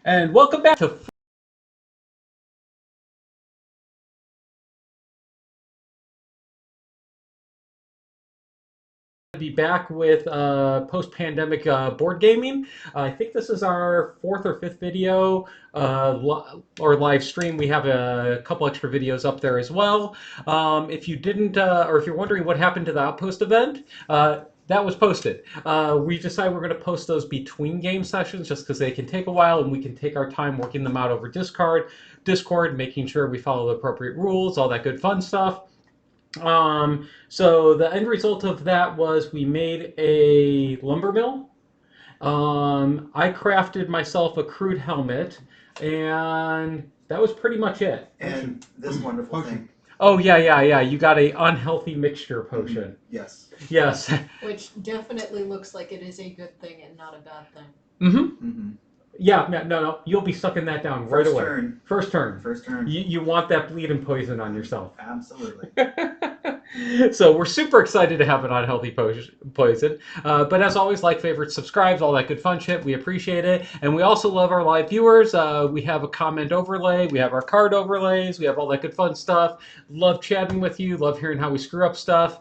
And welcome back to be back with post-pandemic board gaming. I think this is our fourth or fifth video or live stream. We have a couple extra videos up there as well. If you didn't, or if you're wondering what happened to the Outpost event, that was posted. We decided we're going to post those between game sessions just because they can take a while and we can take our time working them out over Discord, making sure we follow the appropriate rules, all that good fun stuff. So the end result of that was we made a lumber mill. I crafted myself a crude helmet, and that was pretty much it. And this wonderful thing. Oh yeah. You got a unhealthy mixture potion. Yes. Yes. Which definitely looks like it is a good thing and not a bad thing. Mm-hmm. Yeah, no. You'll be sucking that down right away. First turn. You want that bleed and poison on yourself. Absolutely. So we're super excited to have an unhealthy poison. But as always, like, favorite, subscribes, all that good fun shit. We appreciate it. And we also love our live viewers. We have a comment overlay. We have our card overlays. We have all that good fun stuff. Love chatting with you. Love hearing how we screw up stuff.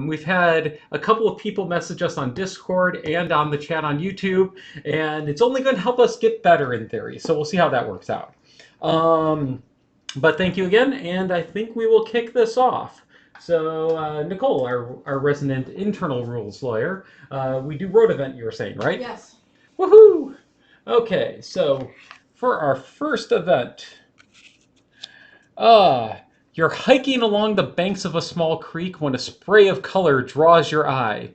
We've had a couple of people message us on Discord and on the chat on YouTube. And it's only going to help us get better in theory. So we'll see how that works out. But thank you again. And I think we will kick this off. So, Nicole, our resident internal rules lawyer, we do road event, you were saying, right? Yes. Woohoo! Okay, so for our first event, you're hiking along the banks of a small creek when a spray of color draws your eye.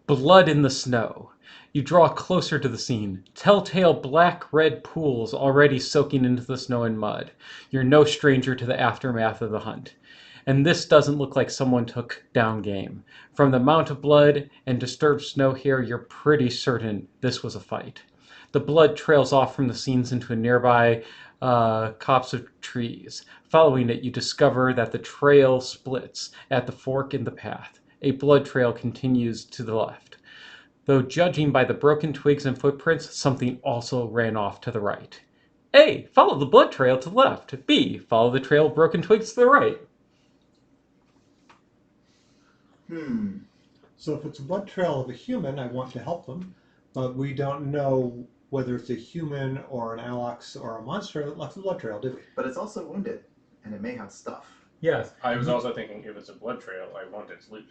Blood in the snow. You draw closer to the scene. Telltale black-red pools already soaking into the snow and mud. You're no stranger to the aftermath of the hunt. And this doesn't look like someone took down game. From the amount of blood and disturbed snow here, you're pretty certain this was a fight. The blood trails off from the scenes into a nearby copse of trees. Following it, you discover that the trail splits at the fork in the path. A blood trail continues to the left. Though judging by the broken twigs and footprints, something also ran off to the right. A. Follow the blood trail to the left. B. Follow the trail of broken twigs to the right. So if it's a blood trail of a human, I want to help them, but we don't know whether it's a human or an Algox or a monster that left the blood trail, did we? But it's also wounded, and it may have stuff. Yes. I was also thinking if it's a blood trail, I want its loot.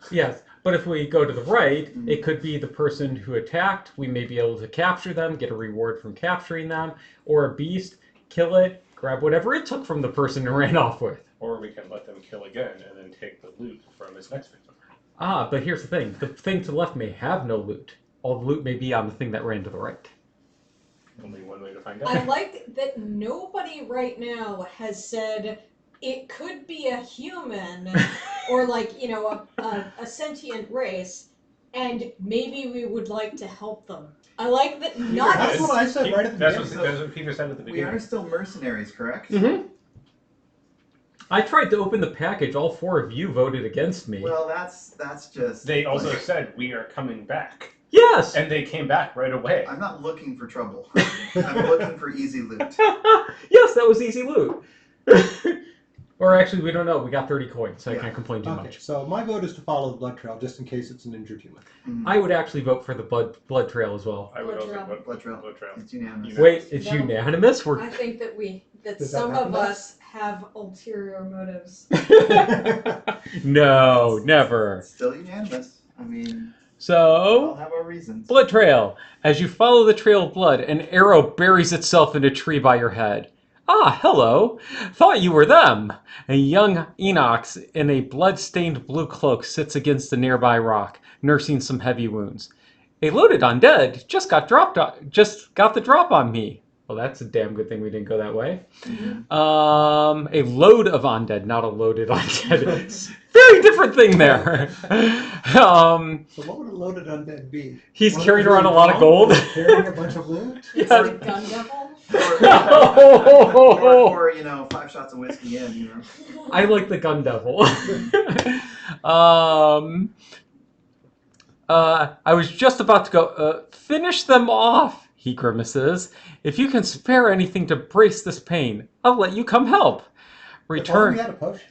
Yes, but if we go to the right, it could be the person who attacked. We may be able to capture them, get a reward from capturing them, or a beast, kill it, grab whatever it took from the person it ran off with. Or we can let them kill again and then take the loot from its next victim. But here's the thing. The thing to the left may have no loot. All the loot may be on the thing that ran to the right. Only one way to find out. I like that nobody right now has said it could be a human or a sentient race and maybe we would like to help them. I like that not... That's what I said right at the beginning. That's what Peter said at the beginning. We are still mercenaries, correct? Mm-hmm. I tried to open the package. All four of you voted against me. Well, that's just... They also said, we are coming back. Yes! And they came back right away. I'm not looking for trouble. I'm looking for easy loot. Yes, that was easy loot. Or actually, we don't know. We got 30 coins, so I can't complain too much. So my vote is to follow the blood trail, just in case it's an injured human. I would actually vote for the blood trail as well. I would also Trail. vote Blood trail. Blood trail. It's unanimous. Wait, it's No. unanimous? I think that Does that some happen of to us have ulterior motives. No, never. It's still unanimous. I mean, we So, all have our reasons. blood trail. As you follow the trail of blood, an arrow buries itself in a tree by your head. Ah, hello. Thought you were them. A young Enox in a blood-stained blue cloak sits against a nearby rock, nursing some heavy wounds. A loaded undead just got the drop on me. Well, that's a damn good thing we didn't go that way. A load of undead, not a loaded undead. Very different thing there. So what would a loaded undead be? He's One carrying who's around a really lot of strong, gold. Carrying a bunch of loot? It's the gun devil. Or 5 shots of whiskey in, I like the gun devil. I was just about to go, finish them off. he grimaces. If you can spare anything to brace this pain, I'll let you come help. If only we had a potion.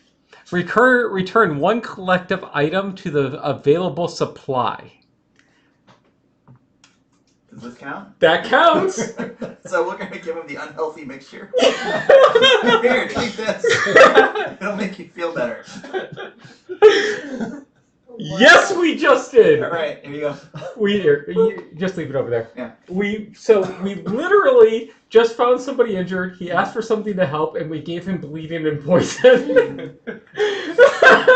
Return one collective item to the available supply. Does this count? That counts. So we're gonna give him the unhealthy mixture. Here, take this. It'll make you feel better. Yes, we just did. All right, here you go. You just leave it over there. Yeah. We literally just found somebody injured. He asked for something to help, and we gave him bleeding and poison.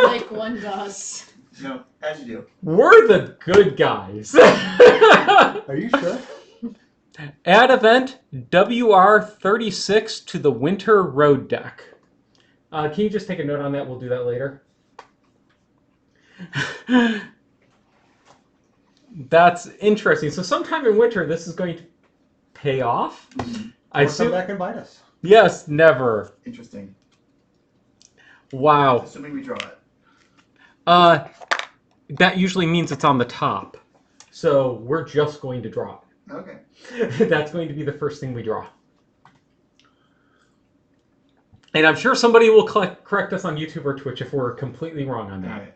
Like one does. No, as you do. We're the good guys. Are you sure? Add event WR36 to the winter road deck. Can you just take a note on that? We'll do that later. That's interesting. So sometime in winter, this is going to pay off. Mm-hmm. I Or come assume. back and bite us. Yes, never. Interesting. Wow. Assuming we draw it. That usually means it's on the top. So we're just going to draw Okay. it. That's going to be the first thing we draw. And I'm sure somebody will correct us on YouTube or Twitch if we're completely wrong on All that. right.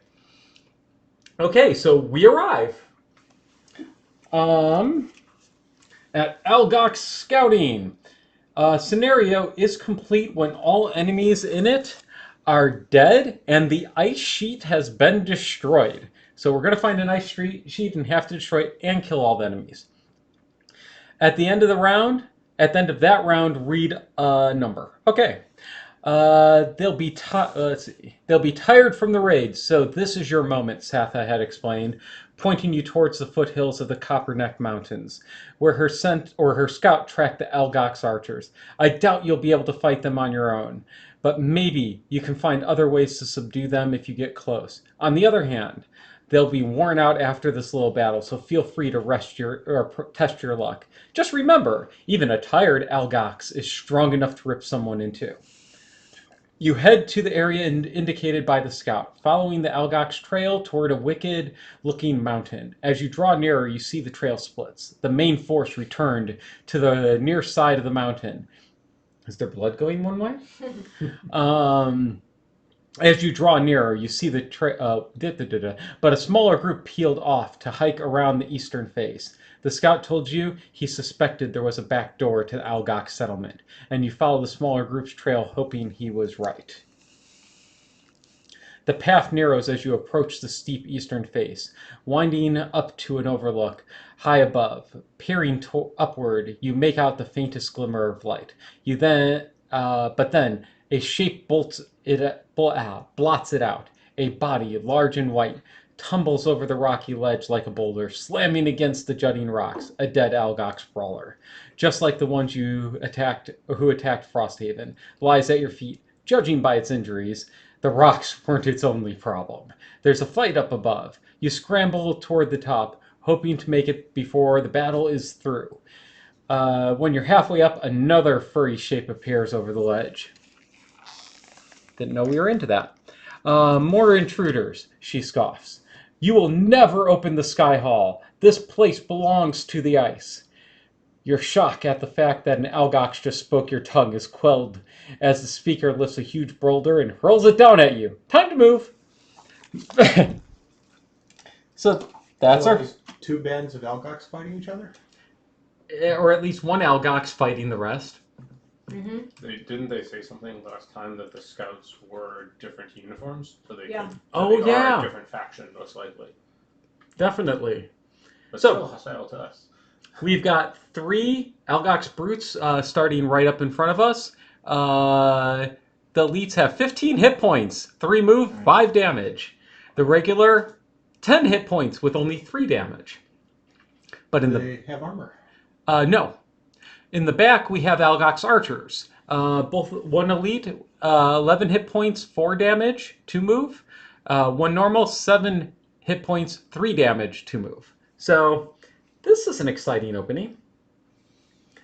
Okay, so we arrive at Algox Scouting. Scenario is complete when all enemies in it are dead and the ice sheet has been destroyed. So we're going to find an ice sheet and have to destroy it and kill all the enemies. At the end of that round, read a number. Okay. They'll be tired from the raid, so this is your moment, Satha had explained, pointing you towards the foothills of the Copperneck Mountains, where her scout tracked the Algox archers. I doubt you'll be able to fight them on your own, but maybe you can find other ways to subdue them if you get close. On the other hand, they'll be worn out after this little battle, so feel free to test your luck. Just remember, even a tired Algox is strong enough to rip someone in two. You head to the area indicated by the scout, following the Algox trail toward a wicked-looking mountain. As you draw nearer, you see the trail splits. The main force returned to the near side of the mountain. Is there blood going one way? As you draw nearer, you see the trail, but a smaller group peeled off to hike around the eastern face. The scout told you he suspected there was a back door to the Algox settlement, and you follow the smaller group's trail, hoping he was right. The path narrows as you approach the steep eastern face, winding up to an overlook. High above, peering upward, you make out the faintest glimmer of light. But then a shape blots it out. A body, large and white, tumbles over the rocky ledge like a boulder, slamming against the jutting rocks. A dead Algox brawler, just like the ones who attacked Frosthaven, lies at your feet. Judging by its injuries, the rocks weren't its only problem. There's a fight up above. You scramble toward the top, hoping to make it before the battle is through. When you're halfway up, another furry shape appears over the ledge. Didn't know we were into that. More intruders, she scoffs. You will never open the Sky Hall. This place belongs to the ice. Your shock at the fact that an Algox just spoke your tongue is quelled as the speaker lifts a huge boulder and hurls it down at you. Time to move. So that's So our... there's two bands of Algox fighting each other? Or at least one Algox fighting the rest. Mm-hmm. Didn't they say something last time that the scouts were different uniforms? So they Yeah. could, Oh, they yeah. are a different faction, most likely. Definitely. But So- still hostile to us. We've got 3 Algox brutes starting right up in front of us. The elites have 15 hit points, 3 move, 5 damage. The regular, 10 hit points with only 3 damage. But in They have armor. no. In the back, we have Algox archers. Both one elite, 11 hit points, 4 damage, 2 move. One normal, 7 hit points, 3 damage, 2 move. So this is an exciting opening.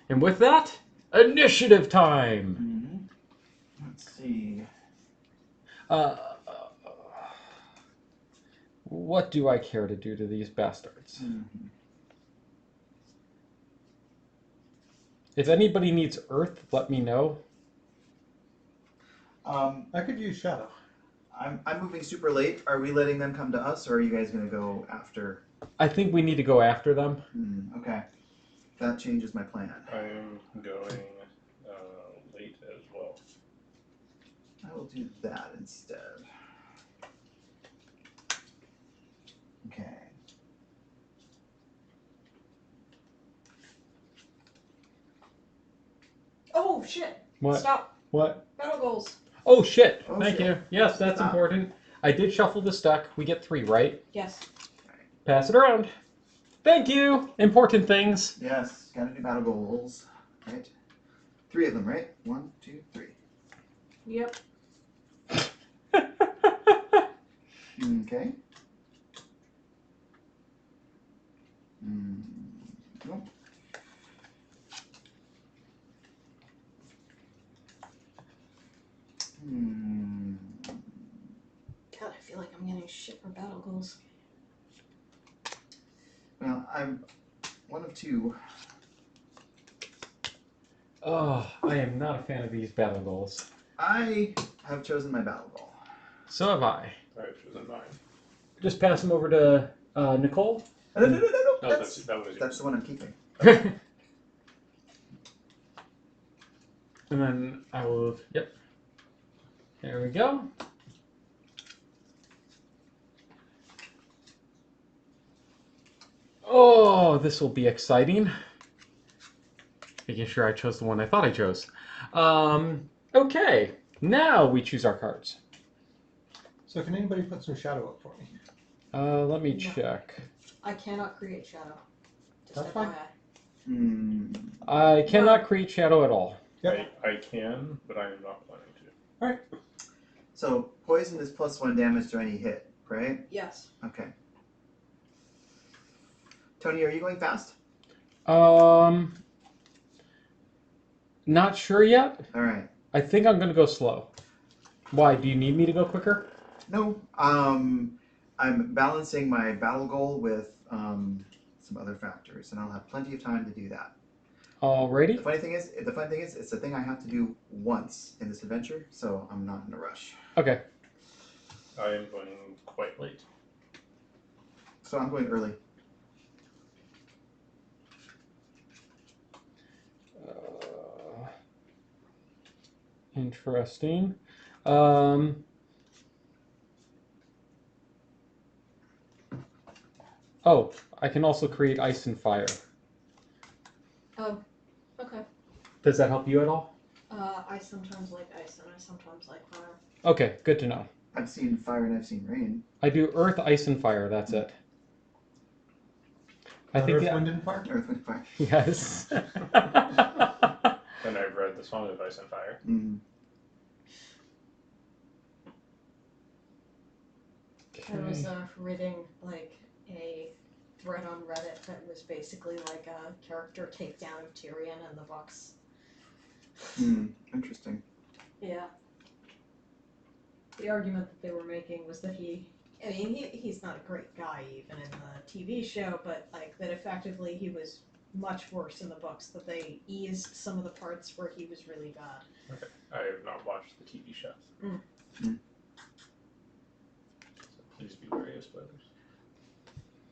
And with that, initiative time. Mm-hmm. Let's see. What do I care to do to these bastards? Mm-hmm. If anybody needs Earth, let me know. I could use shadow. I'm moving super late. Are we letting them come to us, or are you guys gonna go after? I think we need to go after them. Okay, that changes my plan. I'm going late as well. I will do that instead. Okay. Oh shit! What? Stop. What? Battle goals. Oh shit! Oh, Thank shit. you. Yes, that's Stop. important. I did shuffle the deck. We get 3, right? Yes. Pass it around. Thank you. Important things. Yes, gotta do battle goals. Right. 3 of them, right? 1, 2, 3. Yep. Okay. Nope. God, I feel like I'm getting shit for battle goals. Well, I'm one of 2. Oh, I am not a fan of these battle goals. I have chosen my battle goal. So have I. I've chosen mine. Just pass them over to Nicole. No, No, that's that was yours. the one I'm keeping. And then I will, yep. There we go. Oh, this will be exciting. Making sure I chose the one I thought I chose. Okay, now we choose our cards. So can anybody put some shadow up for me? Let me No. check. I cannot create shadow. Just That's fine. FYI. I cannot create shadow at all. Yep. I can, but I am not planning to. Alright. So poison is +1 damage to any hit, right? Yes. Okay. Tony, are you going fast? Not sure yet. All right. I think I'm gonna go slow. Why? Do you need me to go quicker? No. I'm balancing my battle goal with some other factors, and I'll have plenty of time to do that. Alrighty. The funny thing is, it's a thing I have to do once in this adventure, so I'm not in a rush. Okay. I am going quite late. So I'm going early. Interesting. Oh, I can also create ice and fire. Oh, okay. Does that help you at all? I sometimes like ice and I sometimes like fire. Okay, good to know. I've seen fire and I've seen rain. I do earth, ice, and fire. That's it. I think Earth, the- Wind, and Fire? Earth, wind, fire. Yes. And I've read the Song of Ice and Fire. I was reading like a thread on Reddit that was basically like a character takedown of Tyrion in the books. Interesting. Yeah. The argument that they were making was that he's not a great guy even in the TV show, but like that effectively he was much worse in the books, that they eased some of the parts where he was really bad. Okay. I have not watched the TV show. So please be wary of spoilers.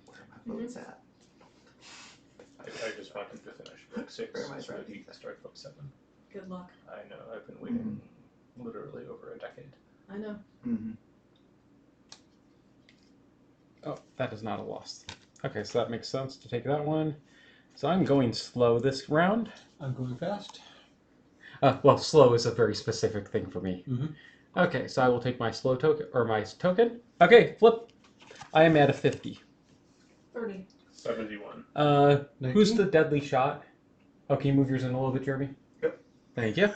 Where are my boats at? I just wanted to finish book 6 Where am I so that writing you can start book 7. Good luck. I know, I've been waiting literally over a decade. I know. Oh, that is not a loss. Okay, so that makes sense to take that one. So I'm going slow this round. I'm going fast. Well, slow is a very specific thing for me. Mm-hmm. Okay, so I will take my slow token, or my token. Okay, flip. I am at a 50. 30. 71. Who's 19? the deadly shot? Oh, can you move yours in a little bit, Jeremy? Yep. Thank you.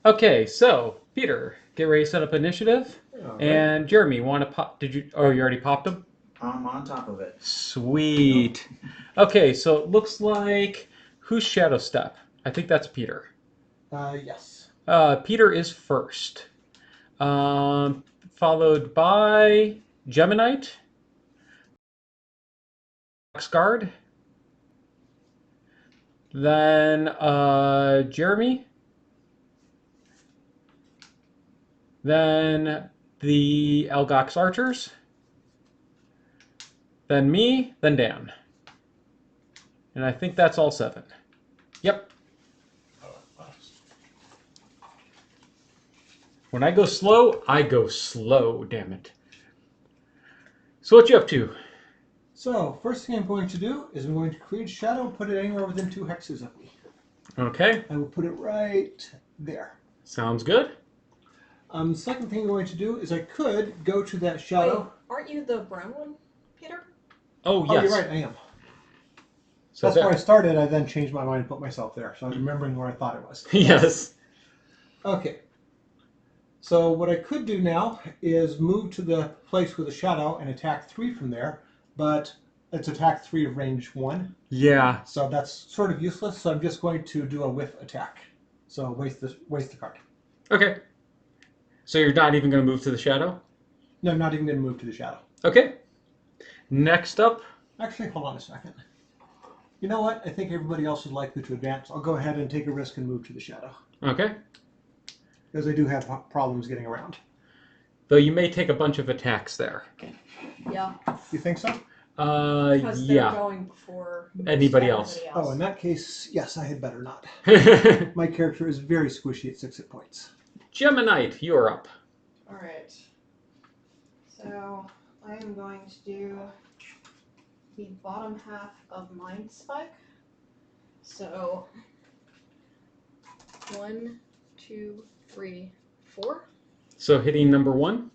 Okay, so Peter, get ready to set up initiative. Alright. And Jeremy, want to pop? Did you? Oh, you already popped them. I'm on top of it. Sweet. Okay, so it looks like who's Shadow Step? I think that's Peter. Yes. Peter is first, followed by Geminite, Guard, Then Jeremy. Then the Algox archers. Then me. Then Dan. And I think that's all 7. Yep. When I go slow, damn it. So what you up to? So, first thing I'm going to do is I'm going to create a shadow and put it anywhere within 2 hexes of me. Okay. I will put it right there. Sounds good. Second thing I'm going to do is I could go to that shadow. Wait, aren't you the brown one, Peter? Oh, yes. Oh, you're right, I am. So That's where I started. I then changed my mind and put myself there. So I was remembering where I thought it was. Yes. Okay. So what I could do now is move to the place with the shadow and attack 3 from there, but it's attack 3 of range 1. Yeah. So that's sort of useless. So I'm just going to do a whiff attack. So waste the card. Okay. So you're not even going to move to the shadow? No, I'm not even going to move to the shadow. Okay. Next up. Actually, hold on a second. You know what? I think everybody else is likely to advance. I'll go ahead and take a risk and move to the shadow. Okay. Because I do have problems getting around. Though you may take a bunch of attacks there. Yeah. You think so? Because they're Yeah. going before Anybody else. Oh, in that case, yes, I had better not. My character is very squishy at 6 hit points. Geminite, you're up. Alright. So, I am going to do the bottom half of Mind Spike. So, 1, 2, 3, 4. So hitting number 1.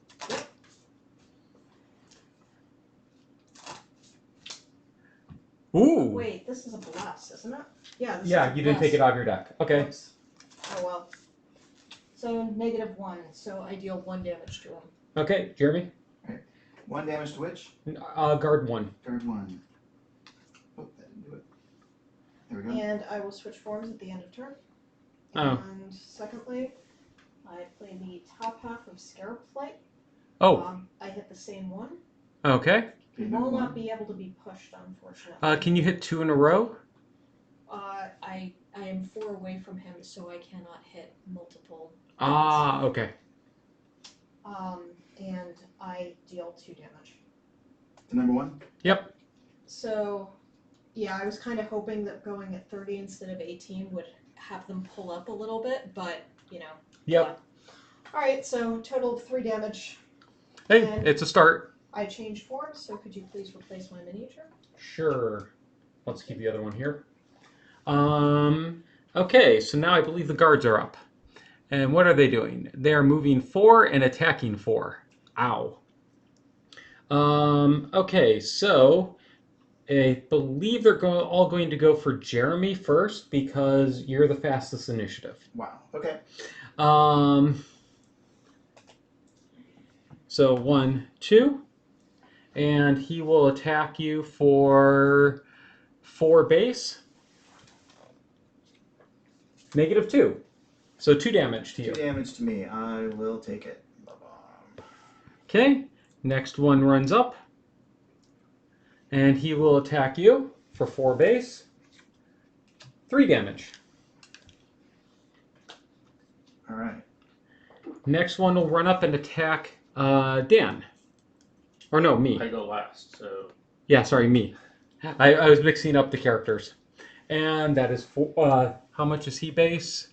Ooh. Wait, this is a blast, isn't it? Yeah, this Yeah, is a you didn't take it blast. off your deck. Okay. Oops. Oh well. So, -1. So, I deal 1 damage to him. Okay, Jeremy. 1 damage to which? Guard 1. Guard 1. Oh, that didn't do it. There we go. And I will switch forms at the end of turn. Oh. And secondly, I play the top half of Scarab Flight. Oh, I hit the same one. okay. He Okay, number will not 1. be able to be pushed, unfortunately. Can you hit 2 in a row? I am 4 away from him, so I cannot hit multiple. Ah, okay. And I deal 2 damage. To number 1? Yep. So, yeah, I was kind of hoping that going at 30 instead of 18 would have them pull up a little bit, but, you know. Yep. Alright, so total of 3 damage. Hey, And- it's a start. I changed forms, so could you please replace my miniature? Sure. Let's keep the other one here. Okay, so now I believe the guards are up. And what are they doing? They are moving 4 and attacking 4. Ow. Okay, so I believe they're all going to go for Jeremy first because you're the fastest initiative. Wow. Okay. So 1, 2, and he will attack you for 4 base. -2. So 2 damage to 2 you. damage to me. I will take it. Ba-bum. Okay, next one runs up. And he will attack you for 4 base. 3 damage. All right. Next one will run up and attack Dan. Or no, me. I go last, so Yeah, sorry, me. I was mixing up the characters. And that is for, how much is he base?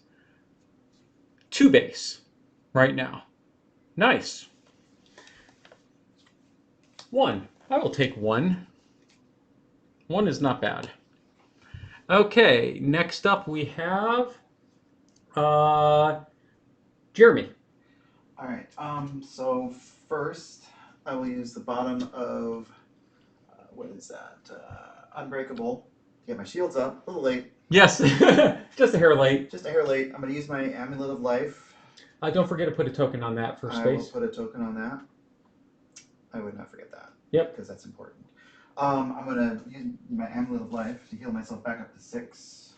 2 base right now. Nice. 1. I will take 1. 1 is not bad. Okay, next up we have Jeremy. All right. So first, I will use the bottom of what is that? Unbreakable. To get my shields up. A little late. Yes, just a hair late. Just a hair late. I'm going to use my Amulet of Life. Don't forget to put a token on that for I will space. put a token on that. I would not forget that. Yep. Because that's important. I'm going to use my Amulet of Life to heal myself back up to 6.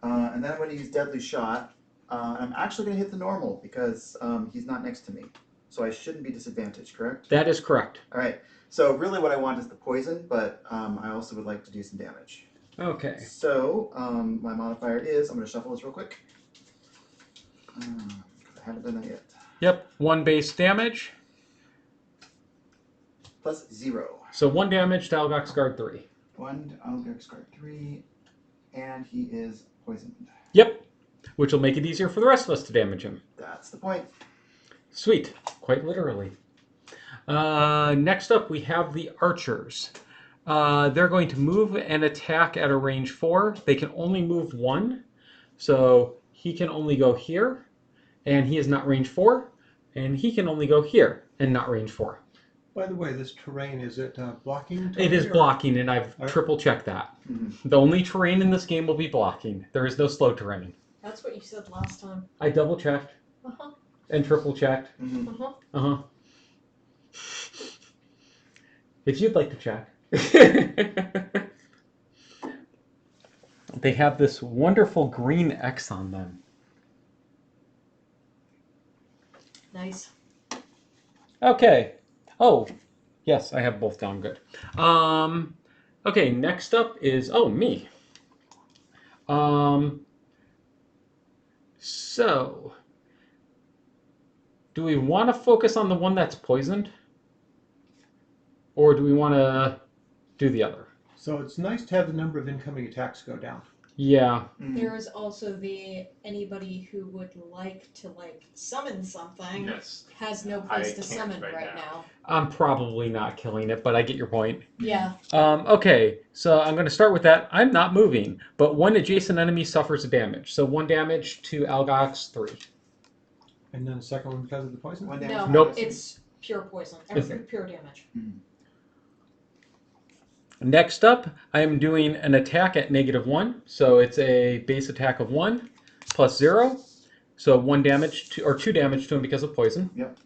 And then I'm going to use Deadly Shot. I'm actually going to hit the normal because he's not next to me. So I shouldn't be disadvantaged, correct? That is correct. All right. So really what I want is the poison, but I also would like to do some damage. Okay. So, my modifier is, I'm going to shuffle this real quick. I haven't done that yet. Yep. 1 base damage. Plus 0. So 1 damage to Algox Guard 3. 1 to Algox Guard 3. And he is poisoned. Yep. Which will make it easier for the rest of us to damage him. That's the point. Sweet. Quite literally. Next up, we have the archers. They're going to move and attack at a range 4. They can only move 1. So he can only go here. And he is not range 4. And he can only go here and not range 4. By the way, this terrain, is it blocking? It is or- blocking, and I've Alright. triple checked that. Mm-hmm. The only terrain in this game will be blocking. There is no slow terrain. That's what you said last time. I double checked Uh-huh. and triple checked. Mm-hmm. Uh-huh. Uh-huh. If you'd like to check. They have this wonderful green X on them. Nice. Okay. Oh, yes, I have both down good. Okay, next up is, me. So, do we want to focus on the one that's poisoned? Or do we want to do the other? So it's nice to have the number of incoming attacks go down. Yeah. Mm-hmm. There is also the anybody who would like to summon something Yes. has no I place to can't summon right right now. now. I'm probably not killing it, but I get your point. Yeah. Okay, so I'm going to start with that. I'm not moving, but one adjacent enemy suffers a damage. So 1 damage to Algox 3. And then the second one because of the poison? One No, damage. Nope. it's pure poison. Okay. Pure damage. Next up, I am doing an attack at -1. So it's a base attack of 1 plus 0. So 1 damage to, or 2 damage to him because of poison. Yep.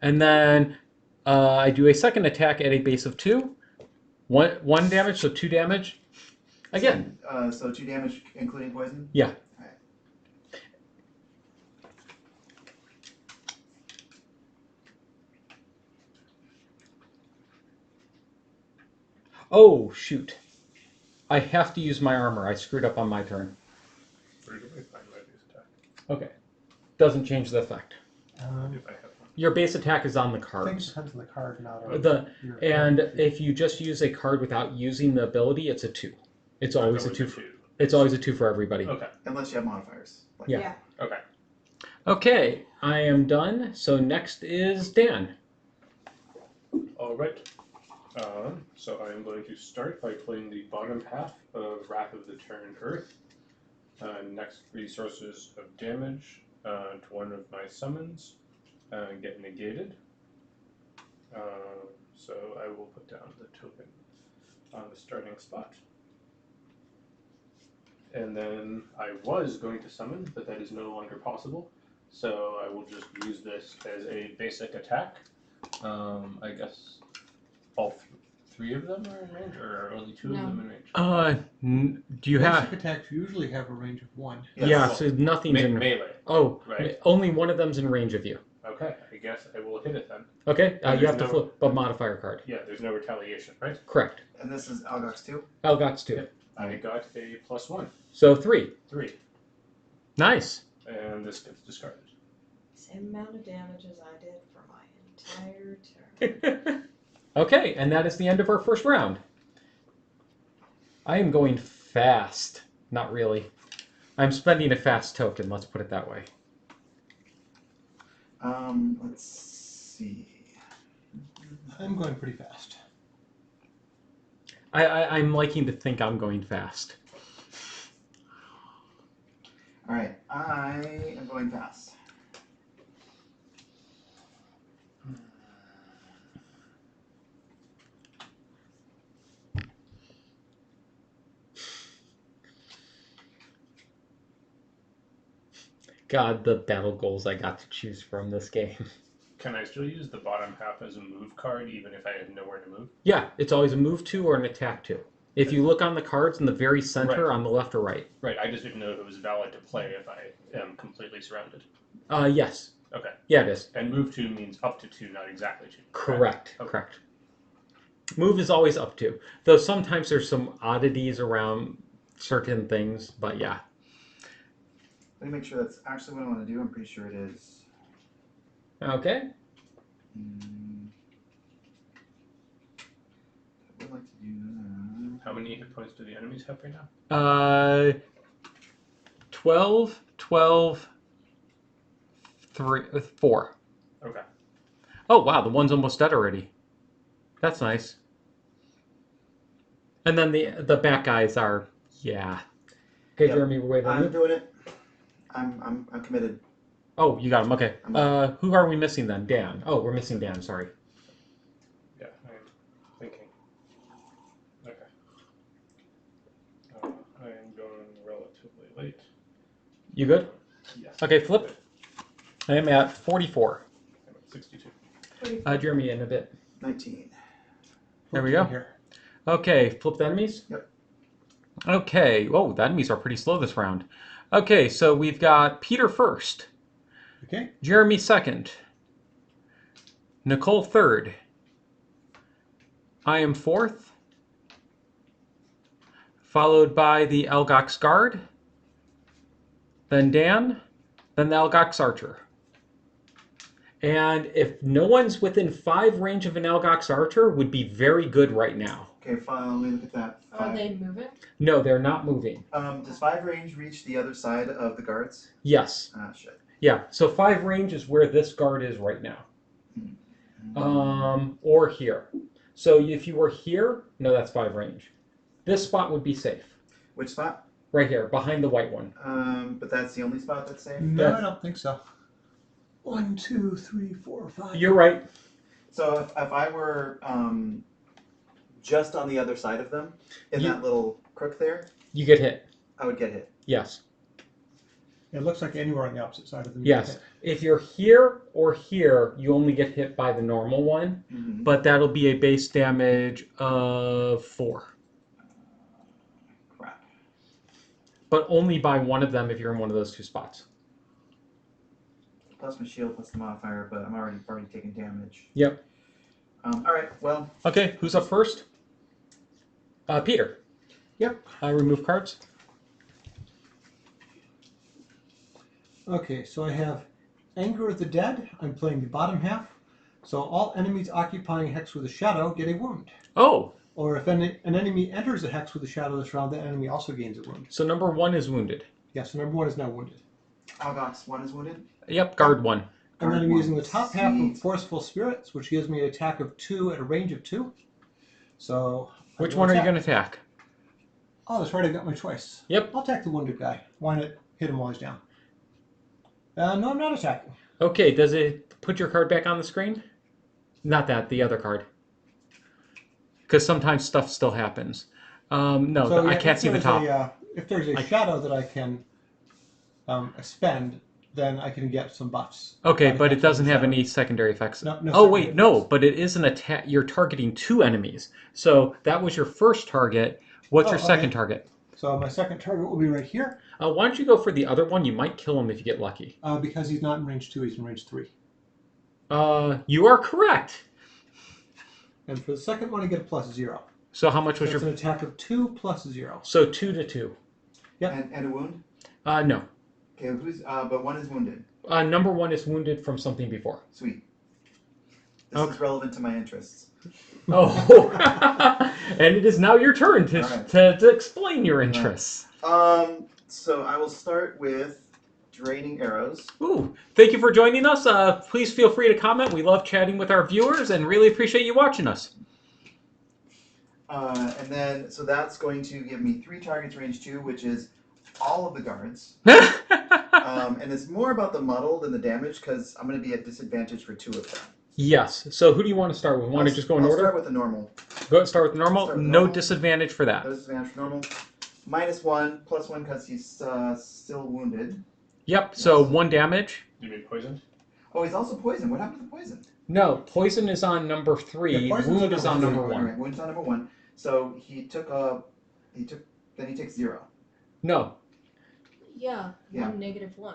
And then I do a second attack at a base of 2. 1 damage, so 2 damage. Again. So 2 damage including poison? Yeah. Alright. Oh, shoot. I have to use my armor. I screwed up on my turn. Where do I find my base attack? Okay. Doesn't change the effect. If I have one. Your base attack is on the I think it cards. depends on the card, not on your And if you just use a card without using the ability, it's a 2. It's always a 2. It's always a 2 for everybody. Okay. Unless you have modifiers. Like Yeah. Okay. Okay, I am done. So next is Dan. All right. So I am going to start by playing the bottom half of Wrath of the Turned Earth. Next 3 sources of damage to one of my summons get negated. So I will put down the token on the starting spot. And then I was going to summon, but that is no longer possible. So I will just use this as a basic attack. I guess all 3 of them are in range, or are only 2 of No. them in range? Do you Basic have? attacks usually have a range of 1. Yes. Yeah, so nothing's in. Melee. Oh, Right. only one of them's in range of you. Okay, I guess I will hit it then. Okay, And you there's have to no- flip a modifier card. Yeah, there's no retaliation, right? Correct. And this is Algox 2? Algox 2. Yep. I got a +1, So 3. 3, Nice. and this gets discarded. Same amount of damage as I did for my entire turn. Okay, and that is the end of our first round. I am going fast. Not really. I'm spending a fast token, let's put it that way. Let's see. I'm going pretty fast. I'm liking to think I'm going fast. Alright, I am going fast. God, the battle goals I got to choose from this game. Can I still use the bottom half as a move card, even if I have nowhere to move? Yeah, it's always a move 2 or an attack 2. If you look on the cards in the very center Right. on the left or right. Right, I just didn't know if it was valid to play if I am completely surrounded. Yes. Okay. Yeah, it is. And move 2 means up to 2, not exactly 2. Correct. Okay. Correct. Move is always up to. Though sometimes there's some oddities around certain things, but yeah. Let me make sure that's actually what I want to do. I'm pretty sure it is. Okay. I would like to do that. How many hit points do the enemies have right now? 12, 12, 3, 4. Okay. Oh, wow, the one's almost dead already. That's nice. And then the back guys are, yeah. Okay, Yep. Jeremy, we're waiting on I'm you. doing it. I'm committed. Oh, you got him. Okay. I'm Who are we missing then? Dan. Oh, we're missing Dan. Sorry. Yeah, I'm thinking. Okay. I am going relatively late. You good? Yes. Okay, flip. I am at 44. I'm at 62. Jeremy in a bit. 19. There we go. Here. Okay, flip the enemies. Yep. Okay. Oh, the enemies are pretty slow this round. Okay, so we've got Peter first. Okay. Jeremy second. Nicole third. I am fourth. Followed by the Algox guard. Then Dan. Then the Algox archer. And if no one's within 5 range of an Algox archer, would be very good right now. Okay, let me look at that. Are they moving? No, they're not moving. Does 5 range reach the other side of the guards? Yes. Ah, shit. Yeah. So 5 range is where this guard is right now. Or here. So if you were here, no, that's 5 range. This spot would be safe. Which spot? Right here, behind the white one. But that's the only spot that's safe? No, That's- I don't think so. 1, 2, 3, 4, 5. You're right. So if I were just on the other side of them, in You- that little crook there, You get hit. I would get hit. Yes. It looks like anywhere on the opposite side of them. Yes. If you're here or here, you only get hit by the normal one, Mm-hmm. but that'll be a base damage of 4. Crap. But only by one of them if you're in one of those 2 spots. Plus my shield, plus the modifier, but I'm already taking damage. Yep. All right, well, Okay, who's up first? Peter. Yep. I remove cards. Okay, so I have Anger of the Dead. I'm playing the bottom half. So all enemies occupying a hex with a shadow get a wound. Oh, Or if an enemy enters a hex with a shadow this round, that enemy also gains a wound. so number 1 is wounded. Yeah, so number 1 is now wounded. Algox 1 is wounded. Yep, guard 1. And then I'm Guard using the one. top half of Sweet. Forceful Spirits, which gives me an attack of 2 at a range of 2. So Which one are you going to attack? Oh, that's right, I got my choice. Yep. I'll attack the wounded guy. Why not hit him while he's down? No, I'm not attacking. Okay, does it put your card back on the screen? Not that, the other card. Because sometimes stuff still happens. No, So, I yeah, can't if see the there's top. If there's a shadow that I can spend, then I can get some buffs. Okay, By but it attacking doesn't the have shadow. any secondary effects. No Oh, wait, secondary no, effects. but it is an attack. You're targeting 2 enemies. So that was your first target. What's Oh, your second okay. target? So my second target will be right here. Why don't you go for the other one? You might kill him if you get lucky. Because he's not in range 2, he's in range 3. You are correct. And for the second one, I get a +0. So how much So was it's your... an attack of 2 + 0. So 2 to 2. Yep. And a wound? No. Okay, but 1 is wounded. Number 1 is wounded from something before. Sweet. This Okay. is relevant to my interests. Oh, and it is now your turn to, All right. to explain your interests. So I will start with draining arrows. Ooh, thank you for joining us. Please feel free to comment. We love chatting with our viewers and really appreciate you watching us. And then, so that's going to give me 3 targets range 2, which is all of the guards. And it's more about the muddle than the damage, because I'm going to be at disadvantage for 2 of them. Yes. So who do you want to start with? Want to just go in I'll order? start with the normal. Start with normal. Start with No normal. disadvantage for that. No disadvantage for normal. -1, +1 because he's still wounded. Yep. So Yes. 1 damage. You mean poisoned? Oh, he's also poisoned. What happened to the poison? No, poison is on number 3. Yeah, poison's Wound on is on number number 1. Alright, wound's on number 1. So then he takes 0. No. Yeah, Yeah. 1 -1.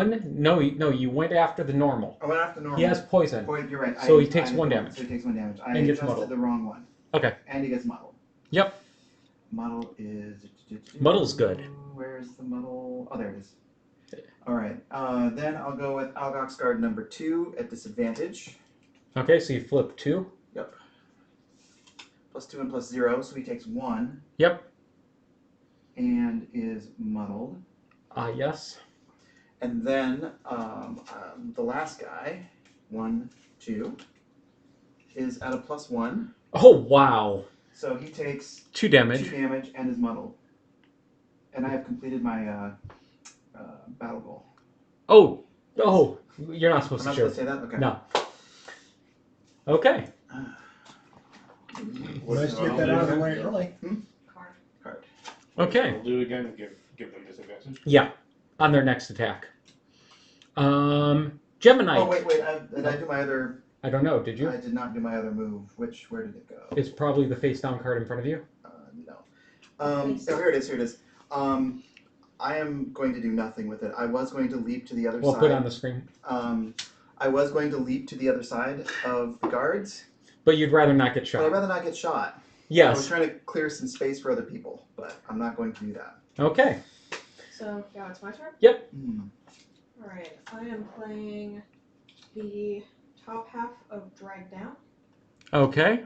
No, no, you went after the normal. I went after normal. He has poison. You're right. So he takes 1 So damage. he takes 1 damage. I And gets adjusted muddled. the wrong one. Okay. And he gets muddled. Yep. Muddle is... Muddle's good. Where's the muddle? Oh, there it is. Alright. Then I'll go with Algox guard number 2 at disadvantage. Okay, so you flip 2. Yep. +2 and +0, so he takes 1. Yep. And is muddled. Yes. And then the last guy, 1, 2, is at a +1. Oh, wow. So he takes 2 damage. 2 damage and is muddled. And I have completed my battle goal. Oh, you're not I'm supposed not to share. supposed to say that? Okay. No. Okay. Let's get that out of the way early. Card. Okay. We'll do it again and give them disadvantage. Yeah, on their next attack. Gemini. Oh, wait. Did I do my other... I don't know, did you? I did not do my other move. Where did it go? It's probably the face down card in front of you. No. Oh, here it is. I am going to do nothing with it. I was going to leap to the other We'll side. put it on the screen. I was going to leap to the other side of the guards. But you'd rather not get But shot. I'd rather not get shot. I was Yes. trying to clear some space for other people, but I'm not going to do that. Okay. So, yeah, it's my turn? Mm. Alright, I am playing the top half of Drag Down. Okay.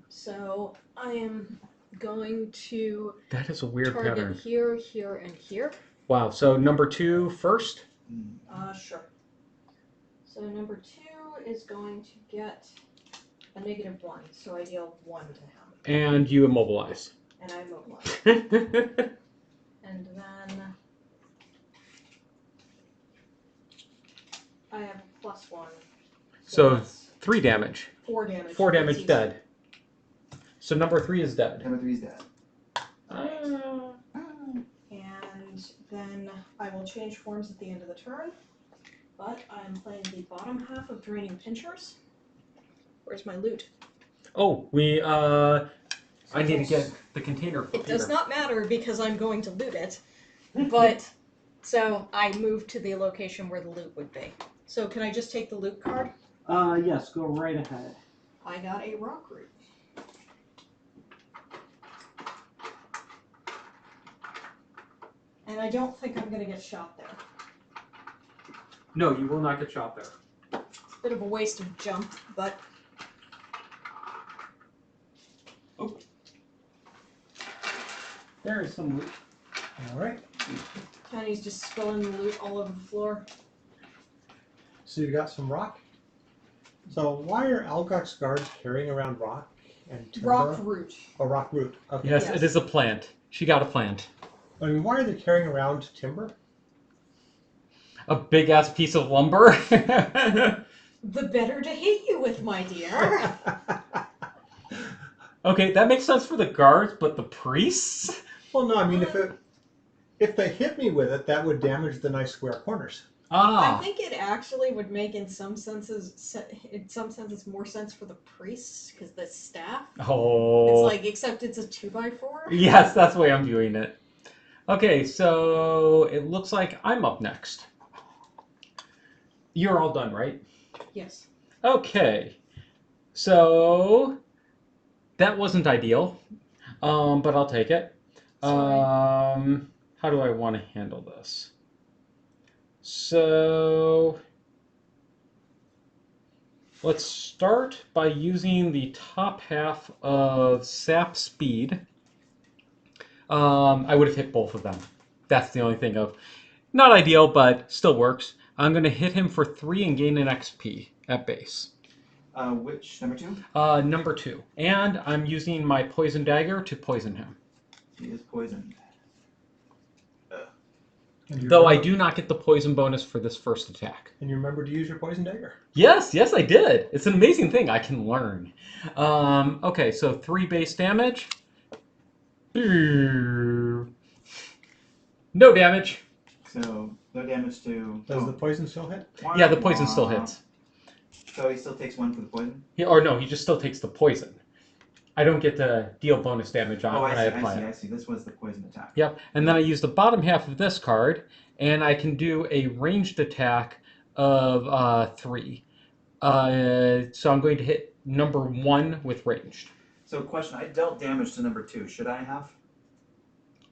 So I am going to That is a weird target pattern. here, here, and here. Wow. So number 2 first. Sure. So number 2 is going to get a -1, so I deal 1 to him. And you immobilize. And I move 1. And then I have +1. So that's 3 damage. 4 damage. 4 That's damage easy. dead. So number 3 is dead. Number 3 is dead. And then I will change forms at the end of the turn. But I'm playing the bottom half of Draining Pinchers. Where's my loot? Oh, I need to get the container for It does Peter. not matter because I'm going to loot it. But, so I moved to the location where the loot would be. So can I just take the loot card? Yes, go right ahead. I got a rock root. And I don't think I'm going to get shot there. No, you will not get shot there. Bit of a waste of jump, but There is some loot. All right. Kenny's just spilling the loot all over the floor. So you got some rock. So why are Algox guards carrying around rock and timber? Rock root. Oh, rock root. Okay. Yes, Yes. it is a plant. She got a plant. I mean, why are they carrying around timber? A big ass piece of lumber. The better to hit you with, my dear. Okay, that makes sense for the guards, but the priests? Well, no, I mean, if they hit me with it, that would damage the nice square corners. I Ah. think it actually would make, in some senses, more sense for the priests because the staff. Oh. It's like, except it's a 2x4. Yes, that's the way I'm viewing it. Okay, so it looks like I'm up next. You're all done, right? Yes. Okay. So that wasn't ideal, but I'll take it. Sorry. How do I want to handle this? So let's start by using the top half of sap speed. I would have hit both of them. That's the only thing of not ideal, but still works. I'm going to hit him for 3 and gain an XP at base. Which, number 2? Number 2. And I'm using my poison dagger to poison him. He is poisoned. And you Though I remember- do not get the poison bonus for this first attack. And you remember to use your poison dagger. Yes, I did. It's an amazing thing I can learn. Okay, so 3 base damage. No damage. So, no damage to... Does the poison still hit? Yeah, the poison still hits. So he still takes 1 for the poison? He just still takes the poison. I don't get to deal bonus damage on Oh, when I apply I it. see. This was the poison attack. Yep, and then I use the bottom half of this card, and I can do a ranged attack of 3. So I'm going to hit number 1 with ranged. So, question: I dealt damage to number 2. Should I have?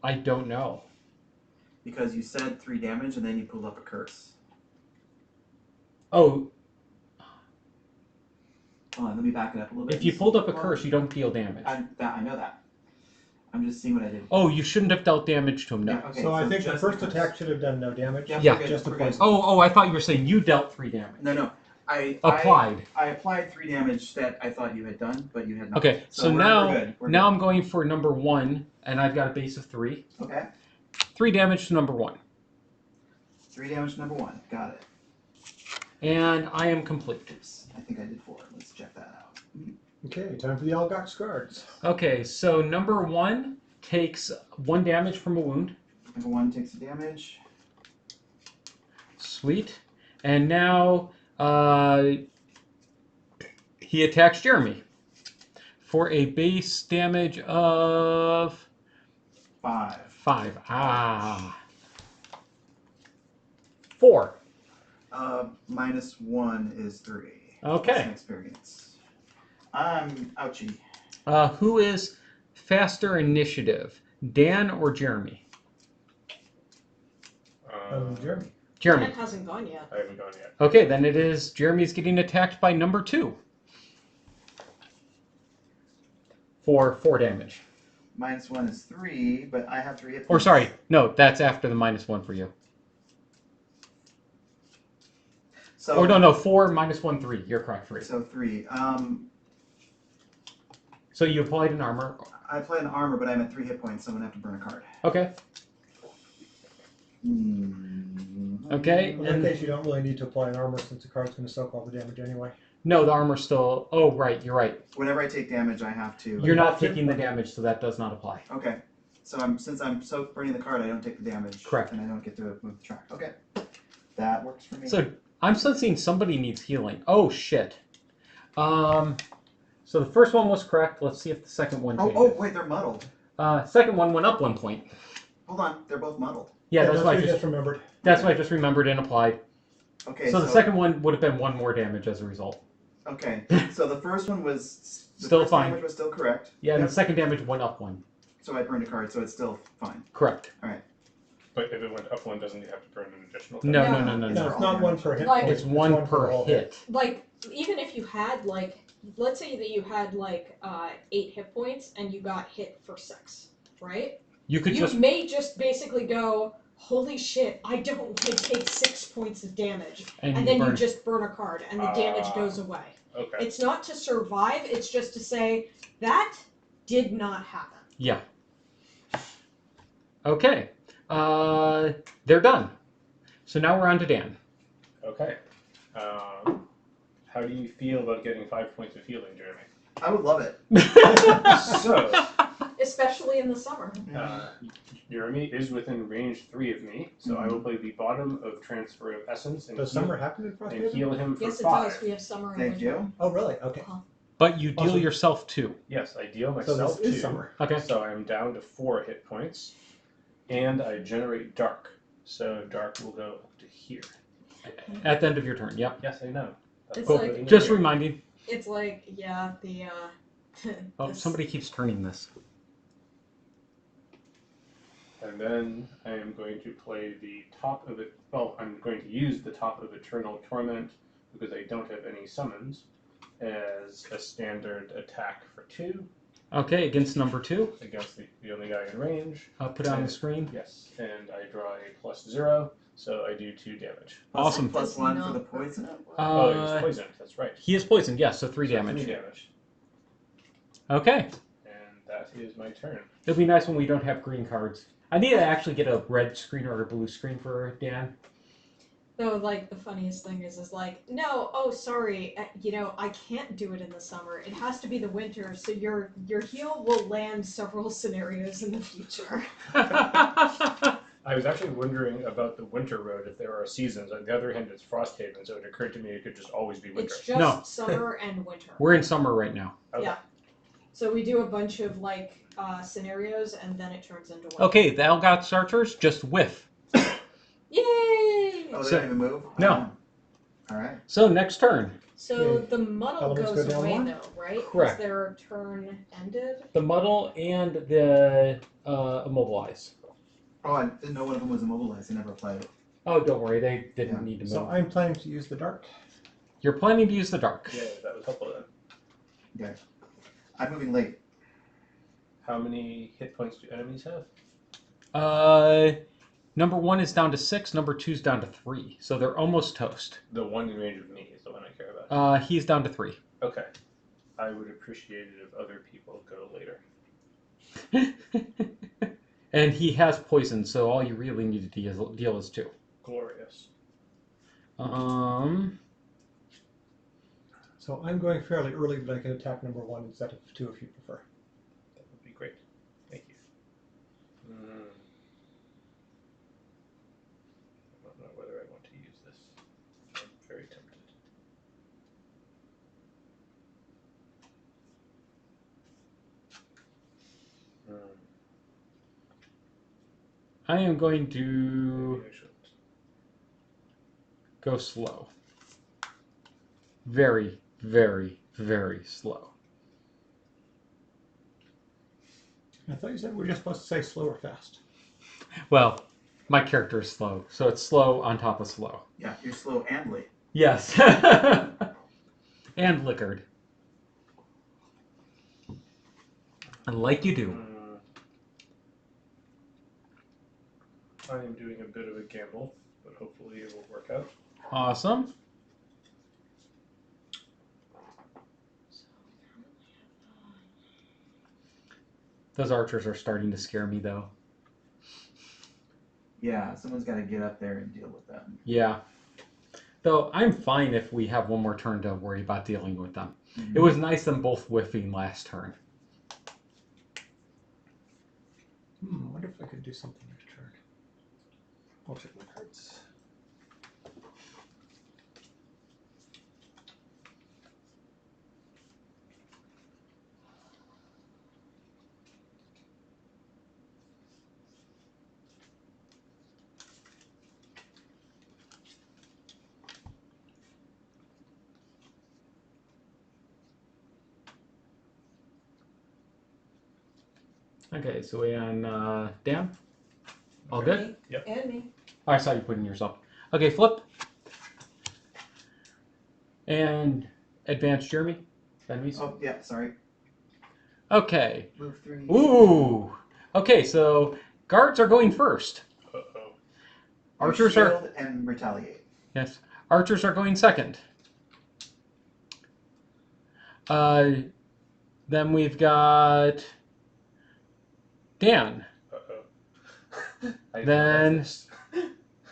I don't know. Because you said 3 damage, and then you pulled up a curse. Oh, Hold on, let me back it up a little bit. if you pulled up a curse, you don't deal damage. I know that. I'm just seeing what I did. Oh, you shouldn't have dealt damage to him, no. Yeah, okay, So I think the just first curse. attack should have done no damage. Yeah. we're good, Just the we're good. poison. Oh, I thought you were saying you dealt 3 damage. No. I Applied. I applied 3 damage that I thought you had done, but you had not. Okay, so we're now good. We're now good. I'm going for number 1, and I've got a base of 3. Okay. 3 damage to number 1. 3 damage to number 1. Got it. And I am complete. Oops. I think I did 4. Let's check that out. Okay, time for the Algox guards. Okay, so number 1 takes 1 damage from a wound. Number 1 takes the damage. Sweet. And now he attacks Jeremy for a base damage of 5. 5. 4. -1 is 3. Okay. That's an experience. Ouchie. Who is faster initiative, Dan or Jeremy? Jeremy. Jeremy. Dan hasn't gone yet. I haven't gone yet. Okay, then it is Jeremy's getting attacked by number 2 for 4 damage. -1 is 3, but I have 3 hit points. Or sorry, no, that's after the -1 for you. So, Or no, 4 -1 3. You're correct, 3. So 3. So you applied an armor. I play an armor, but I'm at 3 hit points, so I'm gonna have to burn a card. Okay. Okay. In that case, you don't really need to apply an armor since the card's going to soak all the damage anyway. No, the armor's still. Oh, right. You're right. Whenever I take damage, I have to. You're not taking the damage, so that does not apply. Okay. So since I'm burning the card, I don't take the damage. Correct. And I don't get to move the track. Okay. That works for me. So I'm sensing somebody needs healing. Oh shit. So the first one was correct. Let's see if the second one changes. Oh, wait, they're muddled. Second one went up 1 point. Hold on, they're both muddled. Yeah, that's why I what just remembered. that's why I just remembered and applied. Okay. So the second one would have been 1 more damage as a result. Okay. So the first one was Still first fine. Damage was still correct. Yeah, and Yep. the second damage went up 1. So I burned a card, so it's still fine. Correct. But if it went up 1, doesn't it have to burn an additional? No, damage? no, no, no, It's no. No, it's not 1 per hit Like- point. It's 1 per all hit. Like, even if you had, like, let's say that you had, like, 8 hit points and you got hit for 6, right? You could You just may just basically go, holy shit, I don't want to take 6 points of damage. and And you then burn. you just burn a card and the damage goes away. Okay. It's not to survive, it's just to say, that did not happen. Yeah. Okay. They're done. So now we're on to Dan. Okay. How do you feel about getting 5 points of healing, Jeremy? I would love it. So, Especially in the summer. Jeremy is within range 3 of me, so I will play the bottom of Transfer of Essence and, Does summer happen in and Frosthaven? heal him for Yes, it 5. does. We have summer and Thank winter. you. Oh, really? Okay. But you deal Awesome. yourself 2. Yes, I deal So myself this is 2. summer. Okay. So I'm down to 4 hit points, and I generate Dark. So Dark will go up to here. At the end of your turn. Yep. Yes, I know. That's It's cool. like- Just reminding. It's like, yeah, the, Oh, this- somebody keeps turning this. And then I am going to play the top of it. Well, I'm going to use the top of Eternal Torment because I don't have any summons as a standard attack for 2 Okay, against number 2. against the only guy in range. I'll put it on the screen. Yes, and I draw a +0, so I do 2 damage. Awesome. Plus Does 1 for not the hurt. poison. Oh, he was poisoned. That's right. He is poisoned, yes, so 3 So damage. 3 damage. Okay. And that is my turn. It'll be nice when we don't have green cards. I need to actually get a red screen or a blue screen for Dan. Though, like, the funniest thing is like, no, oh, sorry, I can't do it in the summer. It has to be the winter, so your heal will land several scenarios in the future. I was actually wondering about the winter road if there are seasons. On the other hand, it's Frosthaven, so it occurred to me it could just always be winter. It's just No. summer and winter. We're in summer right now. Okay. Yeah. So we do a bunch of, like, scenarios, and then it turns into winter. Okay, the Algox archers just whiff. Yeah, Oh, they So- don't even move? No. All right. So next turn. So Okay. the muddle Elements goes go down away one? though, right? 'Cause Correct. their turn ended. The muddle and the immobilize. Oh, I didn't know one of them was immobilized. I never applied it. Oh, don't worry, they didn't Yeah. need to move. So I'm planning to use the dark. You're planning to use the dark. Yeah, that was helpful then. Okay. I'm moving late. How many hit points do enemies have? Number 1 is down to 6. Number 2 is down to 3. So they're almost toast. The one in range of me is the one I care about. He's down to 3. Okay. I would appreciate it if other people go later. And he has poison, so all you really need to deal is 2. Glorious. So I'm going fairly early, but I can attack number 1 instead of 2 if you prefer. That would be great. Thank you. I don't know whether I want to use this. I'm very tempted. I am going Maybe to I shouldn't. go slow. Very, very, very slow. I thought you said we were just supposed to say slow or fast. Well, my character is slow, so it's slow on top of slow. Yeah, you're slow and late. Yes. And liquored. Like you do. I am doing a bit of a gamble, but hopefully it will work out. Awesome. Those archers are starting to scare me, though. Yeah, someone's got to get up there and deal with them. Yeah. Though I'm fine if we have one more turn to worry about dealing with them. It was nice them both whiffing last turn. I wonder if I could do something next turn. I'll check my cards. Okay, so we on Dan? All Okay. good? Me Yep. and me. Oh, I saw you putting yourself. Okay, flip. And advance Jeremy. Enemies. Oh, yeah, sorry. Okay. Move 3. Ooh. Okay, so guards are going first. Uh-oh. Archers are. Shield and retaliate. Yes. Archers are going second. Then we've got Dan. Uh-oh. I Then- love this.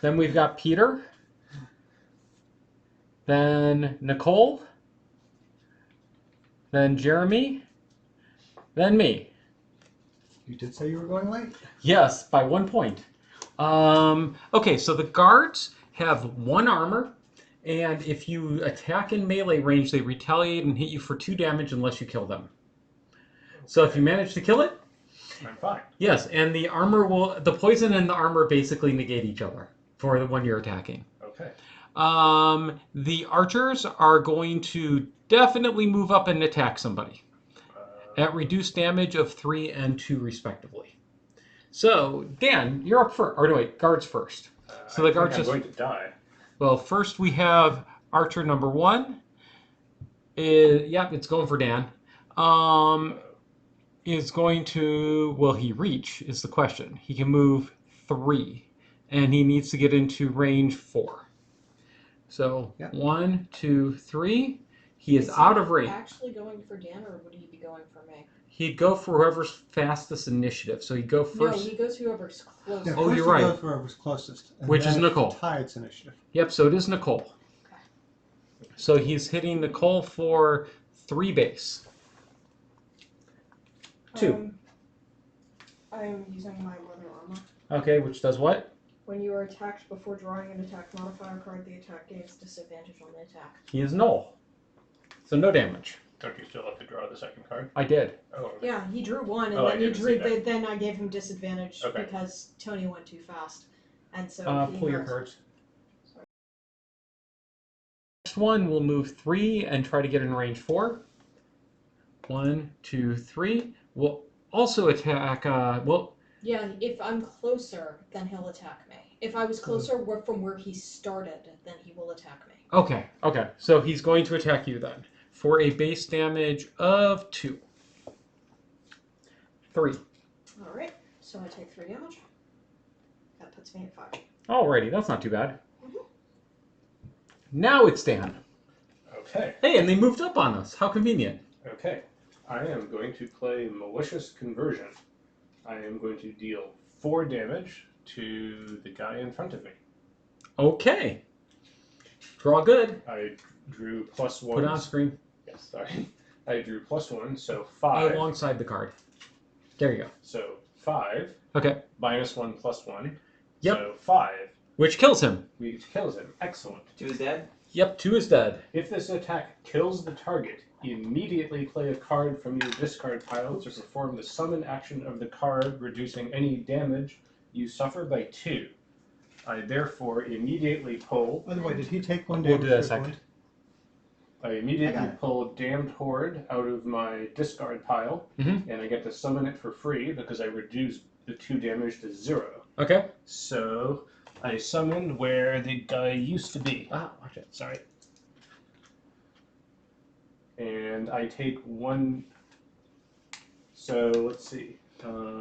Then we've got Peter. Then Nicole. Then Jeremy. Then me. You did say you were going late? Yes, by 1 point. Okay, so the guards have 1 armor, and if you attack in melee range, they retaliate and hit you for 2 damage unless you kill them. So if you manage to kill it, I'm fine. yes, and the poison and the armor basically negate each other for the one you're attacking. Okay. The archers are going to definitely move up and attack somebody at reduced damage of 3 and 2 respectively. So, Dan, you're up first. Or no, wait, guards first. So the guards I'm just... going to die. Well, first we have archer number 1. Yep, it's going for Dan. Is going to... Will he reach is the question. He can move 3. And he needs to get into range 4. So, Yep. 1, 2, 3. He is he out of range. Actually going for Dan, or would he be going for me? He'd go for whoever's fastest initiative. So he'd go first. No, he goes whoever's closest. Yeah, Oh, first you're you right. go for whoever's closest. And Which is then if Nicole. it's tied, it's initiative. Yep, so it is Nicole. So he's hitting Nicole for 3 base. 2. I'm using my leather armor. Okay, which does what? When you are attacked before drawing an attack modifier card, the attack gains disadvantage on the attack. He is null. So no damage. Don't you still have to draw the second card? I did. Oh, okay. Yeah, he drew 1, and Oh, I then he didn't drew. see that. Then I gave him disadvantage Okay. because Tony went too fast, and so he Pull your has- cards. Sorry. one will move 3 and try to get in range 4. 1, 2, 3. Will also attack. Yeah, if I'm closer, then he'll attack me. If I was closer from where he started, then he will attack me. Okay. So he's going to attack you then for a base damage of 2. 3. Alright, so I take 3 damage. That puts me at 5. Alrighty, that's not too bad. Now it's Dan. Okay. Hey, and they moved up on us. How convenient. Okay. I am going to play Malicious Conversion. I am going to deal 4 damage to the guy in front of me. Okay. Draw good. I drew +1. Put on screen. Yes, sorry. I drew +1, so 5. Alongside the card. There you go. So 5. Okay. -1 +1. Yep. So 5. Which kills him. Which kills him. Excellent. 2 is dead? Yep, 2 is dead. If this attack kills the target, immediately play a card from your discard pile to perform the summon action of the card, reducing any damage you suffer by 2. I therefore immediately pull. By the way, did he take 1 We'll damage? do that in a for second. one? I I immediately got it. pull Damned Horde out of my discard pile, Mhm. and I get to summon it for free because I reduce the 2 damage to 0. Okay. So I summon where the guy used to be. Ah, watch it. Sorry. And I take 1. So let's see.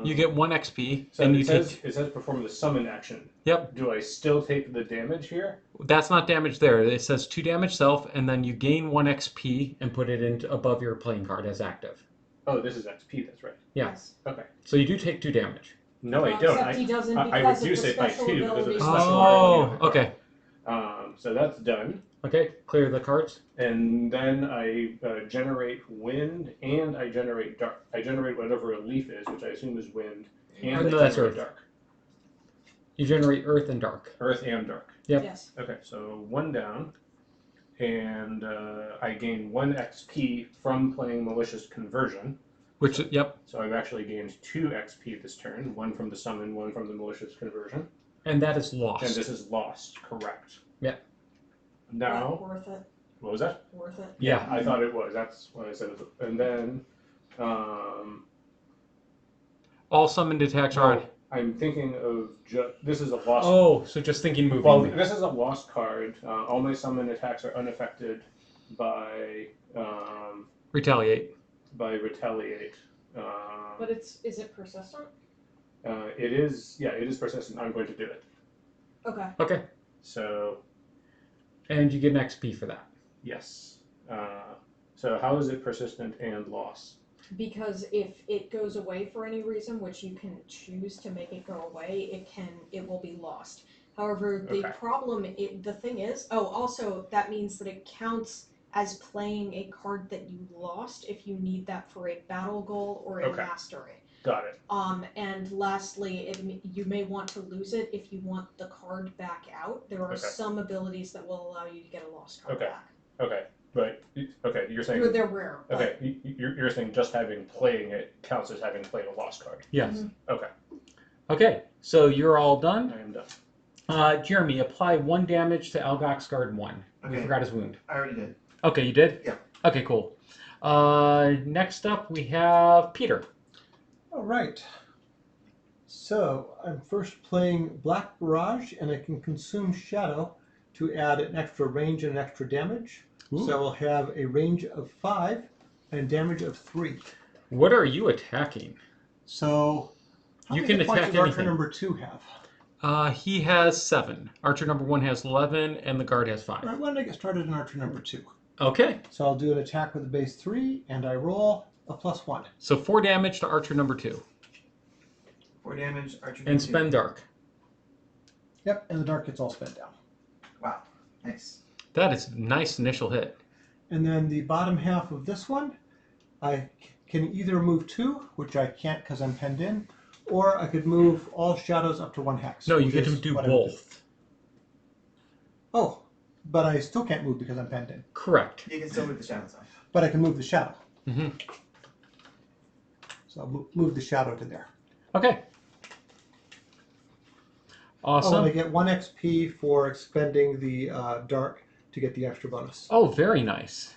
You get 1 XP, So and it you says, take. it says perform the summon action. Yep. Do I still take the damage here? That's not damage there. It says 2 damage self, and then you gain 1 XP and put it into above your playing card as active. Oh, this is XP. That's right. Yeah. Yes. Okay. So you do take 2 damage. No, I don't. Except he doesn't I because reduce of the it by special 2 because of the ability. special Oh, ability of the okay. card. So that's done. Okay, clear the cards. And then I generate wind and I generate dark. I generate whatever a leaf is, which I assume is wind, and No, I that's generate earth. dark. You generate earth and dark. Earth and dark. Yep. Yes. Okay, so 1 down, and I gain 1 XP from playing Malicious Conversion. Which, yep. So I've actually gained 2 XP this turn, 1 from the summon, 1 from the Malicious Conversion. And that is lost. And this is lost, correct. Yeah. Now, Worth it. what was that? Worth it. Yeah. I thought it was. That's what I said. And then, All summoned attacks are on. I'm thinking of this is a lost. Oh, so just thinking moving. Well, this is a lost card. All my summon attacks are unaffected by Retaliate. retaliate. But is it persistent? It is. Yeah, it is persistent. I'm going to do it. Okay. Okay. So And you get an XP for that. yes. So how is it persistent and loss? Because if it goes away for any reason, which you can choose to make it go away, it will be lost. However, the Okay. the thing is, also that means that it counts as playing a card that you lost if you need that for a battle goal or a Okay. mastery. Got it. And lastly, you may want to lose it if you want the card back out. There are Okay. some abilities that will allow you to get a lost card Okay. back. Okay. But okay, you're saying They're rare. but- okay. You're saying just having playing it counts as having played a lost card. Yes. Okay, Okay, so you're all done. I am done. Jeremy, apply 1 damage to Algox Guard 1. We Okay. forgot his wound. I already did. Okay, you did? Yeah. Okay, cool. Next up, we have Peter. All right. So I'm first playing Black Barrage, and I can consume Shadow to add an extra range and an extra damage. Ooh. So I will have a range of 5 and damage of 3. What are you attacking? So how You many can hit points attack does Archer anything. number 2 have? He has 7. Archer number 1 has 11, and the guard has 5. All right, why don't I get started on Archer number 2? Okay, So I'll do an attack with a base 3, and I roll a +1. so 4 damage to Archer number 2. 4 damage, Archer. And 2. spend Dark. Yep, and the dark gets all spent down. Wow. Nice. That is a nice initial hit. And then the bottom half of this one, I can either move 2, which I can't because I'm penned in, or I could move all shadows up to 1 hex. No, you which get to is do what I would do. both. Oh, but I still can't move because I'm penned in. Correct. You can still move the shadows off. But I can move the shadow. hmm So I'll move the shadow to there. Okay. Oh, and I Awesome. get 1 XP for expending the dark to get the extra bonus. Oh, very nice.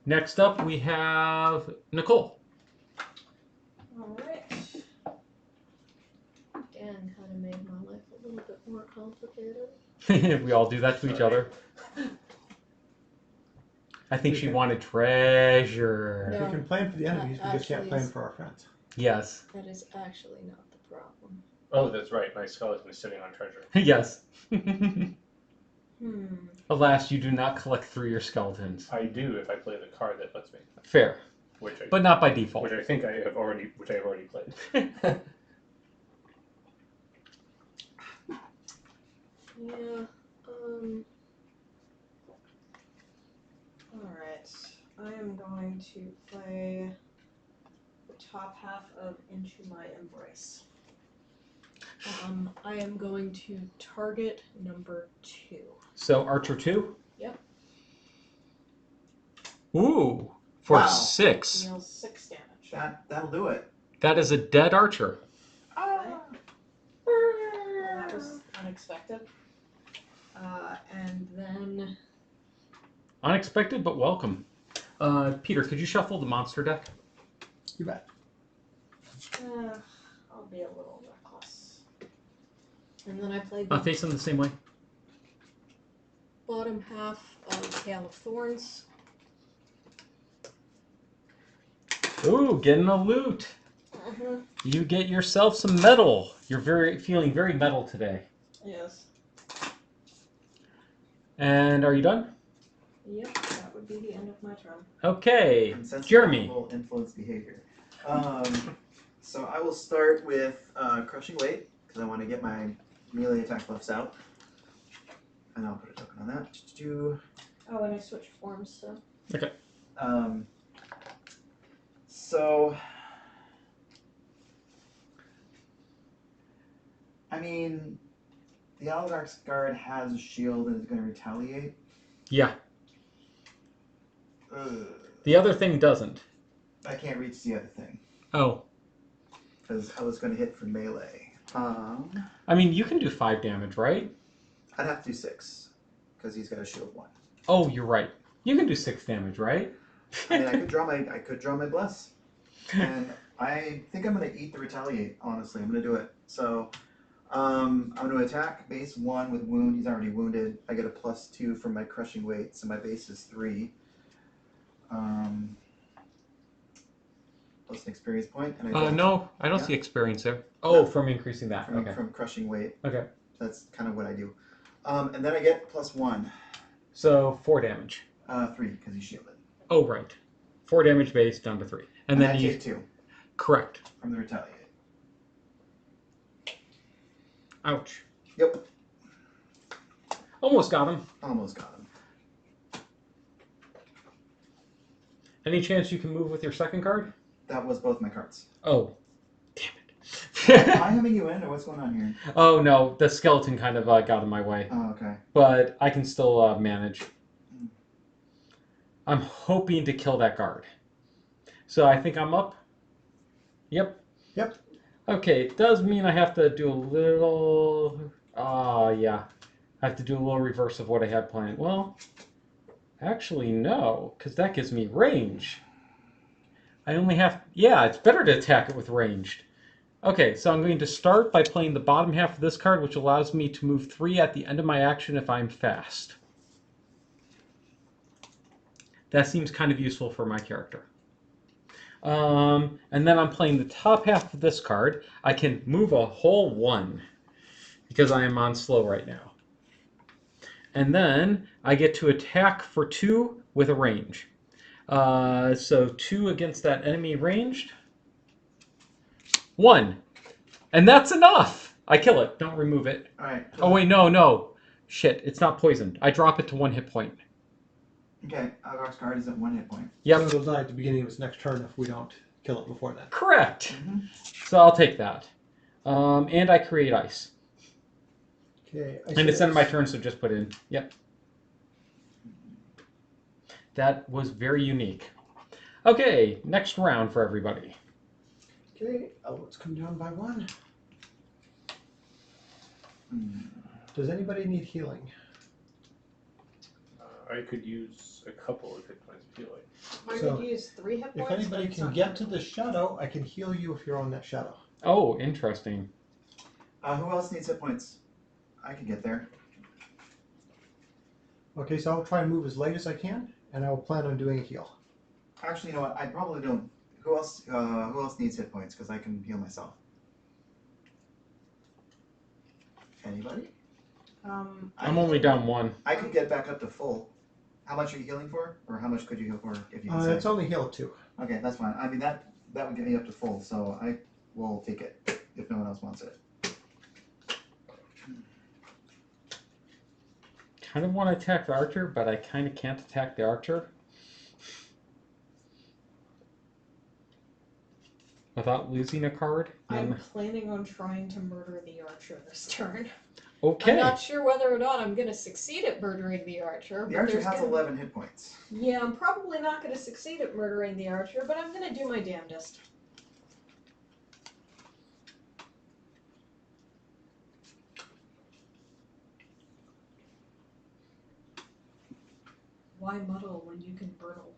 Next up, we have Nicole. Alright. Dan kind of made my life a little bit more complicated. We all do that to each Sorry. other. I think she wanted treasure. No. We can plan for the enemies, we just can't actually plan is- for our friends. Yes. That is actually not the problem. Oh, that's right. My skeleton is sitting on treasure. Yes. Hmm. Alas, you do not collect through your skeletons. I do if I play the card that lets me, Fair, which I but not by default. which I think I have already played. Yeah. Alright. I am going to play the top half of Into My Embrace. I am going to target number 2. So Archer 2? Yep. Ooh, for Wow. 6. Deals 6 damage. That'll do it. That is a dead Archer. Ah. That was unexpected. And then Unexpected, but welcome. Peter, could you shuffle the monster deck? You bet. I'll be a little reckless. And then I play Not the face them the same way. bottom half of Hail of Thorns. Ooh, getting a loot. You get yourself some metal. You're feeling very metal today. Yes. And are you done? Yep, that would be the end of my turn. Okay, Insensitive Jeremy. will influence behavior. So I will start with crushing weight because I want to get my melee attack buffs out, and I'll put a token on that. Oh, and I switched forms, so. So I mean, the Algox guard has a shield and is going to retaliate. Yeah, Ugh. the other thing doesn't. I can't reach the other thing Oh, because I was going to hit for melee. I mean, you can do 5 damage, right? I'd have to do 6 because he's got a shield 1. Oh, you're right. You can do 6 damage, right? I mean, I could draw my bless, and I think I'm going to eat the retaliate. Honestly, I'm going to do it. So, I'm going to attack base 1 with wound. He's already wounded. I get a +2 from my crushing weight, so my base is 3. Plus an experience point, and I No, I don't Yeah. see experience there. Oh, No. from increasing that. Okay. from crushing weight. Okay. That's kind of what I do. And then I get +1, So 4 damage. 3 because he's shielded. Oh, right. 4 damage base down to 3. And then I you. take 2 Correct. from the retaliate. Ouch. Yep, Almost got him. almost got him. Any chance you can move with your second card? That was both my cards. Oh, damn Am it. I having you in, or what's going on here? Oh, no. The skeleton kind of got in my way. Oh, okay. But I can still manage. I'm hoping to kill that guard. So I think I'm up. Yep. Yep. Okay, it does mean I have to do a little... yeah. I have to do a little reverse of what I had planned. Well, actually, no, because that gives me range. I only have... Yeah, it's better to attack it with ranged. Okay, so I'm going to start by playing the bottom half of this card, which allows me to move 3 at the end of my action if I'm fast. That seems kind of useful for my character. And then I'm playing the top half of this card. I can move a whole 1 because I am on slow right now. And then I get to attack for 2 with a range. So 2 against that enemy ranged. 1. And that's enough! I kill it. Don't remove it. Alright. Oh, wait, no. Shit, it's not poisoned. I drop it to 1 hit point. Okay, Algox guard is at 1 hit point. Yep. So it'll die at the beginning of its next turn if we don't kill it before that. Correct. Mhm. So I'll take that. And I create ice. Okay. And it's the end of my turn, so just put in. Yep. That was very unique. Okay, next round for everybody. Okay. Oh, let's come down by 1. Hmm. Does anybody need healing? I could use a couple of hit points if you like. I So, could use 3 hit If points. anybody but it's can not get to gonna- the shadow, I can heal you if you're on that shadow. Oh, interesting. Who else needs hit points? I can get there. Okay, so I'll try and move as late as I can, and I will plan on doing a heal. Actually, you know what? I probably don't. Who else? Who else needs hit points? Because I can heal myself. Anybody? I'm only down 1. I could get back up to full. How much are you healing for, or how much could you heal for if you can say? It's only heal 2. Okay, that's fine. I mean that would get me up to full, so I will take it if no one else wants it. Kind of want to attack the archer, but I kind of can't attack the archer without losing a card. I'm planning on trying to murder the archer this turn. Okay. I'm not sure whether or not I'm going to succeed at murdering the archer. The but archer there's has gonna- 11 hit points. Yeah, I'm probably not going to succeed at murdering the archer, but I'm going to do my damnedest. Why muddle when you can burtle?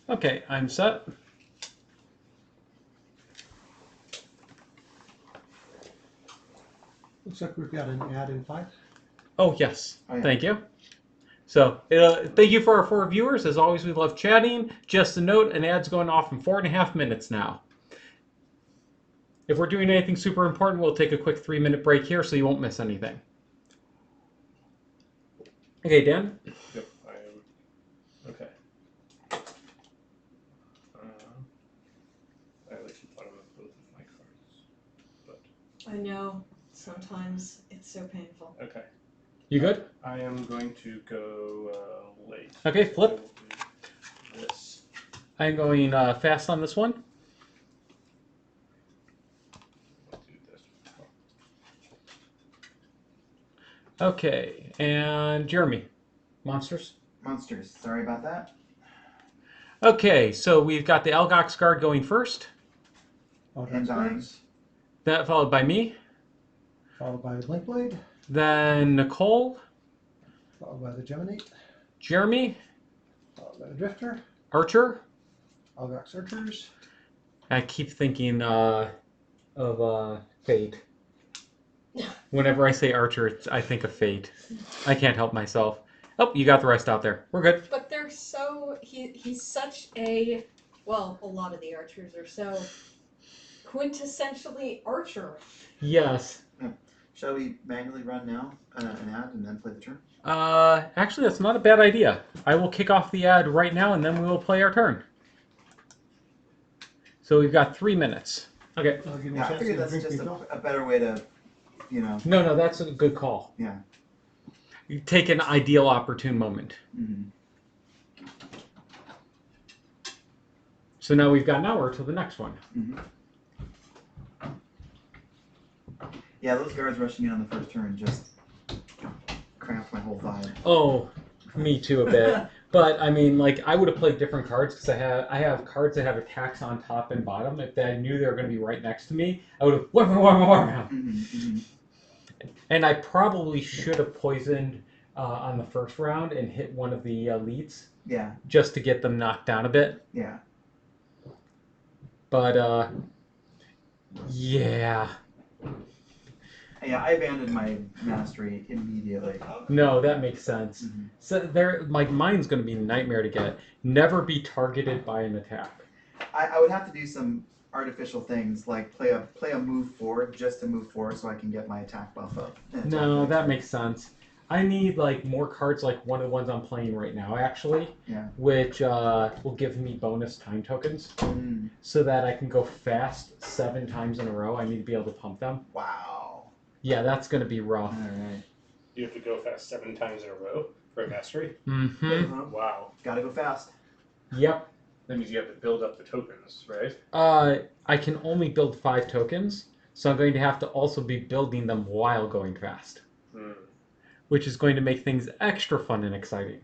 Okay, I'm set. Looks like we've got an ad in 5. Oh, yes. Oh, yeah. Thank you. So, thank you for our 4 viewers. As always, we love chatting. Just a note, an ad's going off in 4.5 minutes now. If we're doing anything super important, we'll take a quick 3-minute break here so you won't miss anything. Okay, Dan? Yep, I am. Okay. I actually thought of both of my cards. But, I know. Sometimes it's so painful. okay. You good? I am going to go late. Okay, flip. I will do this. I'm going fast on this one. I'll do this. Okay, and Jeremy. Monsters? Monsters. Sorry about that. Okay, so we've got the Algox guard going first. And dying. That followed by me. Followed by the Blink Blade. Then Nicole. Followed by the Geminate. Jeremy. Followed by the Drifter. Archer. Algox Archers. I keep thinking of Fate. Whenever I say Archer, I think of Fate. I can't help myself. Oh, you got the rest out there. We're good. But they're so... He's such a... Well, a lot of the archers are so quintessentially archer. Yes. Shall we manually run now an ad and then play the turn? Actually, that's not a bad idea. I will kick off the ad right now, and then we will play our turn. So we've got 3 minutes. Okay. I'll give you a Yeah, I chance figured to that's drink just refill. a better way to, you know. No, that's a good call. Yeah. You take an ideal, opportune moment. Mm-hmm. So now we've got an hour till the next one. Mm-hmm. Yeah, those guards rushing in on the first turn just cramped my whole vibe. Oh, me too a bit. But I mean, like, I would have played different cards because I have cards that have attacks on top and bottom. If I knew they were going to be right next to me, I would have Mm-hmm, mm-hmm. And I probably should have poisoned on the first round and hit one of the elites Yeah, just to get them knocked down a bit. yeah. But yeah, Yeah, I abandoned my mastery immediately. no, that makes sense. Mm-hmm. So there, like, mine's going to be a nightmare to get. Never be targeted by an attack. I would have to do some artificial things like play a move forward just to move forward so I can get my attack buff up. No, that makes sense. I need like more cards like one of the ones I'm playing right now, actually, Yeah. which will give me bonus time tokens Mm. so that I can go fast 7 times in a row. I need to be able to pump them. Wow. Yeah, that's going to be rough. All right. You have to go fast 7 times in a row for a mastery? Mm-hmm. Uh-huh. Wow. Gotta go fast. Yep. That means you have to build up the tokens, right? I can only build 5 tokens, so I'm going to have to also be building them while going fast, Hmm. which is going to make things extra fun and exciting.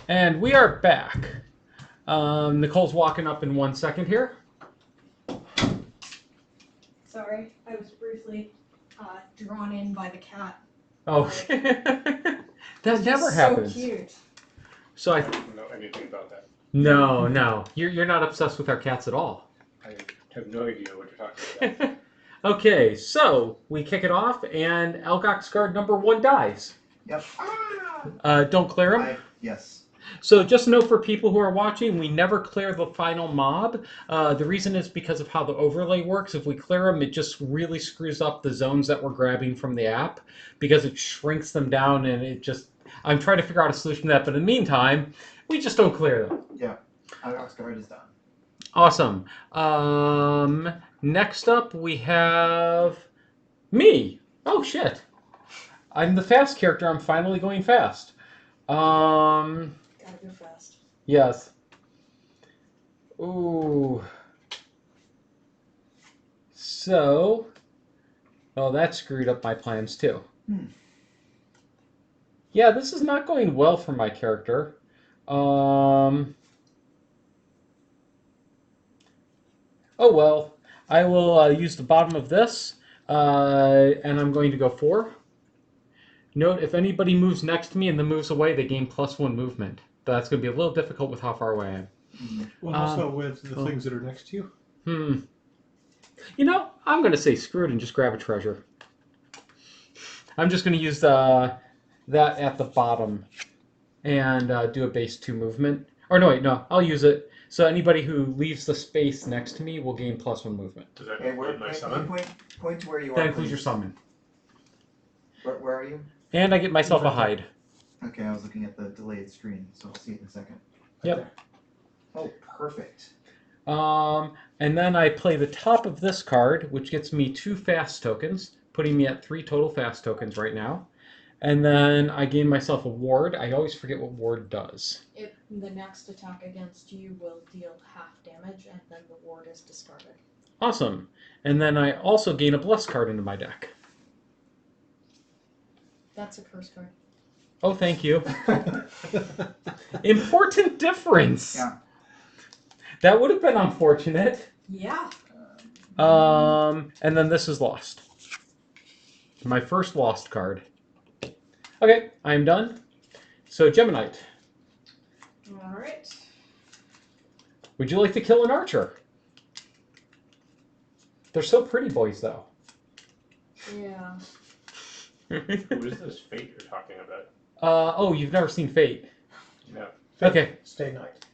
And we are back. Nicole's walking up in 1 second here. Sorry, I was briefly drawn in by the cat. Oh, that never happens. So cute. So I don't know anything about that. no, you're not obsessed with our cats at all. I have no idea what you're talking about. Okay, so we kick it off, and Algox guard number 1 dies. Yep. Don't clear him. Yes. So just note for people who are watching, we never clear the final mob. The reason is because of how the overlay works. If we clear them, it just really screws up the zones that we're grabbing from the app because it shrinks them down, and it just... I'm trying to figure out a solution to that, but in the meantime, we just don't clear them. Yeah. Algox guard is done. Awesome. Next up, we have me. Oh, shit. I'm the fast character. I'm finally going fast. Gotta go fast. Yes. Ooh. So, well, that screwed up my plans too. Yeah, this is not going well for my character. Oh well. I will use the bottom of this, and I'm going to go 4. Note, if anybody moves next to me and then moves away, they gain +1 movement. That's going to be a little difficult with how far away I am. Well, also with the things that are next to you. You know, I'm going to say screw it and just grab a treasure. I'm just going to use that at the bottom and do a base 2 movement. Or no, wait, no, I'll use it. So anybody who leaves the space next to me will gain +1 movement. Does that Okay, include my point to where you are. That includes please. your summon. Where are you? And I get myself a hide. Okay, I was looking at the delayed screen, so I'll see it in a second. Yep. Oh, perfect. And then I play the top of this card, which gets me 2 fast tokens, putting me at 3 total fast tokens right now. And then I gain myself a ward. I always forget what ward does. The next attack against you will deal half damage, and then the ward is discarded. Awesome. And then I also gain a bless card into my deck. That's a curse card. Oh, thank you. Important difference. Yeah. That would have been unfortunate. Yeah. And then this is lost. My first lost card. Okay, I'm done. So, Geminite, Alright. would you like to kill an archer? They're so pretty boys, though. Yeah. Who is this fate you're talking about? Oh, you've never seen Fate. No. Okay. Stay night.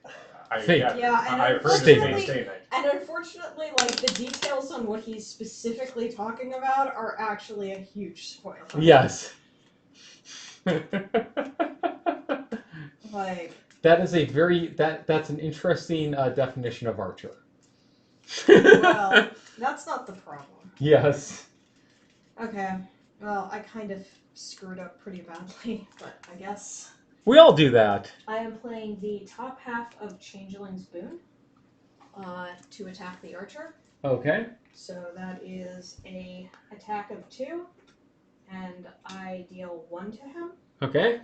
Fate. Yeah, and I've heard of Stay Fate Night. Stay Night. And unfortunately, like, the details on what he's specifically talking about are actually a huge spoiler. Yes. Like, That is a very that's an interesting definition of archer. well, that's not the problem. Yes. Okay. Well, I kind of screwed up pretty badly, but I guess. We all do that. I am playing the top half of Changeling's Boon to attack the archer. Okay. So that is a attack of 2, and I deal 1 to him. Okay.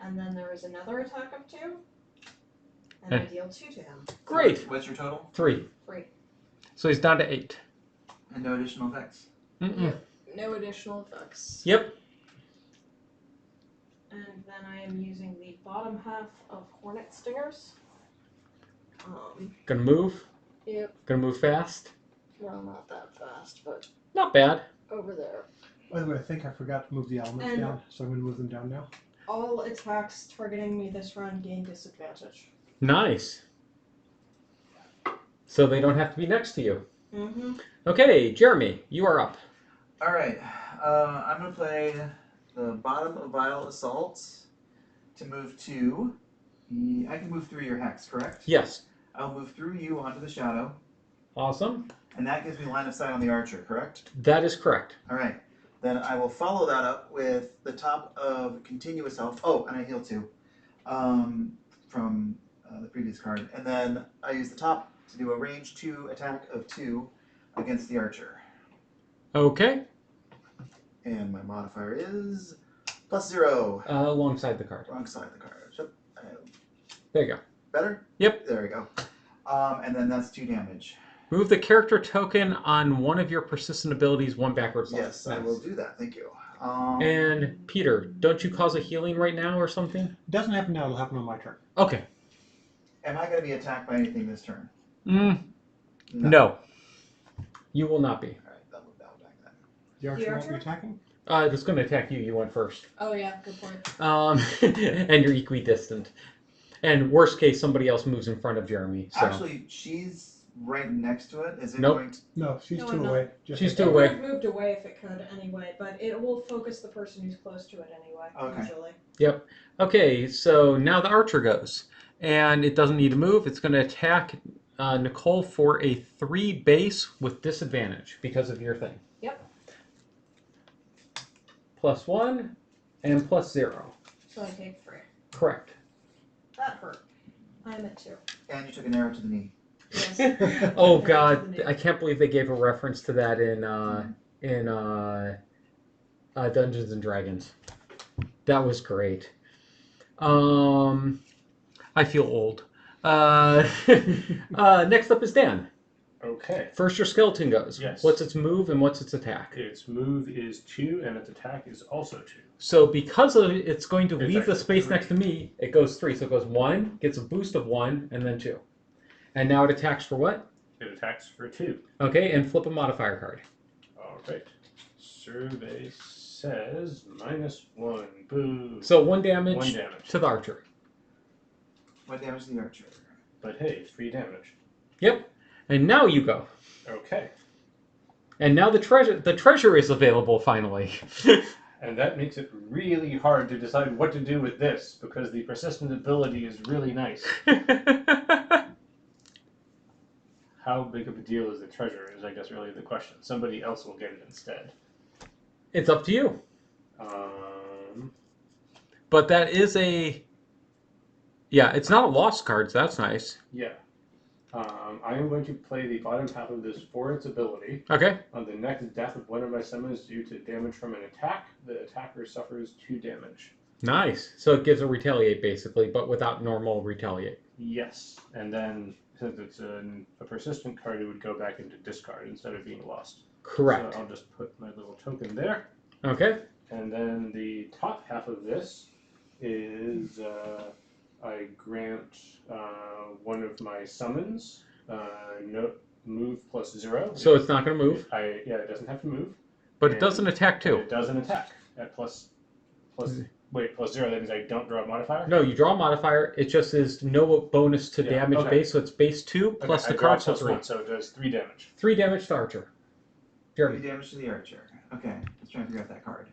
and then there is another attack of 2, and I Okay. deal 2 to him. Great. What's your total? 3. 3. So he's down to 8. And no additional effects. Mm-mm. Yep. No additional effects. Yep. And then I am using the bottom half of Hornet Stingers. Gonna move. Yep. Gonna move fast. Well, not that fast, but Not bad. over there. By the way, I think I forgot to move the elements And- down, so I'm going to move them down now. All attacks targeting me this round gain disadvantage. Nice. So they don't have to be next to you. Mm-hmm. Okay, Jeremy, you are up. Alright, I'm going to play the bottom of Vile Assault to move to... I can move through your hex, correct? Yes. I'll move through you onto the shadow, Awesome. and that gives me line of sight on the archer, correct? That is correct. Alright, then I will follow that up with the top of Continuous Health. Oh, and I heal 2 from the previous card. And then I use the top to do a range 2 attack of 2 against the archer. Okay. And my modifier is +0. Alongside the card. Wrong side of the card. Yep. There you go. Better? Yep. There we go. And then that's 2 damage. Move the character token on one of your persistent abilities 1 backwards. Yes, I will do that. Thank you. And Peter, don't you cause a healing right now or something? It doesn't happen now, it'll happen on my turn. Okay. Am I going to be attacked by anything this turn? No. You will not be. Alright, I'll move that one back then. The archer won't be archer? attacking? It's going to attack you. You went first. Oh yeah, good point. And you're equidistant. And worst case, somebody else moves in front of Jeremy. So. Actually, she's right next to it. Is it Nope. going to... No, she's No, 2 I'm not. away. Just She's It 2 would away. have moved away if it could anyway, but it will focus the person who's close to it anyway, Okay. usually. Yep. Okay, so now the archer goes. And it doesn't need to move. It's going to attack Nicole for a 3 base with disadvantage because of your thing. Yep. +1 and +0. So I take 3. Correct. That hurt. I'm at 2. And you took an arrow to the knee. Yes. Oh Arrow God, to the knee. I can't believe they gave a reference to that in Dungeons and Dragons. That was great. I feel old. Next up is Dan. Okay. First, your skeleton goes. Yes. What's its move and what's its attack? Its move is 2, and its attack is also 2. So because of it's going to It's leave the actually space 3. next to me, it goes 3. So it goes 1, gets a boost of 1, and then 2. And now it attacks for what? It attacks for 2. Okay, and flip a modifier card. All right. Survey says -1. Boo. So 1 damage, 1 damage. to the archer. What damage to the archer? But hey, 3 damage. Yep. And now you go. Okay. And now the treasure is available finally. And that makes it really hard to decide what to do with this, because the persistent ability is really nice. How big of a deal is the treasure is, I guess, really the question. Somebody else will get it instead. It's up to you. Um, But that is a... Yeah, it's not a lost card, so that's nice. yeah. I am going to play the bottom half of this for its ability. Okay. On the next death of one of my summons due to damage from an attack, the attacker suffers 2 damage. Nice. So it gives a retaliate, basically, but without normal retaliate. Yes. And then, since it's a persistent card, it would go back into discard instead of being lost. Correct. So I'll just put my little token there. Okay. And then the top half of this is I grant one of my summons no move +0. So it's not going to move, It doesn't have to move. but it doesn't attack too. It doesn't attack at +0. That means I don't draw a modifier. No, you draw a modifier. It just is no bonus to Yeah, damage okay. base, so it's base 2 Okay, plus I the draw card, so +1, 3. so it does 3 damage. 3 damage to Archer. 3 Jeremy. damage to the archer. Okay, let's try and figure out that card.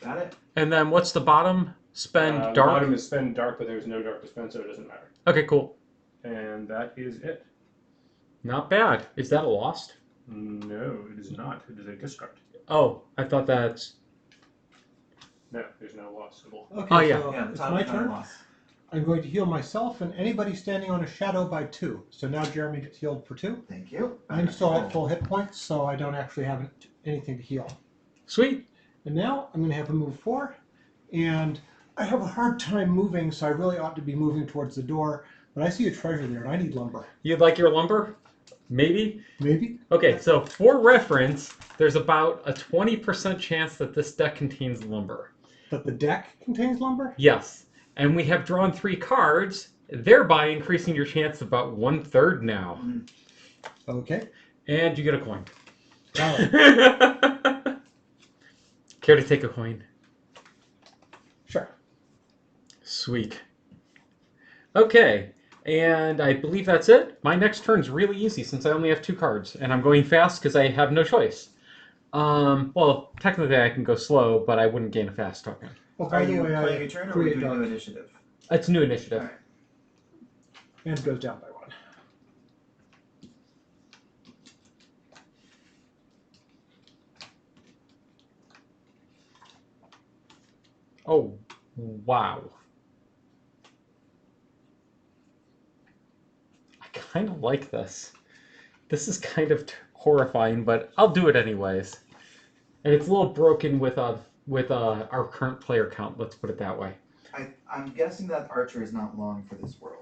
Got it? And then what's the bottom? Spend The dark? bottom is spend dark, but there's no dark to spend, so it doesn't matter. Okay, cool. And that is it. Not bad. Is that a lost? No, it is not. It is a discard. Oh, I thought that's... No, there's no loss symbol. Okay, Oh, yeah. so Yeah, the it's top my is not a turn. loss. I'm going to heal myself and anybody standing on a shadow by 2. So now Jeremy gets healed for 2. Thank you. I'm still at full hit points, so I don't actually have anything to heal. Sweet. And now I'm going to have a move 4, and I have a hard time moving, so I really ought to be moving towards the door. But I see a treasure there, and I need lumber. You'd like your lumber? Maybe? Maybe? Okay, so for reference, there's about a 20% chance that this deck contains lumber. That the deck contains lumber? Yes. And we have drawn 3 cards, thereby increasing your chance about 1/3 now. Okay. And you get a coin. Valid. Care to take a coin? Sure. Sweet. Okay, and I believe that's it. My next turn's really easy since I only have 2 cards, and I'm going fast because I have no choice. Well, technically I can go slow, but I wouldn't gain a fast token. Well, Are by the you way, playing I your turn or are we create doing dark, new initiative? It's new initiative. Alright. and it goes down by 1. Oh, wow. I kind of like this. This is kind of horrifying, but I'll do it anyways. And it's a little broken with our current player count. Let's put it that way. I'm guessing that Archer is not long for this world.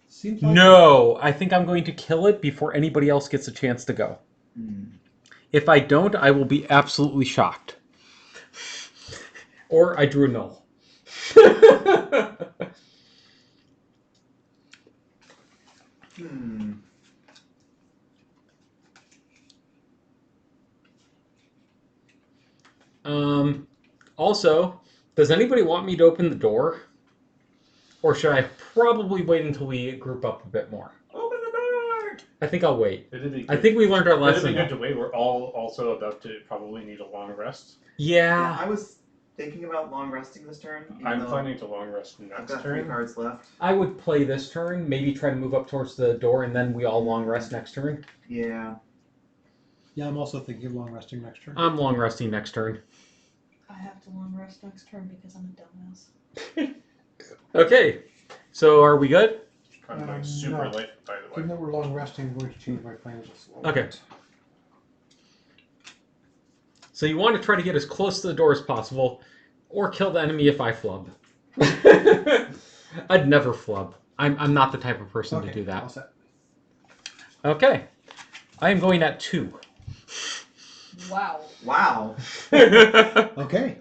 Seems like No, I think I'm going to kill it before anybody else gets a chance to go. If I don't, I will be absolutely shocked. Or I drew a null. Also, does anybody want me to open the door? Or should I probably wait until we group up a bit more? Open the door! I think I'll wait. It'd be I good- think we learned our it'd lesson. be good to wait. We're all also about to probably need a long rest. Yeah, Yeah. I was thinking about long resting this turn. even I'm though planning to long rest I've next got 3 turn. cards left. I would play this turn, maybe try to move up towards the door, and then we all long rest next turn. Yeah. Yeah, I'm also thinking of long resting next turn. I'm long resting next turn. I have to long rest next turn because I'm a dumbass. Okay, so are we good? I'm going super No. late, by the Given way. that we're long resting, I'm going to change my plans just a little Okay. bit. So you want to try to get as close to the door as possible, or kill the enemy if I flub. I'd never flub. I'm not the type of person Okay, to do all that. set. Okay, I am going at 2. Wow. Wow. Okay.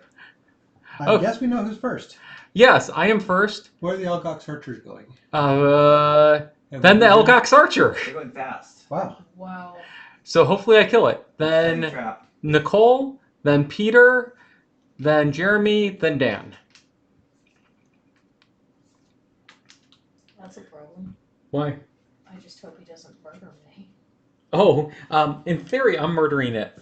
I Oh. guess we know who's first. Yes, I am first. Where are the Algox archers going? Then the Algox Archer. They're going fast. Wow. Wow. So hopefully I kill it. Setting Then trap. Nicole, then Peter, then Jeremy, then Dan. That's a problem. Why? I just hope he doesn't murder me. Oh, in theory, I'm murdering it.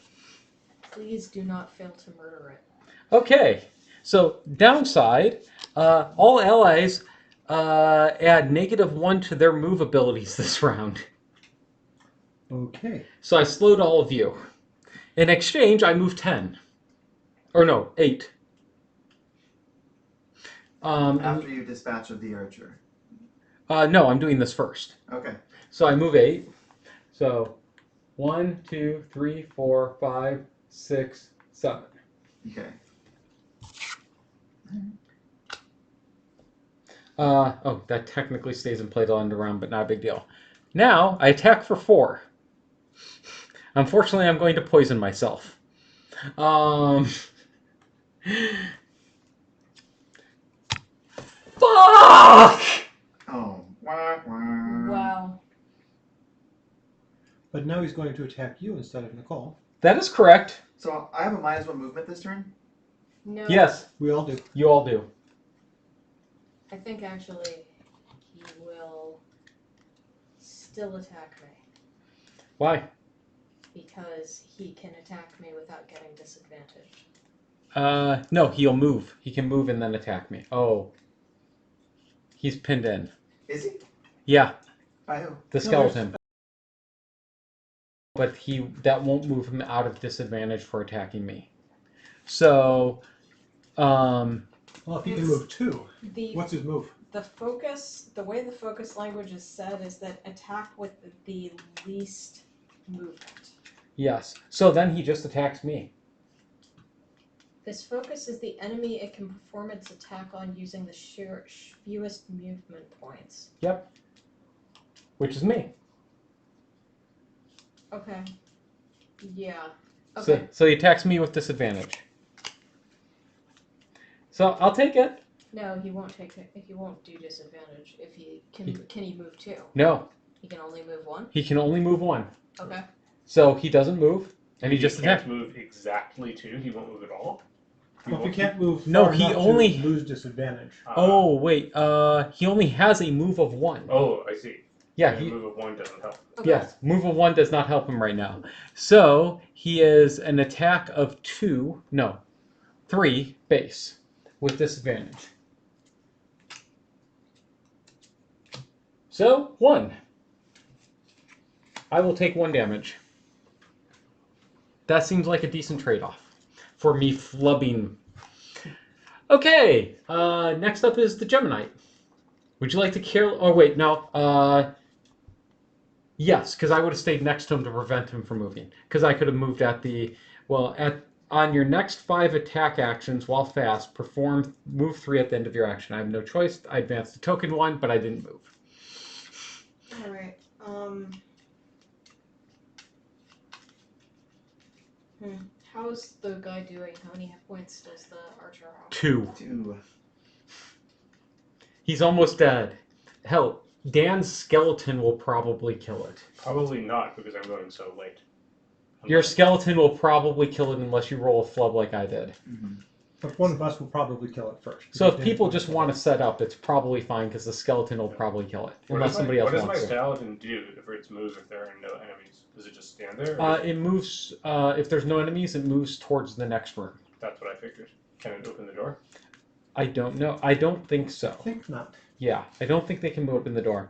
Please do not fail to murder it. Okay, so downside, all allies add -1 to their move abilities this round. Okay. So I slowed all of you. In exchange, I move 10. Or no, 8. After you dispatch of the Archer. No, I'm doing this first. Okay. So I move 8. So 1, 2, 3, 4, 5, 6, 7. Okay. Oh, that technically stays in play till end of round, but not a big deal. Now, I attack for 4. Unfortunately, I'm going to poison myself. Fuck! Oh. Wah, wah. Wow. But now he's going to attack you instead of Nicole. That is correct. So I have a -1 movement this turn? No. Yes, We all do. you all do. I think actually he will still attack me Why? because he can attack me without getting disadvantage. No, he'll move. He can move and then attack me. Oh. He's pinned in. Is he? Yeah, By who? the skeleton. But that won't move him out of disadvantage for attacking me. So, Well, if he can It's- move 2, The what's his move? the way the focus language is said is that attack with the least movement. yes. So then he just attacks me. This focuses the enemy it can perform its attack on using the fewest movement points. Yep. Which is me. Okay. Yeah. So, Okay. so he attacks me with disadvantage. So I'll take it. No, he won't take it. He won't do disadvantage. If he can, can he move 2? No, He can only move 1. he can only move 1. Okay. So he doesn't move, and he just can't attacks. move exactly 2. He won't move at all. Well, if you can't move No, far he enough only- to lose disadvantage. Oh wait, he only has a move of 1. Oh, I see. Yeah, A move of 1 doesn't help. Okay. yes, move of 1 does not help him right now. So he is an attack of 3 base with disadvantage. So 1. I will take 1 damage. That seems like a decent trade-off for me flubbing. Okay, next up is the Geminite. Would you like to kill? Oh wait, no. Yes, because I would have stayed next to him to prevent him from moving. Because I could have moved at the on your next 5 attack actions while fast, move 3 at the end of your action. I have no choice. I advanced the token 1, but I didn't move. All right. How's the guy doing? How many hit points does the archer have? 2. 2. He's almost dead. Hell, Dan's skeleton will probably kill it. Probably not, because I'm going so late. Your skeleton will probably kill it unless you roll a flub like I did. Mm-hmm. But one of us will probably kill it first. So if people just want to set up, it's probably fine because the skeleton will probably kill it. Unless somebody else What wants does my to. skeleton do for its moves if there are no enemies? Does it just stand there? It moves, if there's no enemies, it moves towards the next room. That's what I figured. Can it open the door? I don't know. I don't think so. I think not. Yeah, I don't think they can move open the door.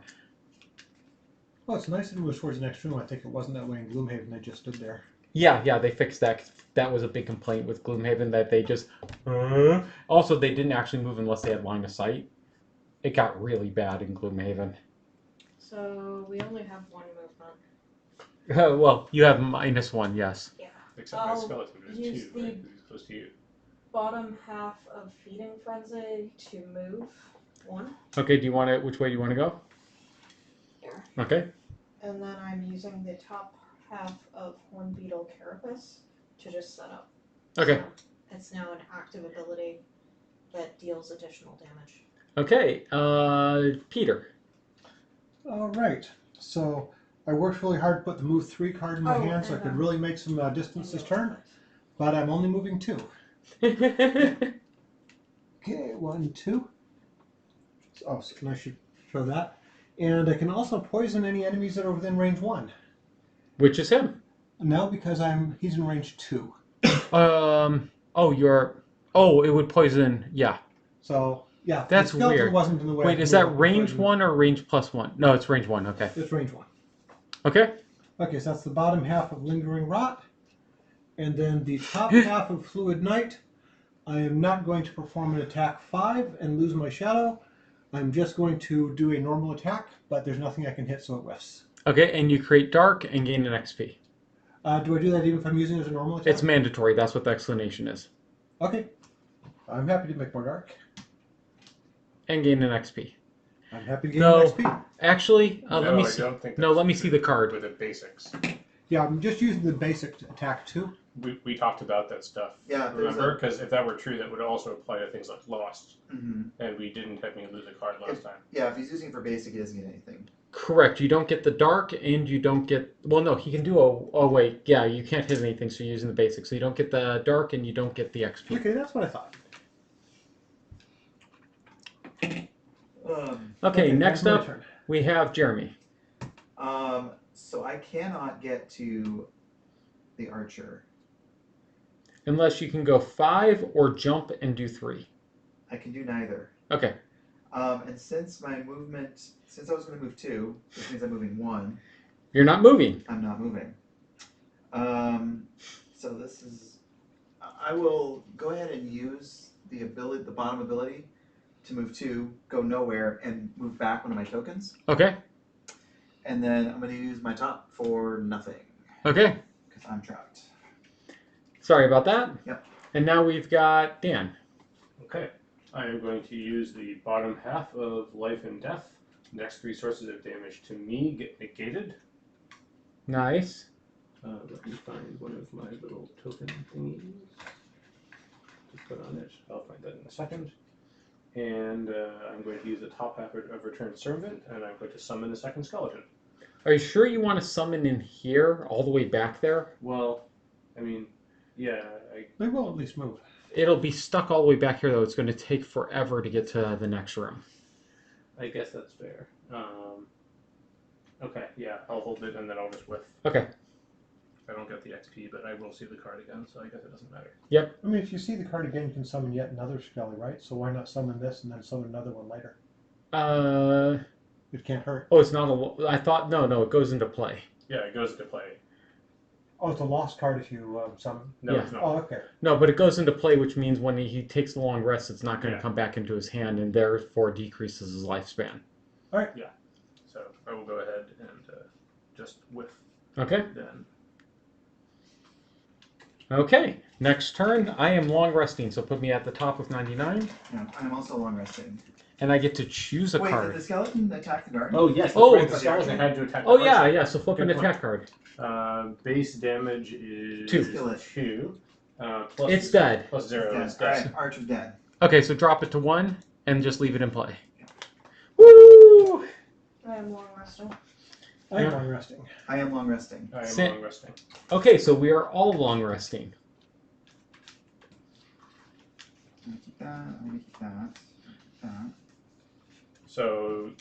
Well, it's nice that it moves towards the next room. I think it wasn't that way in Gloomhaven. They just stood there. Yeah, they fixed that. That was a big complaint with Gloomhaven, that they just... Also, they didn't actually move unless they had line of sight. It got really bad in Gloomhaven. So we only have 1 movement. Well, you have -1, yes. Except my I'll skeleton is use 2, the- right? Because he's close to you. Bottom half of Feeding Frenzy to move 1. Okay, do you want to... Which way do you want to go? Here. Okay. And then I'm using the top half of Horn Beetle Carapace to just set up. Okay. So it's now an active ability that deals additional damage. Okay, Peter. All right. So I worked really hard to put the move 3 card in my Oh, hand so I and, could really make some distance this turn. But I'm only moving 2. Okay. Okay, 1, 2. Oh, so I should show that. And I can also poison any enemies that are within range 1. Which is him. No, because he's in range 2. Oh, it would poison, yeah. So, yeah. That's the skeleton weird. Wasn't in the way. I Wait, could is move that it, range poison. 1 or range +1? No, it's range 1, okay. It's range 1. Okay. Okay, so that's the bottom half of Lingering Rot. And then the top half of Fluid Night. I am not going to perform an attack 5 and lose my shadow. I'm just going to do a normal attack, but there's nothing I can hit, so it whiffs. Okay, and you create dark and gain an XP. Do I do that even if I'm using it as a normal attack? It's mandatory, that's what the explanation is. Okay. I'm happy to make more dark. And gain an XP. I'm happy to gain No. XP. Actually, No, let me I see. don't think No, that's let me see the card. With the basics. Yeah, I'm just using the basic attack too. We talked about that stuff. Yeah, there's Remember? Because if that were true, that would also apply to things like Lost. Mm-hmm. And we didn't have me lose a card last time. Yeah, if he's using for basic, he doesn't get anything. Correct, you don't get the dark and you don't get... Well, no, he can do oh wait, yeah, you can't hit anything, so you're using the basic. So you don't get the dark and you don't get the XP. Okay, that's what I thought. Okay, next that's my up, turn. we have Jeremy. So I cannot get to the archer. Unless you can go 5 or jump and do 3. I can do neither. Okay. And since I was going to move 2, which means I'm moving 1, You're not moving. I'm not moving. So this is... I will go ahead and use the bottom ability to move 2, go nowhere, and move back one of my tokens. Okay. And then I'm going to use my top for nothing, Okay. because I'm trapped. Sorry about that. Yep. And now we've got Dan. Okay. I am going to use the bottom half of life and death. Next 3 sources of damage to me get negated. Nice. Let me find one of my little token thingies to put on it. I'll find that in a second. And I'm going to use the top half of Return Servant, and I'm going to summon the second skeleton. Are you sure you want to summon in here, all the way back there? Well, I mean, yeah. They will at least move. It'll be stuck all the way back here, though. It's going to take forever to get to the next room. I guess that's fair. Okay, yeah, I'll hold it and then I'll just whiff. Okay. I don't get the XP, but I will see the card again, so I guess it doesn't matter. Yep. I mean, if you see the card again, you can summon yet another Skelly, right? So why not summon this and then summon another one later? It can't hurt. Oh, it's not a... I thought... No, it goes into play. Yeah, it goes into play. Oh, it's a lost card if you summon. No, Yeah. it's not. Oh, okay. No, but it goes into play, which means when he takes a long rest, it's not going to Yeah. come back into his hand, and therefore decreases his lifespan. All right. Yeah. So I will go ahead and just whiff Okay. then. Okay. Next turn, I am long resting, so put me at the top of 99, No, I'm also long resting. and I get to choose a Wait, card. did the skeleton attack the garden? Oh, yes. Oh, right, the the skeleton had to attack Oh, the yeah, archer. yeah, so flip an Good point. attack card. Base damage is 2. Kill it. 2. Plus It's dead. Plus 0 Dead. is dead. Alright, Archer's dead. Okay, so drop it to 1, and just leave it in play. Woo! I am long resting. I am long resting. I am long resting. I am Sit. long resting. Okay, so we are all long resting. I'm gonna keep that. I'm gonna keep that. That. So,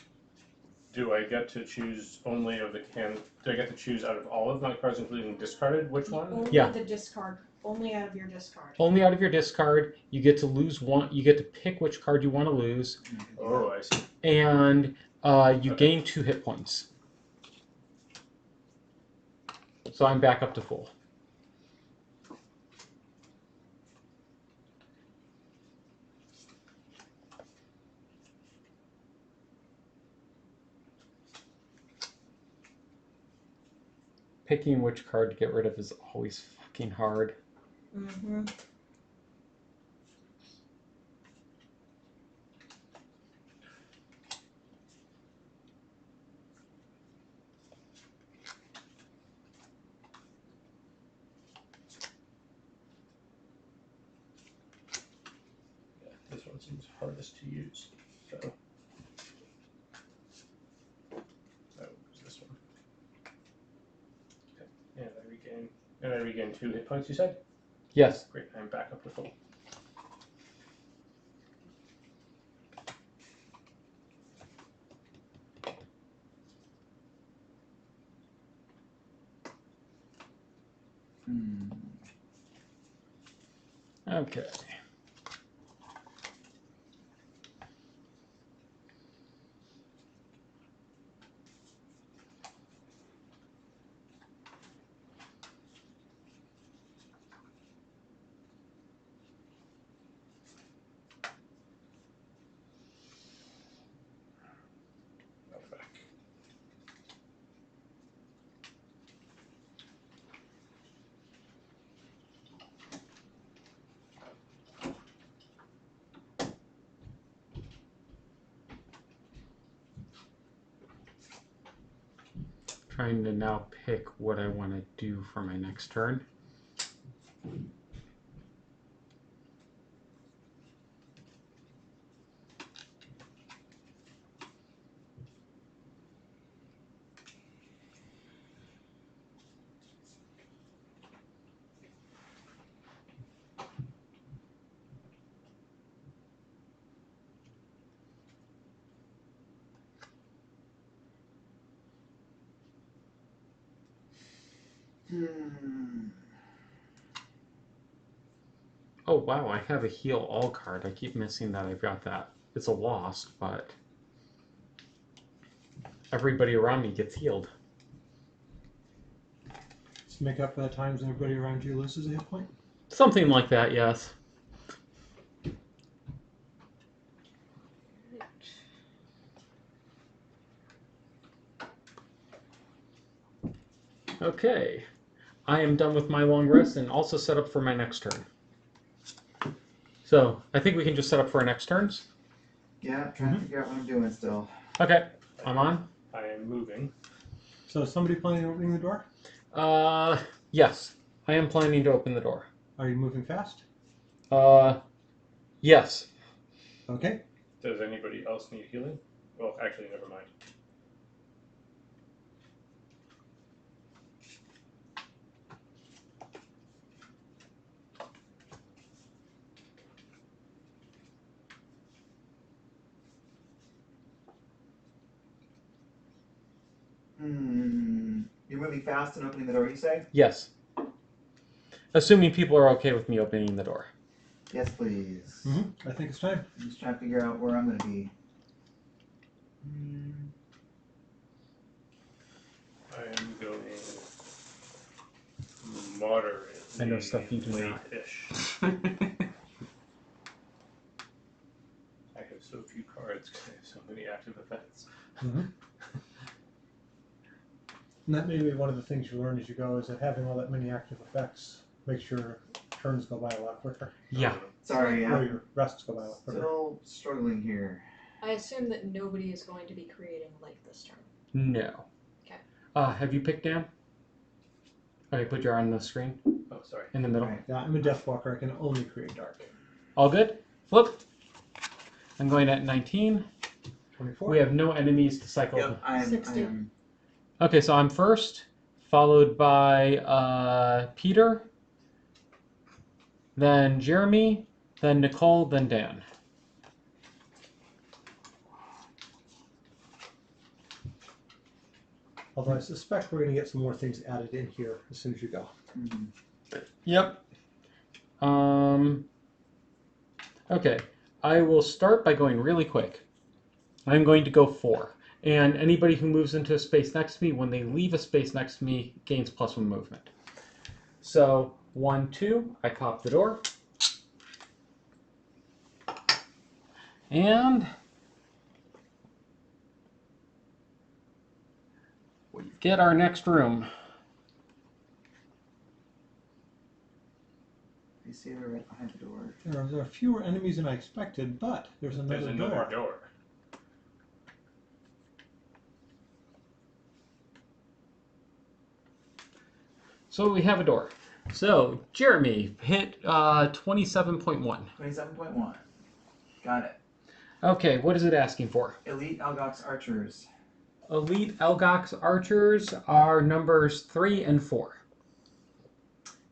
do I get to choose only of the do I get to choose out of all of my cards, including discarded? Which one? Only Yeah. the discard. Only out of your discard. Only out of your discard, you get to lose one. You get to pick which card you want to lose, I'm gonna do Oh, I see. and you Okay. gain 2 hit points. So I'm back up to full. Picking which card to get rid of is always fucking hard. Mm-hmm. Yeah, this one seems hardest to use. So, use this one. Okay, and I regain 2 hit points. You said? Yes. Great. I'm back up to full. Okay. That's back. Trying to now pick what I want to do for my next turn. Oh wow, I have a heal all card. I keep missing that I've got that. It's a loss, but everybody around me gets healed. Just make up for the times when everybody around you loses a hit point. Something like that, yes. Okay. I am done with my long rest and also set up for my next turn. So I think we can just set up for our next turns. Yeah, I'm trying to figure out what I'm doing still. Okay, I'm on. I am moving. So is somebody planning on opening the door? Yes, I am planning to open the door. Are you moving fast? Yes. Okay. Does anybody else need healing? Well, actually, never mind. You're moving fast and opening the door, you say? Yes. Assuming people are okay with me opening the door. Yes, please. I think it's time. I'm just trying to figure out where I'm going to be. I am going moderately. I know stuff you do not. late-ish. I have so few cards because I have so many active effects. And that may be one of the things you learn as you go, is that having all that many active effects makes your turns go by a lot quicker. Yeah. Sorry, Or I'm your rests go by a lot quicker. still struggling here. I assume that nobody is going to be creating light this turn. No. Okay. Have you picked Dan? Okay, put your arm on the screen Oh, sorry. in the middle. Right. Yeah, I'm a Deathwalker. I can only create dark. All good? Flip. I'm going at 19. 24. We have no enemies to cycle. Yep, I 60. am. Okay, so I'm first, followed by Peter, then Jeremy, then Nicole, then Dan. Although I suspect we're going to get some more things added in here as soon as you go. Yep. Okay, I will start by going really quick. I'm going to go 4. And anybody who moves into a space next to me, when they leave a space next to me, gains +1 movement. So 1, 2, I pop the door. And we get our next room. You see her right behind the door. There are fewer enemies than I expected, but there's another There's door. another door. So we have a door. So Jeremy hit 27.1. 27.1. Got it. Okay, what is it asking for? Elite Algox Archers. Elite Algox archers are numbers 3 and 4.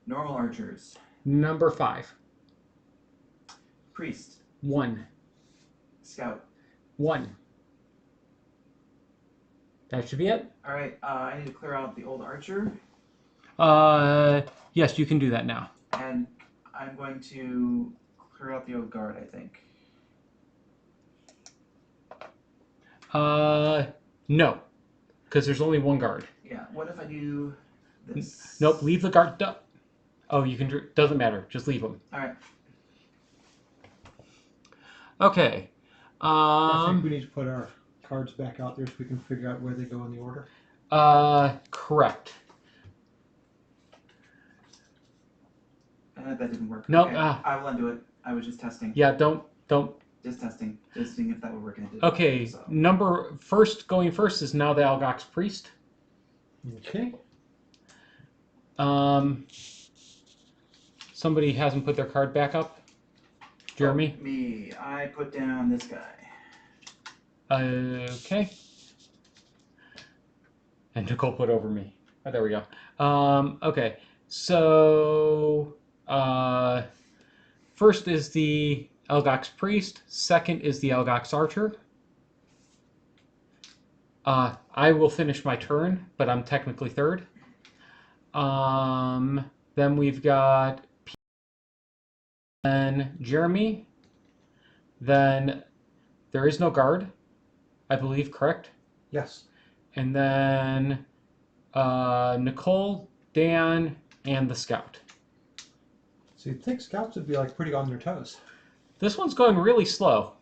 Normal Archers. Number 5. Priest. 1. Scout. 1. That should be it. Alright, I need to clear out the old Archer. Yes, you can do that now. And I'm going to clear out the old Guard, I think. No, because there's only one guard. Yeah, what if I do this? Nope, leave the guard. Oh, you can. Doesn't matter. Just leave them. Alright. Okay. I think we need to put our cards back out there so we can figure out where they go in the order. Correct. That didn't work. Nope, Okay, I will undo it. I was just testing. Yeah, don't. Just testing. Just seeing if that would work. And it didn't. Okay, So. going first is now the Algox priest. Okay. Somebody hasn't put their card back up. Jeremy? Oh, me. I put down this guy. Okay. And Nicole put over me. Oh, there we go. Okay, so first is the Algox priest. Second is the Algox archer. I will finish my turn, but I'm technically third. Then we've got then Jeremy. Then there is no guard, I believe, correct? Yes. And then Nicole, Dan, and the scout. So you'd think scouts would be like pretty on their toes. This one's going really slow,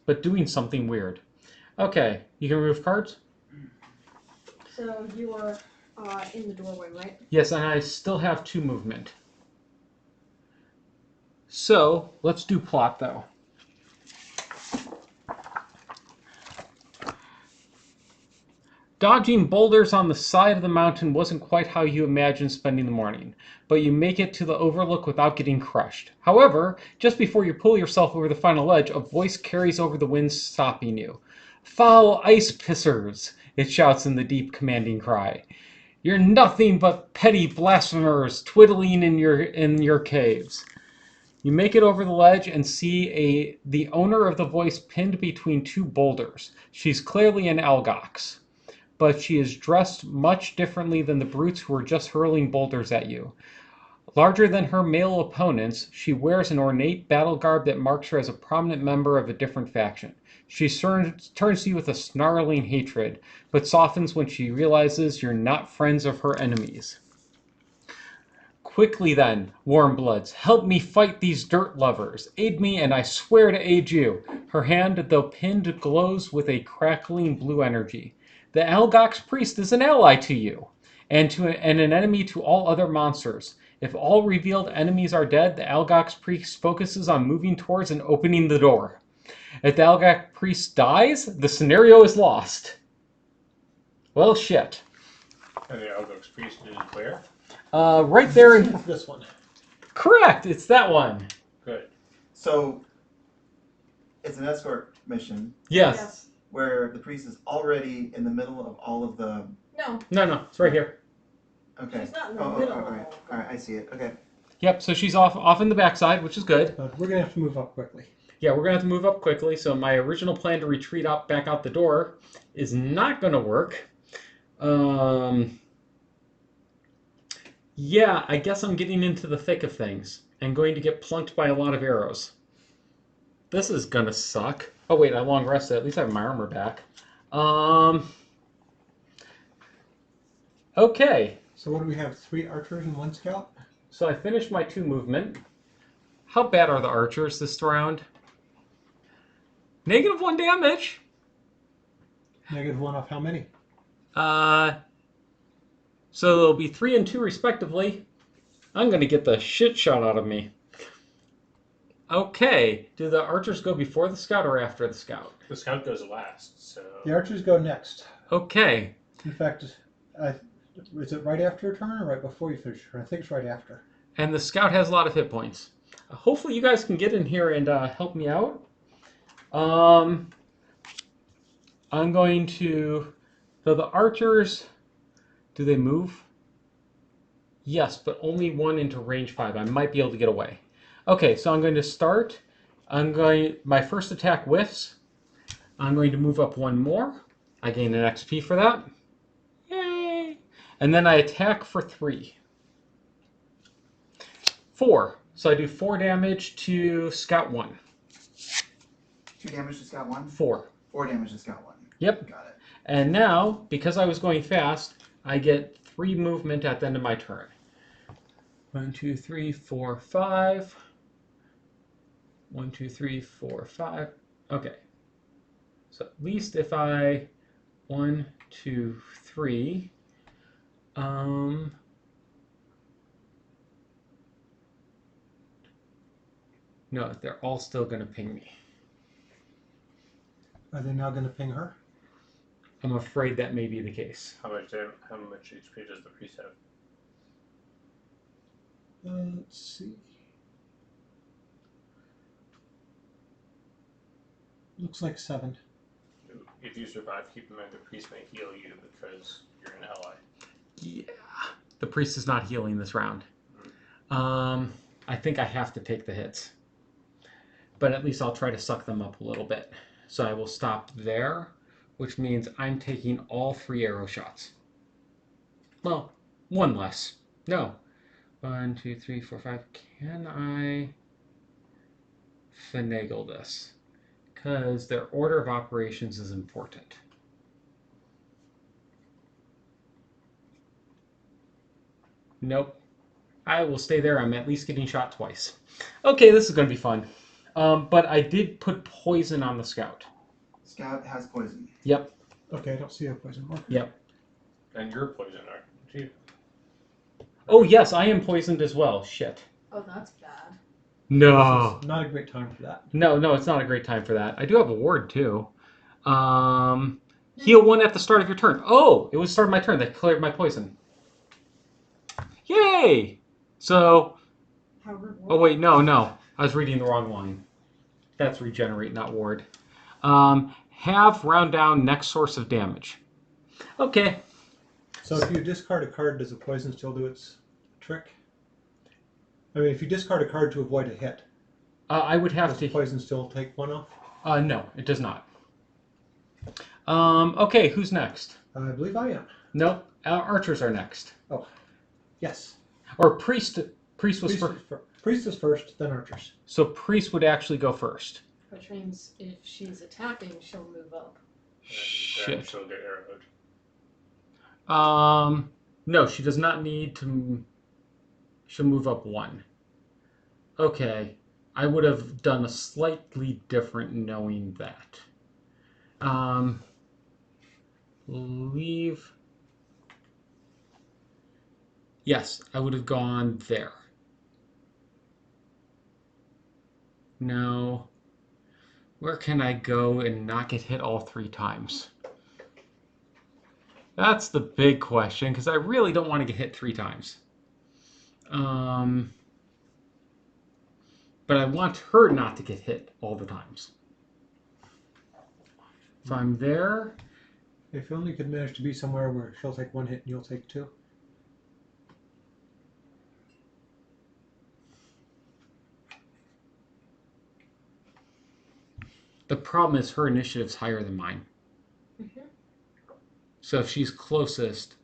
but doing something weird. Okay, you can remove cards? So you are in the doorway, right? Yes, and I still have 2 movement. So, let's do plot, though. Dodging boulders on the side of the mountain wasn't quite how you imagined spending the morning, but you make it to the overlook without getting crushed. However, just before you pull yourself over the final ledge, a voice carries over the wind, stopping you. "Foul ice pissers!" it shouts in the deep, commanding cry. "You're nothing but petty blasphemers twiddling in your caves." You make it over the ledge and see the owner of the voice pinned between two boulders. She's clearly an Algox, but she is dressed much differently than the brutes who were just hurling boulders at you. Larger than her male opponents, she wears an ornate battle garb that marks her as a prominent member of a different faction. She turns to you with a snarling hatred, but softens when she realizes you're not friends of her enemies. "Quickly then, Warmbloods, help me fight these dirt lovers. Aid me, and I swear to aid you." Her hand, though pinned, glows with a crackling blue energy. "The Algox priest is an ally to you, and an enemy to all other monsters. If all revealed enemies are dead, the Algox priest focuses on moving towards and opening the door. If the Algox priest dies, the scenario is lost." Well, shit. And the Algox priest is where? Right there in... This one. Correct, it's that one. Good. So, it's an escort mission Yes. where the priest is already in the middle of all of the... No, No, it's right here. Okay. she's not in the Oh, middle. alright. Alright, I see it. Okay. Yep, so she's off in the backside, which is good. But we're going to have to move up quickly. Yeah, we're going to have to move up quickly, so my original plan to retreat back out the door is not going to work. Yeah, I guess I'm getting into the thick of things and going to get plunked by a lot of arrows. This is going to suck. Oh, wait, I long rested. At least I have my armor back. Okay, So what do we have? 3 archers and 1 scout? so I finished my 2 movement. How bad are the archers this round? -1 damage. -1 off how many? So there'll be 3 and 2 respectively. I'm going to get the shit shot out of me. Okay, do the archers go before the scout or after the scout? The scout goes last, so... The archers go next. Okay, In fact, is it right after your turn or right before you finish your turn? I think it's right after. and the scout has a lot of hit points. Hopefully you guys can get in here and help me out. I'm going to... So the archers... Do they move? Yes, but only 1 into range 5. I might be able to get away. Okay, so I'm going to start. My first attack whiffs. I'm going to move up 1 more. I gain an XP for that. Yay! And then I attack for 3. 4. So I do 4 damage to Scout 1. 2 damage to Scout 1? 4. 4 damage to Scout 1. Yep. Got it. And now, because I was going fast, I get 3 movement at the end of my turn. 1, 2, 3, 4, 5. 1, 2, 3, 4, 5. Okay. So at least if I 1, 2, 3. No, they're all still going to ping me. Are they now going to ping her? I'm afraid that may be the case. How much HP does the priest have? Let's see. Looks like 7. If you survive, keep in mind the priest may heal you because you're an ally. Yeah. The priest is not healing this round. I think I have to take the hits. But at least I'll try to suck them up a little bit. So I will stop there, which means I'm taking all 3 arrow shots. Well, 1 less. No. 1, 2, 3, 4, 5. Can I finagle this? Because their order of operations is important. Nope. I will stay there. I'm at least getting shot twice. Okay, this is going to be fun. But I did put poison on the scout. Scout has poison. Yep. Okay, I don't see a poison marker. Yep. And you're poisoned, aren't you? Oh, yes, I am poisoned as well. Shit. Oh, that's bad. No. This is not a great time for that. No, it's not a great time for that. I do have a ward, too. Heal 1 at the start of your turn. Oh, it was the start of my turn. That cleared my poison. Yay! So, How rewarding. oh wait, no. I was reading the wrong line. That's regenerate, not ward. Have round down next source of damage. Okay. So if you discard a card, does the poison still do its trick? I mean, if you discard a card to avoid a hit, I would have does to... the poison still take 1 off? No, it does not. Okay, who's next? I believe I am. Nope, archers are next. Oh, yes. Or priest was first. Priest is first, then archers. So priest would actually go first. Which means if she's attacking, she'll move up. And then Shit. she'll get arrowed. No, she does not need to. She'll move up 1. Okay, I would have done a slightly different knowing that. Leave. Yes, I would have gone there. No. Where can I go and not get hit all 3 times? That's the big question, because I really don't want to get hit 3 times. But I want her not to get hit all the times. If I'm there... If you only could manage to be somewhere where she'll take 1 hit and you'll take 2. The problem is her initiative's higher than mine. Mm-hmm. So if she's closest,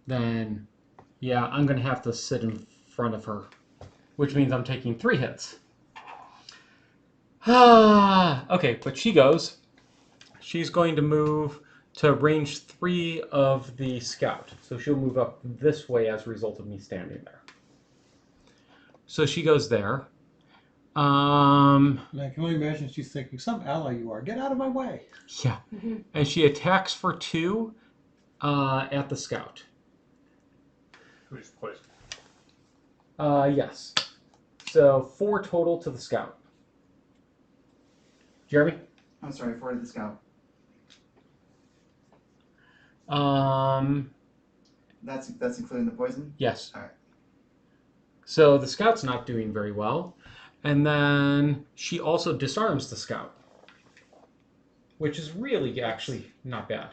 then yeah, I'm going to have to sit in front of her, which means I'm taking 3 hits. Okay, but she goes. She's going to move to range 3 of the scout. So she'll move up this way as a result of me standing there. So she goes there. And I can only imagine she's thinking, some ally you are, get out of my way. Yeah. And she attacks for 2 at the scout. Who's poisoned? Yes. So 4 total to the scout. Jeremy? I'm sorry, 4 to the scout. That's including the poison? Yes. Alright. So the scout's not doing very well. And then she also disarms the scout, which is really actually not bad.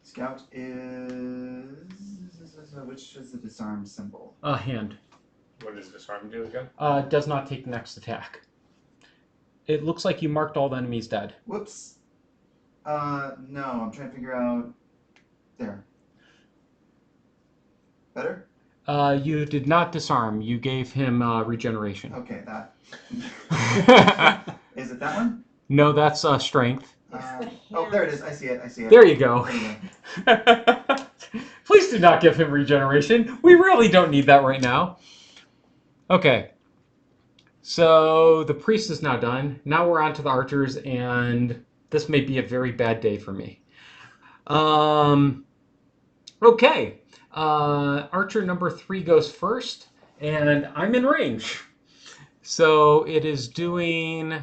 Scout is... Which is the disarm symbol? Hand. What does disarm do again? Does not take the next attack. It looks like you marked all the enemies dead. Whoops. No, I'm trying to figure out... There. Better? You did not disarm. You gave him regeneration. Okay, that. Is it that one? No, that's strength. Oh, there it is. I see it. There you go. There you go. Please do not give him regeneration. We really don't need that right now. Okay. So the priest is now done. Now we're on to the archers, and this may be a very bad day for me. Okay. Archer number 3 goes first, and I'm in range. So it is doing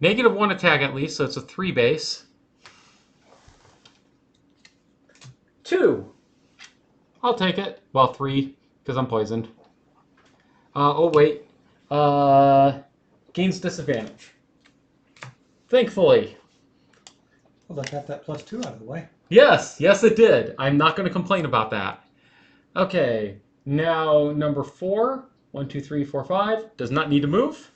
-1 attack at least, so it's a 3 base. 2. I'll take it. Well, 3, because I'm poisoned. Oh, wait. Gains disadvantage. Thankfully. Well, that got that +2 out of the way. Yes, it did. I'm not going to complain about that. Okay, now number 4. 1, 2, 3, 4, 5. Does not need to move.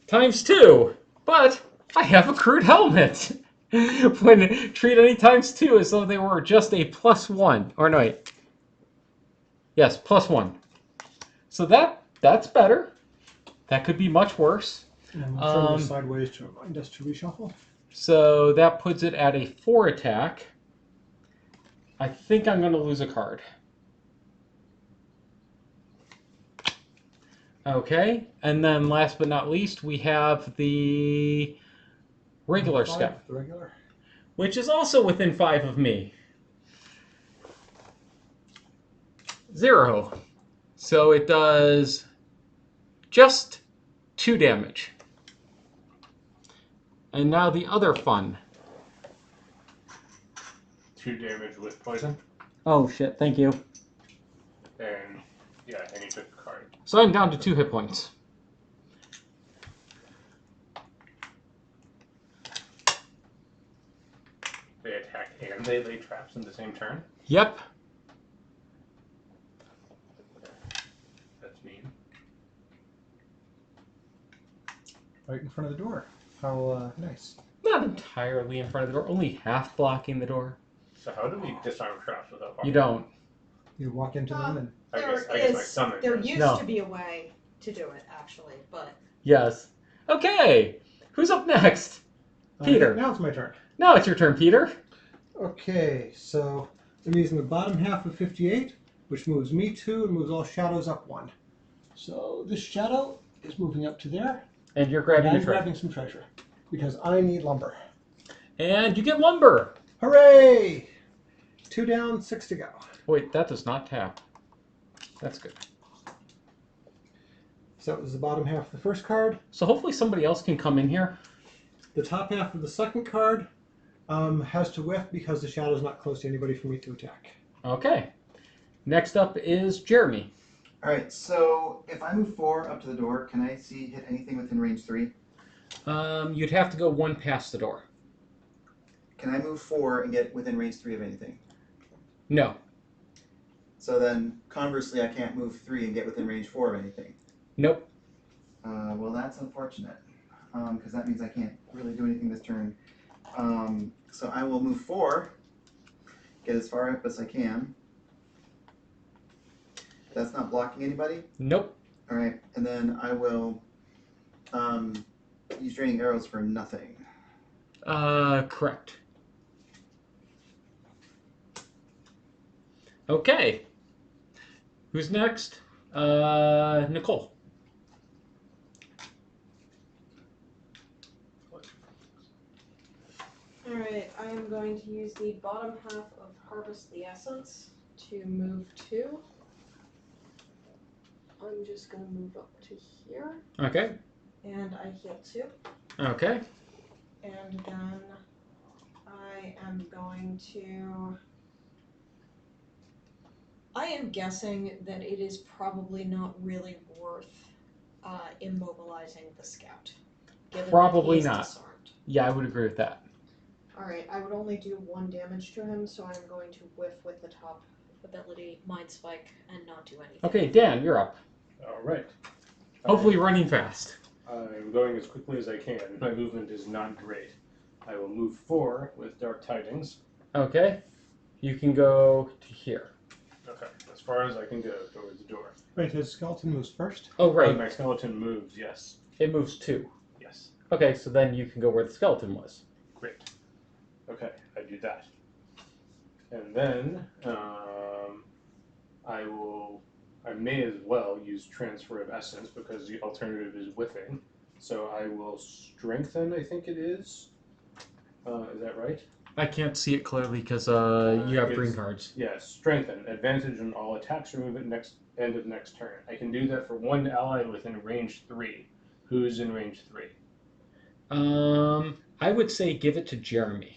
×2. But I have a crude helmet. When treat any ×2 as though they were just a +1. Or no, wait. Yes, +1. So that's better. That could be much worse. And we'll throw this sideways to remind us to reshuffle. So that puts it at a 4 attack. I think I'm going to lose a card. Okay, and then last but not least, we have the regular scout, The regular. which is also within 5 of me. 0. So it does just 2 damage. And now the other fun. 2 damage with poison. Oh shit, thank you. And yeah, and you took a card. So I'm down to 2 hit points. They attack and they lay traps in the same turn. Yep. That's mean. Right in front of the door. How nice. Not entirely in front of the door, only half blocking the door. So how do we disarm traps without walking? You don't. You walk into them and I guess my summon. There does. used No. to be a way to do it, actually, but Yes. Okay. Who's up next? Peter. Now it's my turn. Now it's your turn, Peter. Okay, so I'm using the bottom half of 58, which moves me 2 and moves all shadows up 1. So this shadow is moving up to there. And you're And grabbing I'm your treasure. grabbing some treasure because I need lumber. And you get lumber. Hooray! 2 down, 6 to go. Wait, that does not tap. That's good. So that was the bottom half of the first card. So hopefully somebody else can come in here. The top half of the second card has to whiff because the shadow's not close to anybody for me to attack. Okay. Next up is Jeremy. Alright, so if I move 4 up to the door, can I hit anything within range 3? You'd have to go 1 past the door. Can I move 4 and get within range 3 of anything? No. So then, conversely, I can't move 3 and get within range 4 of anything. Nope. Well, that's unfortunate, because that means I can't really do anything this turn. So I will move 4, get as far up as I can. That's not blocking anybody? Nope. Alright, and then I will use draining arrows for nothing. Correct. Okay. Who's next? Nicole. alright, I am going to use the bottom half of Harvest the Essence to move 2. I'm just going to move up to here, Okay. and I heal 2. Okay. And then I am going to... I am guessing that it is probably not really worth immobilizing the scout. Given Probably that he is not. disarmed. Yeah, I would agree with that. Alright, I would only do 1 damage to him, so I'm going to whiff with the top ability, Mind Spike, and not do anything. Okay, Dan, you're up. Alright. Hopefully running fast. I'm going as quickly as I can. My movement is not great. I will move 4 with Dark Tidings. Okay. You can go to here. Okay, as far as I can go towards the door. Wait, his skeleton moves first? Oh, Oh, right. my skeleton moves, yes. It moves 2. Yes. Okay, so then you can go where the skeleton was. Great. Okay, I do that. And then I may as well use Transfer of Essence because the alternative is whiffing. So I will strengthen, I think it is. Is that right? I can't see it clearly because you have green it's- cards. Yes, strengthen. Advantage on all attacks remove at end of next turn. I can do that for 1 ally within range 3. Who's in range 3? I would say give it to Jeremy.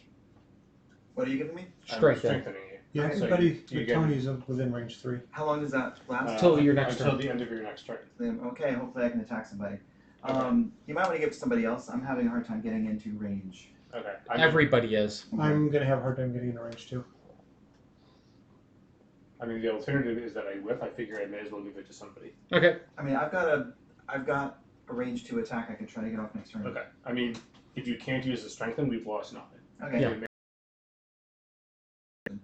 What are you giving me? I'm Strengthen. strengthening you. Yeah, Okay. everybody So you with get- Tony's within range 3. How long does that last? Till your next until turn. the end of your next turn. Then, okay, hopefully I can attack somebody. Okay. You might want to give it to somebody else. I'm having a hard time getting into range. Okay. Everybody is. I'm going to have a hard time getting into range 2. I mean, the alternative is that I whiff. I figure I may as well give it to somebody. Okay. I mean, I've got a range 2 attack I can try to get off next turn. Okay. I mean, if you can't use the strengthen, we've lost nothing. Okay. Yeah.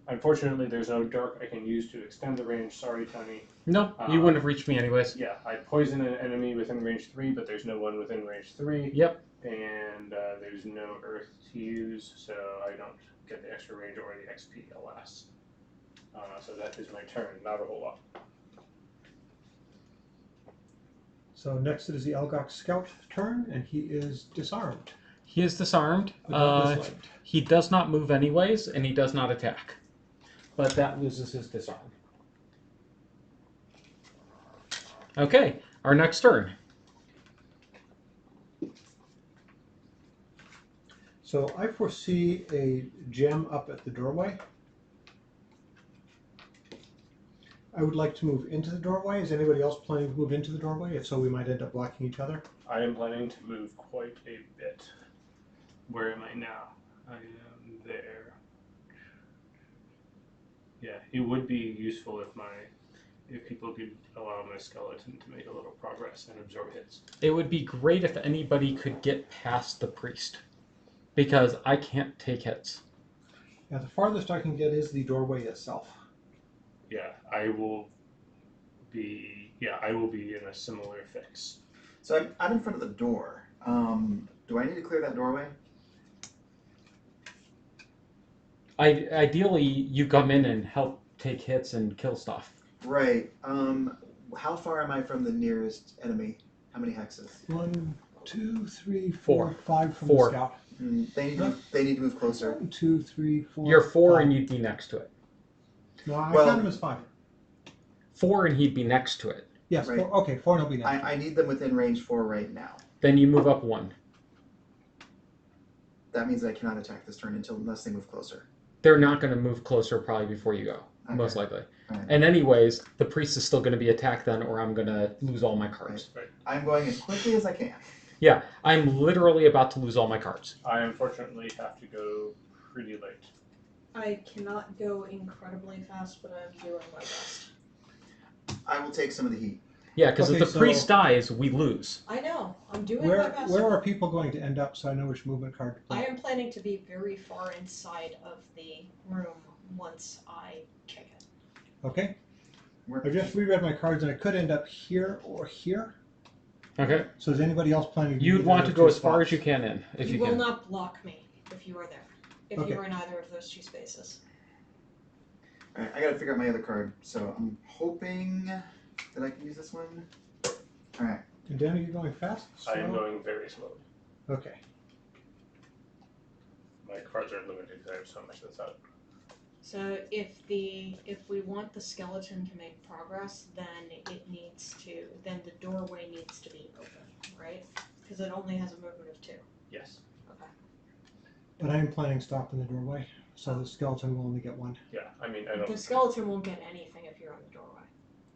Unfortunately, there's no dark I can use to extend the range. Sorry, Tony. No, you wouldn't have reached me anyways. Yeah, I poison an enemy within range 3, but there's no one within range 3. Yep. And there's no earth to use, so I don't get the extra range or the XP, alas. So that is my turn. Not a whole lot. So next it is the Algox Scout turn, and he is disarmed. He is disarmed. Without disliked. He does not move anyways, and he does not attack. But that loses his disarm. Okay, our next turn. So I foresee a gem up at the doorway. I would like to move into the doorway. Is anybody else planning to move into the doorway? If so, we might end up blocking each other. I am planning to move quite a bit. Where am I now? I am there. Yeah, it would be useful if people could allow my skeleton to make a little progress and absorb hits. It would be great if anybody could get past the priest, because I can't take hits. Yeah, the farthest I can get is the doorway itself. Yeah, I will be in a similar fix. So I'm in front of the door. Do I need to clear that doorway? Ideally, you come in and help take hits and kill stuff. Right. How far am I from the nearest enemy? How many hexes? 1, 2, 3, 4, Four. 5 from Four. the scout. They need to move closer. 1, 2, 3, 4. You're 4 5. and you'd be next to it. No, I Well- count him as 5. 4 and he'd be next to it. Yes, Right. 4. Okay, 4 and he'll be next. I need them within range 4 right now. Then you move up 1. That means I cannot attack this turn unless they move closer. They're not going to move closer probably before you go, Okay. most likely. Alright. And anyways, the priest is still going to be attacked then, or I'm going to lose all my cards. I'm going as quickly as I can. Yeah, I'm literally about to lose all my cards. I unfortunately have to go pretty late. I cannot go incredibly fast, but I'm doing my best. I will take some of the heat. Yeah, because Okay, if the priest dies, we lose. I know. I'm doing my Where best. are people going to end up so I know which movement card to play? I am planning to be very far inside of the room once I kick it. Okay. Where- I just reread my cards and I could end up here or here. Okay. So is anybody else planning to You'd either want of to those go two as far as spots? you can in, if you will can. not block me if you are there. If Okay. you are in either of those two spaces. Alright, I gotta figure out my other card. So I'm hoping that I can use this one. Alright. And Dan, are you going fast? I am Slow? going very slowly. Okay. My cards are limited because I have so much that's out. So if we want the skeleton to make progress, then then the doorway needs to be open, right? Because it only has a movement of 2. Yes. Okay. But I am planning stopping the doorway, so the skeleton will only get 1. Yeah, I mean, I don't. The skeleton won't get anything if you're in the doorway.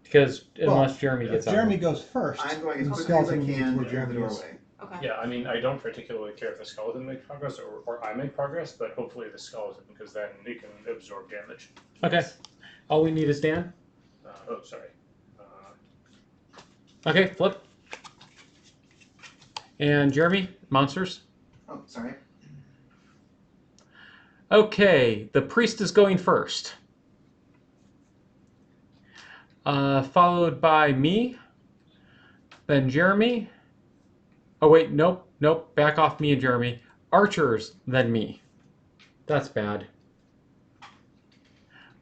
Because Well, unless Jeremy If gets out. Jeremy goes first, I'm going as the quickly as I skeleton moves can where through the Jeremy is. doorway. Okay. Yeah, I mean, I don't particularly care if the skeleton makes progress or I make progress, but hopefully the skeleton, because then it can absorb damage. Okay. All we need is Dan. Oh, sorry. Okay, flip. And Jeremy, monsters. Oh, sorry. Okay, the priest is going first. Followed by me. Then Jeremy. Oh wait, nope. Back off me and Jeremy. Archers, then me. That's bad.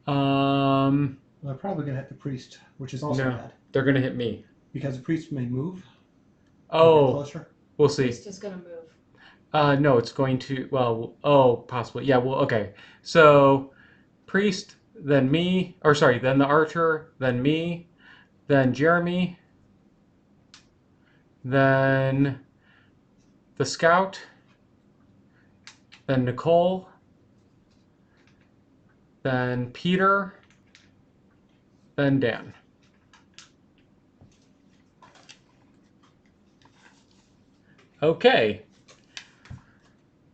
Well, they're probably going to hit the priest, which is also No. bad. They're gonna hit me. Because the priest may move. Get Oh, closer. we'll see. Priest is gonna move. No, it's going to, well, oh, possibly. Yeah, well, okay. So, priest, then me, or sorry, then the archer, then me, then Jeremy, then the scout, then Nicole, then Peter, then Dan. Okay.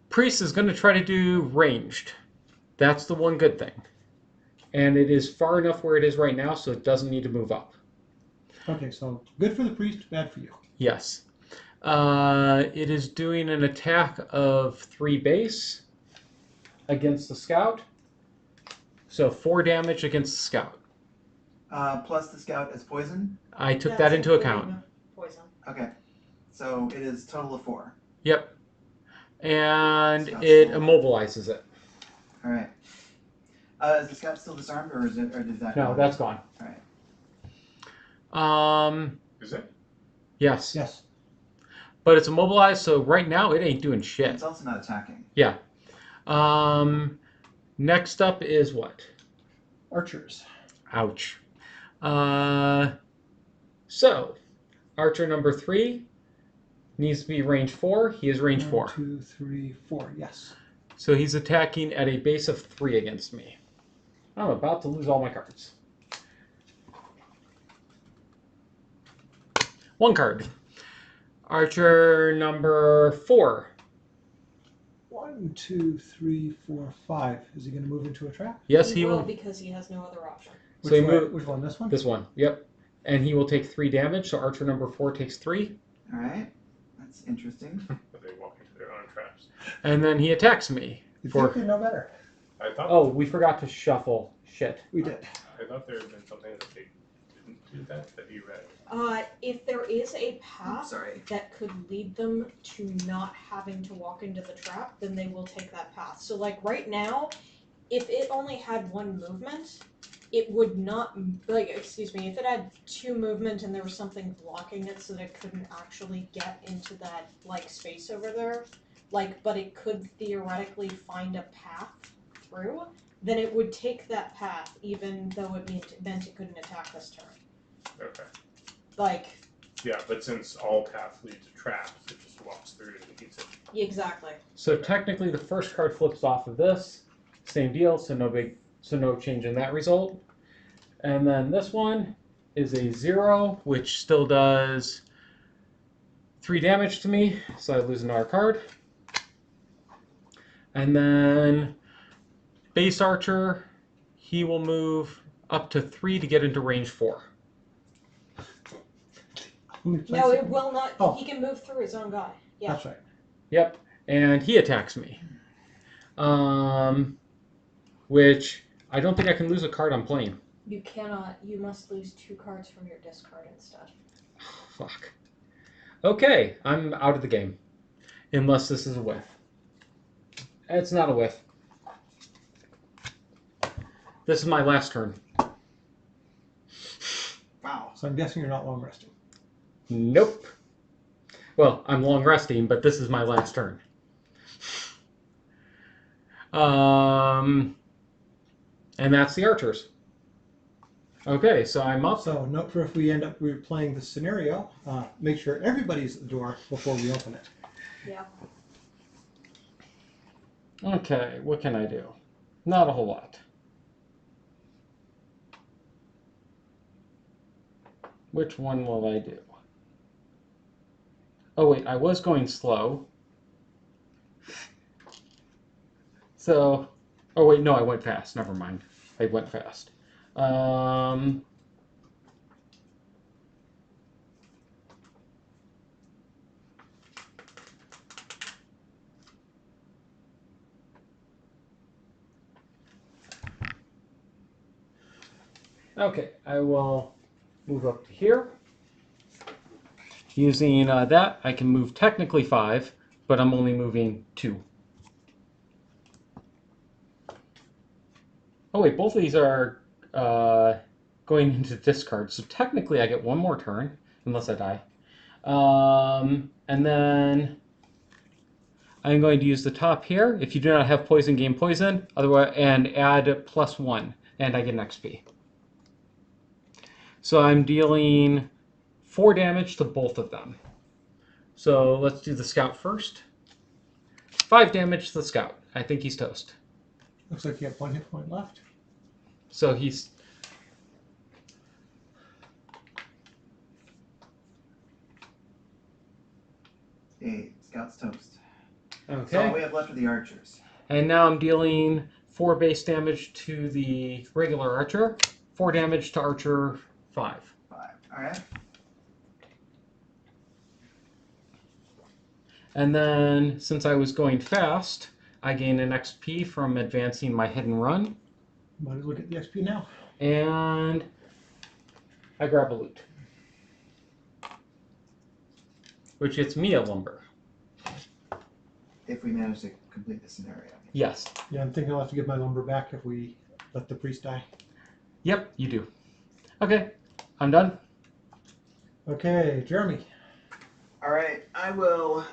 Priest is going to try to do ranged. That's the one good thing. And it is far enough where it is right now, so it doesn't need to move up. Okay, so good for the priest, bad for you. Yes. It is doing an attack of 3 base against the scout. So 4 damage against the scout. Plus the scout is poison. I took That's that into including account. Poison. Okay. So it is total of 4. Yep. And Scout's it still- immobilizes it. Alright. Is the scout still disarmed or did that No, go? that's gone. Alright. Is it? Yes. Yes. But it's immobilized, so right now it ain't doing shit. It's also not attacking. Yeah. Next up is what? Archers. Ouch. So, archer number 3 needs to be range 4. He is range 4. 1, 2, 3, 4. Yes. So he's attacking at a base of 3 against me. I'm about to lose all my cards. 1 card. Archer number 4. 1, 2, 3, 4, 5. Is he going to move into a trap? Yes, he he will will. because he has no other option. So Which he one? move Which one? This one? this one. Yep. And he will take 3 damage. So archer number 4 takes 3. All right, that's interesting. But they walk into their own traps. And then he attacks me. You For think they know better? I thought. oh, we forgot to shuffle. Shit. We did. I thought there had been something that they didn't do that you read. If there is a Oops, path sorry. that could lead them to not having to walk into the trap, then they will take that path. So, like, right now, if it only had 1 movement, it would not, like, excuse me, if it had 2 movement and there was something blocking it so that it couldn't actually get into that, like, space over there, like, but it could theoretically find a path through, then it would take that path even though it meant it couldn't attack this turn. Okay. Like, Yeah, but since all paths lead to traps, it just walks through and eats it. exactly. So technically, the first card flips off of this. Same deal. So no change in that result. And then this one is a 0, which still does 3 damage to me. So I lose another card. And then base archer, he will move up to 3 to get into range 4. No, it will not. Oh. He can move through his own guy. Yeah. That's right. Yep, and he attacks me. Which I don't think I can lose a card I'm playing. You cannot. You must lose 2 cards from your discard instead. Fuck. Okay, I'm out of the game. Unless this is a whiff. It's not a whiff. This is my last turn. Wow. So I'm guessing you're not long resting. Nope. Well, I'm long resting, but this is my last turn. And that's the archers. Okay, so I'm up. So note for if we end up replaying this scenario, make sure everybody's at the door before we open it. Yeah. Okay, what can I do? Not a whole lot. Which one will I do? Oh wait, I was going slow. So, oh wait, no, I went fast. Never mind. I went fast. Okay, I will move up to here. Using that, I can move technically 5, but I'm only moving 2. Oh wait, both of these are going into discard, so technically I get 1 more turn, unless I die. And then I'm going to use the top here. If you do not have poison, gain poison, otherwise, and add +1, and I get an XP. So I'm dealing 4 damage to both of them. So let's do the scout first. 5 damage to the scout. I think he's toast. Looks like you have 1 hit point left. So he's... Hey, Scout's toast. Okay. So all we have left are the archers. And now I'm dealing 4 base damage to the regular archer, 4 damage to archer 5. 5. Alright. And then, since I was going fast, I gain an XP from advancing my hit and run, Might as well get the XP now. and I grab a loot. Which gets me a lumber. If we manage to complete the scenario. Yes. Yeah, I'm thinking I'll have to give my lumber back if we let the priest die. Yep, you do. Okay, I'm done. Okay, Jeremy. Alright, I will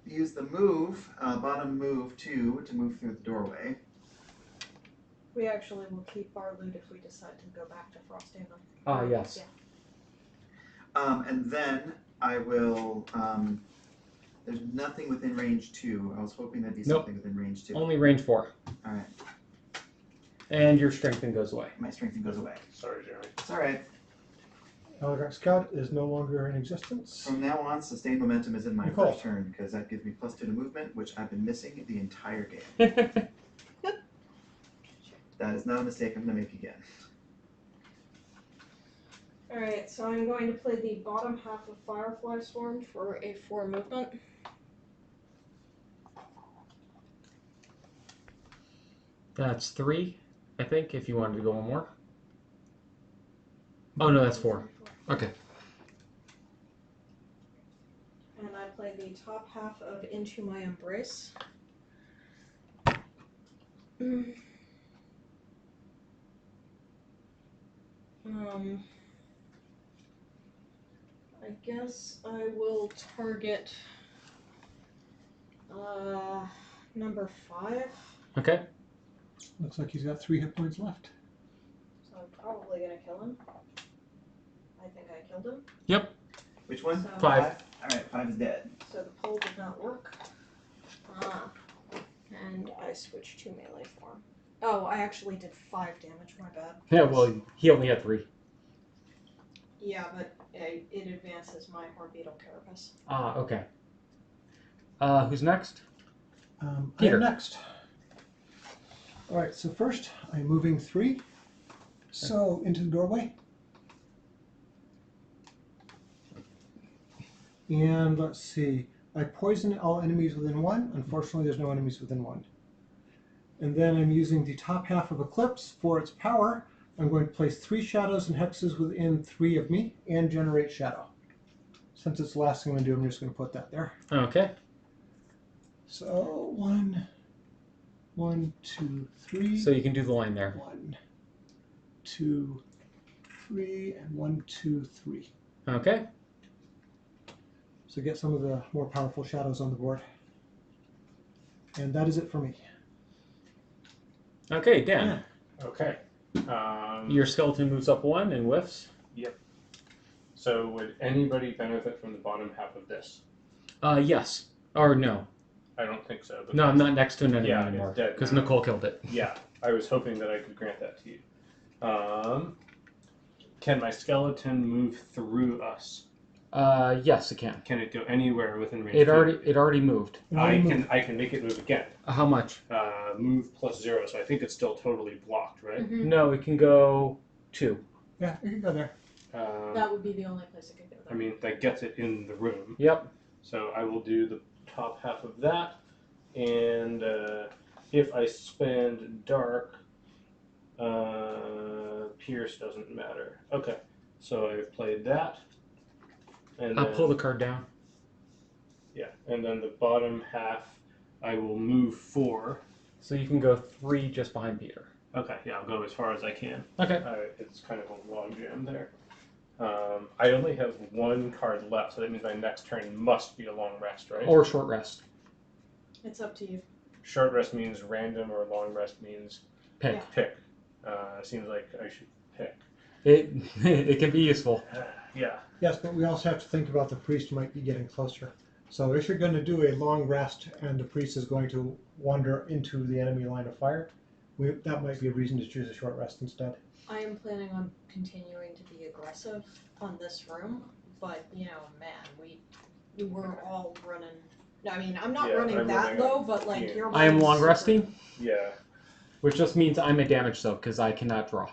use the move, bottom move 2, to move through the doorway. We actually will keep our loot if we decide to go back to Frosthaven. Ah, yes. Yeah. And then I will. There's nothing within range 2. I was hoping there'd be Nope. something within range 2. Only range 4. All right. And your strengthening goes away. My strength goes away. Sorry, Jeremy. It's all right. Algox Scout is no longer in existence. From now on, sustained momentum is in my Nicole. first turn because that gives me +2 to movement, which I've been missing the entire game. That is not a mistake I'm going to make again. Alright, so I'm going to play the bottom half of Firefly Swarm for a 4 movement. That's 3, I think, if you wanted to go one more. Oh, no, that's 4. Okay. And I play the top half of Into My Embrace. I guess I will target number 5. Okay. Looks like he's got 3 hit points left. So I'm probably gonna kill him. I think I killed him. Yep. Which one? So, 5. All right, 5 is dead. So the pull did not work. And I switched to melee form. Oh, I actually did 5 damage, my bad. Yeah, well, he only had 3. Yeah, but it advances my Horbeetle Carapace. Ah, okay. Who's next? I Peter. am next. Alright, so first I'm moving 3. So into the doorway. And let's see. I poison all enemies within 1. Unfortunately, there's no enemies within 1. And then I'm using the top half of Eclipse for its power. I'm going to place 3 shadows and hexes within 3 of me and generate shadow. Since it's the last thing I'm going to do, I'm just going to put that there. Okay. So 1, 2, 3. So you can do the line there. 1, 2, 3, and 1, 2, 3. Okay. So get some of the more powerful shadows on the board. And that is it for me. Okay, Dan. Okay. Your skeleton moves up 1 and whiffs. So would anybody benefit from the bottom half of this? Yes. Or no. I don't think so. No, I'm not next to an enemy Yeah, anymore. it's dead Because now. Nicole killed it. Yeah, I was hoping that I could grant that to you. Can my skeleton move through us? Yes, it can. Can it go anywhere within range? It already moved. I can make it move again. How much? Move +0, so I think it's still totally blocked, right? Mm-hmm. No, it can go 2. Yeah, you can go there. That would be the only place it could go. I mean, that gets it in the room. Yep. So I will do the top half of that, and if I spend dark, pierce doesn't matter. Okay, so I've played that, and I'll then, pull the card down. yeah, and then the bottom half I will move 4. So you can go 3 just behind Peter. Okay, yeah, I'll go as far as I can. Okay. It's kind of a log jam there. I only have 1 card left, so that means my next turn must be a long rest, right? Or short rest. It's up to you. Short rest means random, or long rest means Pick. Yeah. pick. Seems like I should pick. It can be useful. Yeah. Yes, but we also have to think about the priest might be getting closer. So if you're going to do a long rest and the priest is going to wander into the enemy line of fire, that might be a reason to choose a short rest instead. I am planning on continuing to be aggressive on this room, but man, we're all running. I mean, I'm not Yeah, running I'm that running low, up. but like Yeah. you're. I am running long super- resting, Yeah. which just means I'm a damage soak because I cannot draw.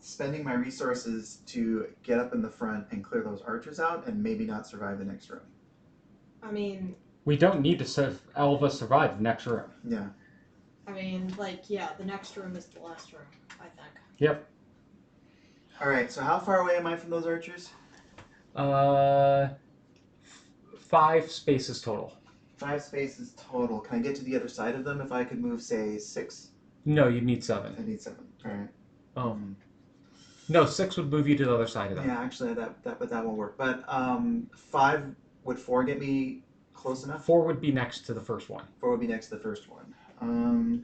Spending my resources to get up in the front and clear those archers out and maybe not survive the next room. I mean, We don't need to all of us survive the next room. Yeah. the next room is the last room, I think. Yep. All right, so how far away am I from those archers? 5 spaces total. 5 spaces total. Can I get to the other side of them if I could move, say, 6? No, you'd need 7. I need 7. All right. Oh. No, 6 would move you to the other side of them. Yeah, actually, that won't work. But 5, would 4 get me close enough? 4 would be next to the first one. 4 would be next to the first one.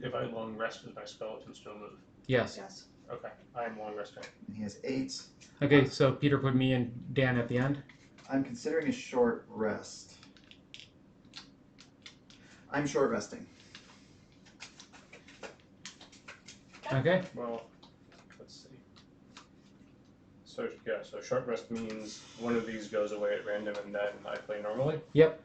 If I long rest, does my skeleton still move? Yes. Yes. Okay, I'm long resting. And he has 8. Okay, so Peter put me and Dan at the end. I'm considering a short rest. I'm short resting. Okay. Well, let's see. So yeah, so short rest means one of these goes away at random, and then I play normally. Yep.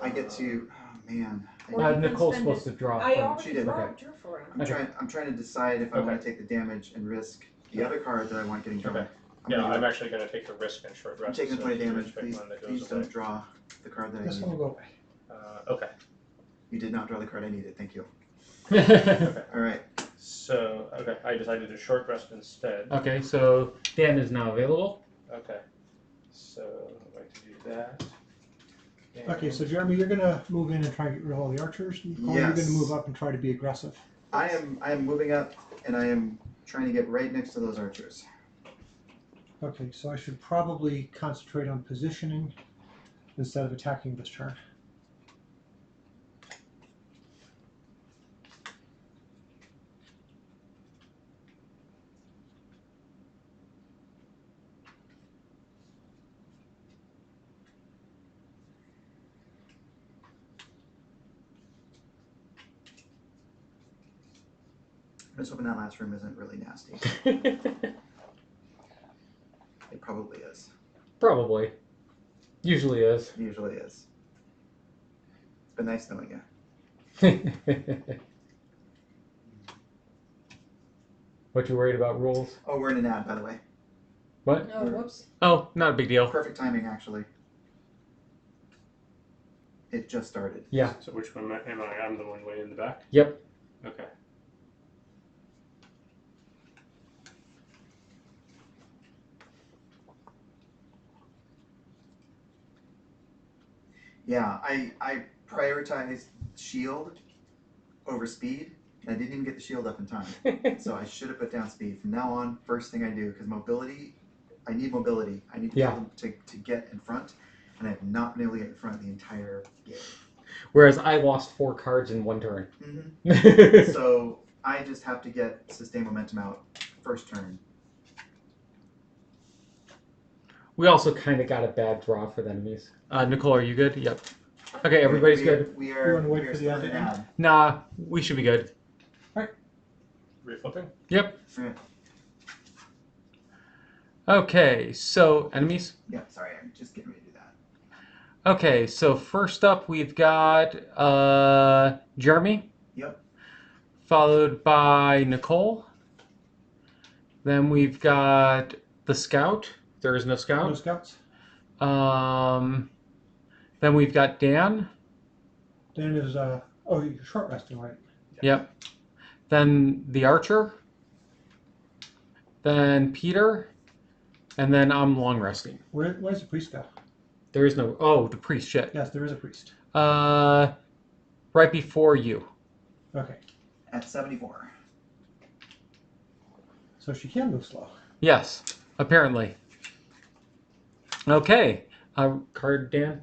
I get to. Oh man. Or you can Nicole's spend supposed it- to draw. I from- already She did. drew for him. I'm trying to decide if I want to take the damage and risk the other card that I want getting drawn. Okay. I'm actually going to take the risk and short I'm rest. taking so 20 you damage. pick Please, one that goes please away. don't draw the card that I This one need. will go away. Okay. You did not draw the card I needed. Thank you. Okay. All right. So I decided to short rest instead. Okay, so Dan is now available. Okay. So I'm going to do that. Okay, so Jeremy, you're gonna move in and try and get rid of all the archers. Nicole, you're Yes. gonna move up and try to be aggressive. I am moving up, and I am trying to get right next to those archers. Okay, so I should probably concentrate on positioning instead of attacking this turn. I'm just hoping that last room isn't really nasty. It probably is. Probably. Usually is. It usually is. It's been nice knowing you. What you worried about rules? Oh, we're in an ad, by the way. What? Oh, whoops. Oh, not a big deal. Perfect timing, actually. It just started. Yeah. So which one am I? I'm the one way in the back? Yep. Okay. Yeah, I prioritized shield over speed, and I didn't even get the shield up in time. So I should have put down speed. From now on, first thing I do, because mobility, I need mobility. I need to be able to get in front, and I have not been able to get in front the entire game. Whereas I lost 4 cards in one turn. Mm-hmm. So I just have to get sustained momentum out first turn. We also kind of got a bad draw for the enemies. Nicole, are you good? Yep. Okay, everybody's good. We You are. wanna wait we are for the still ad in to an end? ad. Nah, we should be good. Reflipping? Yep. Right. Okay, so enemies. Yeah, sorry, I'm just getting ready to do that. Okay, so first up we've got Jeremy. Yep. Followed by Nicole. Then we've got the scout. There is no No scout. scouts. Then we've got Dan. Dan is oh, you're short resting, right? Yep. Then the archer. Then Peter. And then I'm long resting. Where's the priest go? There is no. Oh, the priest. Shit. Yes, there is a priest. Right before you. Okay, At 74. so she can move slow. Yes, apparently. Okay. Card, Dan.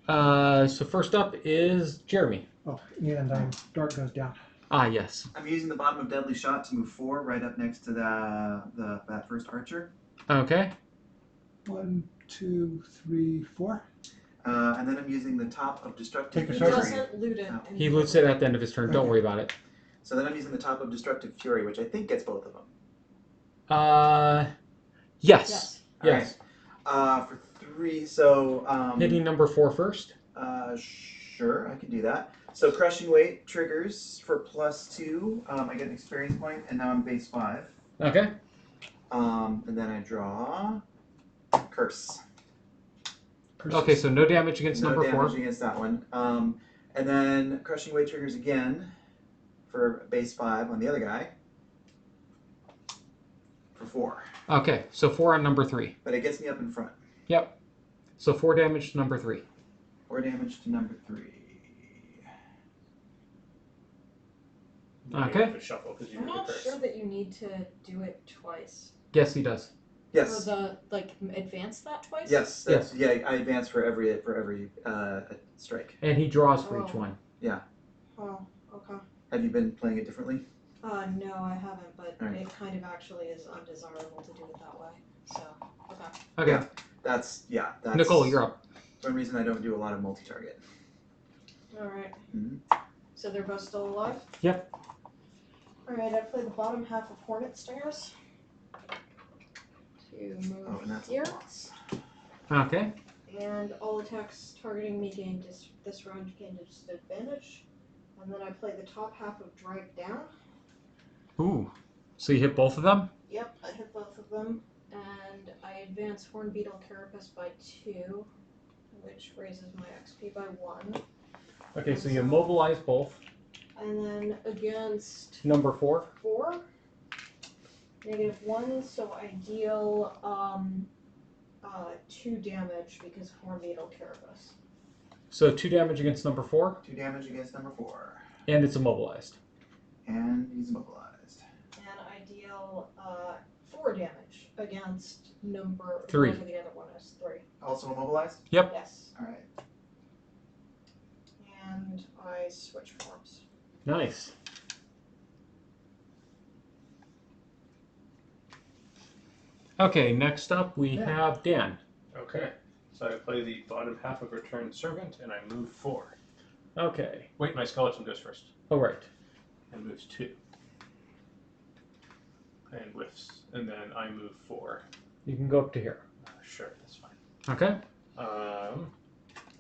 So first up is Jeremy. Oh, and dart goes down. Ah, yes. I'm using the bottom of Deadly Shot to move 4 right up next to that first archer. Okay. 1, 2, 3, 4. And then I'm using the top of Destructive Take a He Sorry. Fury. doesn't loot it. Oh. He loots it at the end of his turn. Don't Okay. worry about it. So then I'm using the top of Destructive Fury, which I think gets both of them. Yes. Yes. Yes. For 3, so... Hitting number 4 first. Sure, I can do that. So Crushing Weight triggers for +2. I get an experience point, and now I'm base 5. Okay. And then I draw Curse. Okay, so no damage against No number damage 4. against that one. And then Crushing Weight triggers again for base 5 on the other guy for 4. Okay, so 4 on number 3. But it gets me up in front. Yep. So 4 damage to number 3. 4 damage to number 3. Okay. You shuffle because you I'm need not the curse. sure that you need to do it twice. Yes, he does. Yes. Or advance that twice? Yes. That's, yeah, I advance for every strike. And he draws for each Oh. one. Oh, okay. Have you been playing it differently? No, I haven't, but Alright. it kind of actually is undesirable to do it that way. So, okay. Okay, Yeah. That's Nicole, you're up. one reason I don't do a lot of multi-target. Alright. Mhm. So they're both still alive? Yep. Alright, I play the bottom half of Hornet Stingers. To move Oh, and that's here. a loss. Okay. And all attacks targeting me gain this round gain disadvantage. And then I play the top half of Drag Down. Ooh. So you hit both of them? Yep, I hit both of them. And I advance Hornbeetle Carapace by 2, which raises my XP by 1. Okay, so you immobilize both. And then against Number 4. 4, -1, so I deal 2 damage because Hornbeetle Carapace. So 2 damage against number 4, 2 damage against number 4. and it's immobilized. And he's immobilized. And I deal 4 damage against number 3. Whatever the other one is. 3. Also immobilized? Yep. Yes. Alright. And I switch forms. Nice. Okay, next up we have Dan. Okay. So I play the bottom half of Return Servant, and I move 4. Okay. Wait, my skeleton goes first. Oh, right. And moves 2. And whiffs. And then I move 4. You can go up to here. Sure, that's fine. Okay.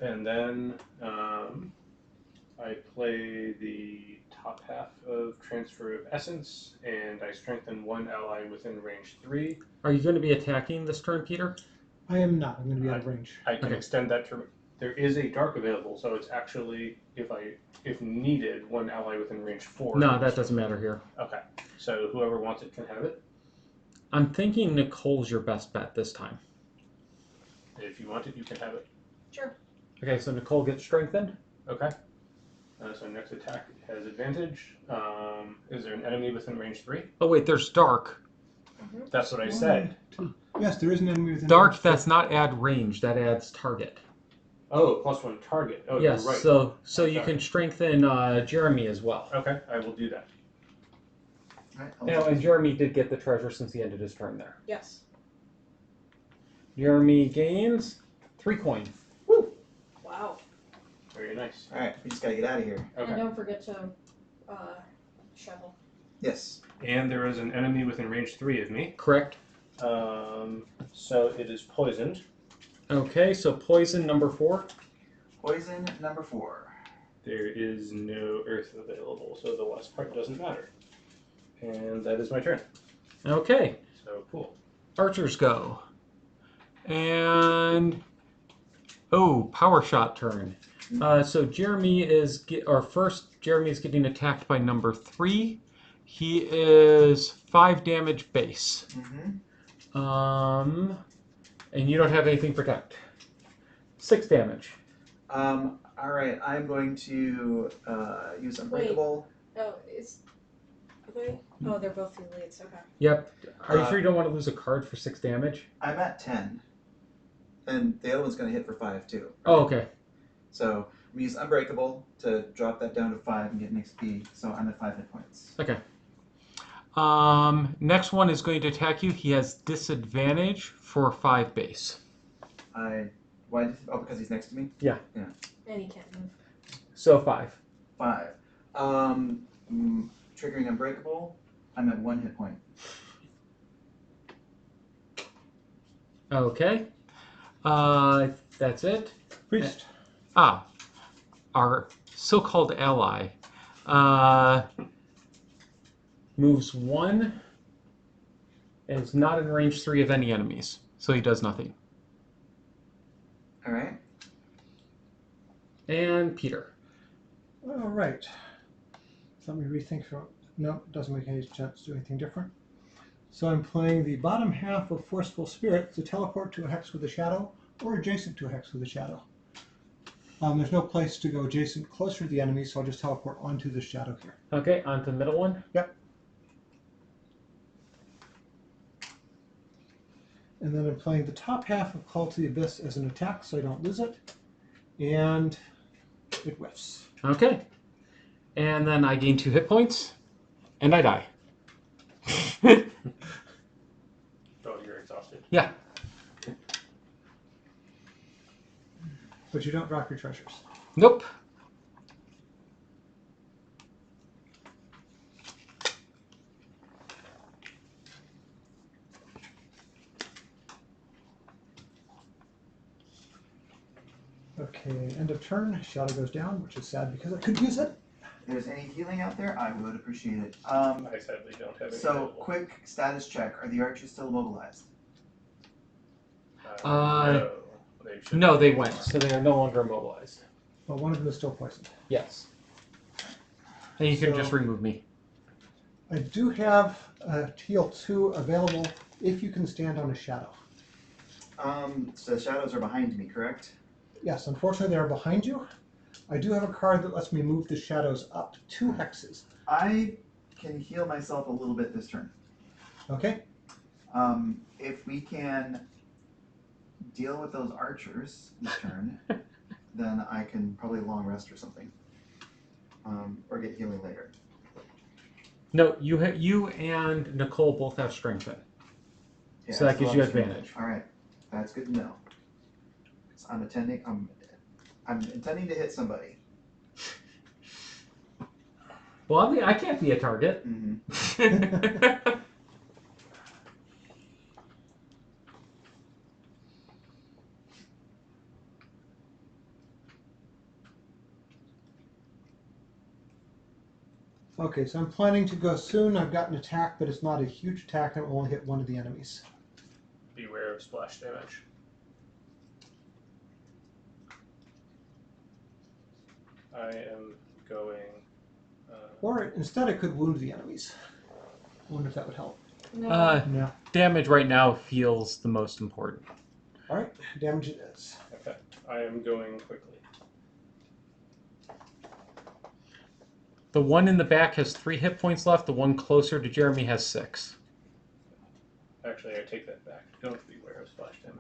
And then I play the top half of Transfer of Essence, and I strengthen one ally within range 3. Are you going to be attacking this turn, Peter? I am not. I'm going to be out of range. I can Okay. extend that to. There is a dark available, so it's actually, if needed, one ally within range 4. No, that doesn't matter here. Okay, so whoever wants it can have it. I'm thinking Nicole's your best bet this time. If you want it, you can have it. Sure. Okay, so Nicole gets strengthened. Okay. So next attack has advantage. Is there an enemy within range 3? Oh, wait, there's dark. That's what I said. Yes, there is an enemy within Dark, range. that's not add range, that adds target. Oh, +1 target. Oh, Yes, you're right. so you Okay. can strengthen Jeremy as well. Okay, I will do that. Alright, And Jeremy did get the treasure since he ended his turn there. Yes. Jeremy gains 3 coins. Wow. Very nice. Alright, we just gotta get out of here. And Okay. don't forget to shovel. Yes. And there is an enemy within range 3 of me. Correct. So it is poisoned. Okay, so poison number 4. Poison number 4. There is no earth available, so the last part doesn't matter. And that is my turn. Okay, So cool. archers go. And power shot turn. So Jeremy is Jeremy is getting attacked by number 3. He is 5 damage base. Mm-hmm. And you don't have anything protect. 6 damage. Alright, I'm going to use Unbreakable. Oh, are they? Oh, they're both elites. Okay. Yep. Are you sure you don't want to lose a card for 6 damage? I'm at 10. And the other one's gonna hit for 5 too. Oh, okay. So I'm gonna use Unbreakable to drop that down to 5 and get an XP. So I'm at 5 hit points. Okay. Next one is going to attack you. He has disadvantage for 5 base. Because he's next to me? And he can't move. So 5. 5. Triggering Unbreakable, I'm at 1 hit point. Okay. That's it. Priest. Our so-called ally moves 1 and is not in range 3 of any enemies, so he does nothing. Alright. And Peter. All right. Let me rethink. No, it doesn't make any sense to do anything different. So I'm playing the bottom half of Forceful Spirit to teleport to a hex with a shadow or adjacent to a hex with a shadow. There's no place to go adjacent closer to the enemy, so I'll just teleport onto the shadow here. Okay, on to the middle one. Yep. And then I'm playing the top half of Call to the Abyss as an attack, so I don't lose it. And it whiffs. Okay. And then I gain 2 hit points. And I die. Oh, you're exhausted. Yeah. But you don't drop your treasures. Nope. Okay, end of turn. Shadow goes down, which is sad because I could use it. If there's any healing out there, I would appreciate it. I sadly don't have any. So, available. quick status check. Are the archers still immobilized? No, they should. No, they went, so they are no longer immobilized. But one of them is still poisoned. Yes. And you can So- just remove me. I do have a heal 2 available if you can stand on a shadow. So the shadows are behind me, correct? Yes, unfortunately they are behind you. I do have a card that lets me move the shadows up 2 hexes. I can heal myself a little bit this turn. Okay? If we can deal with those archers this turn, then I can probably long rest or something. Or get healing later. No, you and Nicole both have strengthen. Yeah, So that I still gives you have strength. advantage. All right, that's good to know. So I'm intending to hit somebody. Well, I mean, I can't be a target. Mm-hmm. Okay, so I'm planning to go soon. I've got an attack, but it's not a huge attack. I will only hit one of the enemies. Beware of splash damage. I am going. Or instead I could wound the enemies. I wonder if that would help. No. No. Damage right now feels the most important. Alright, damage it is. Okay, I am going quickly. The one in the back has 3 hit points left. The one closer to Jeremy has 6. Actually, I take that back. Don't beware of splash damage.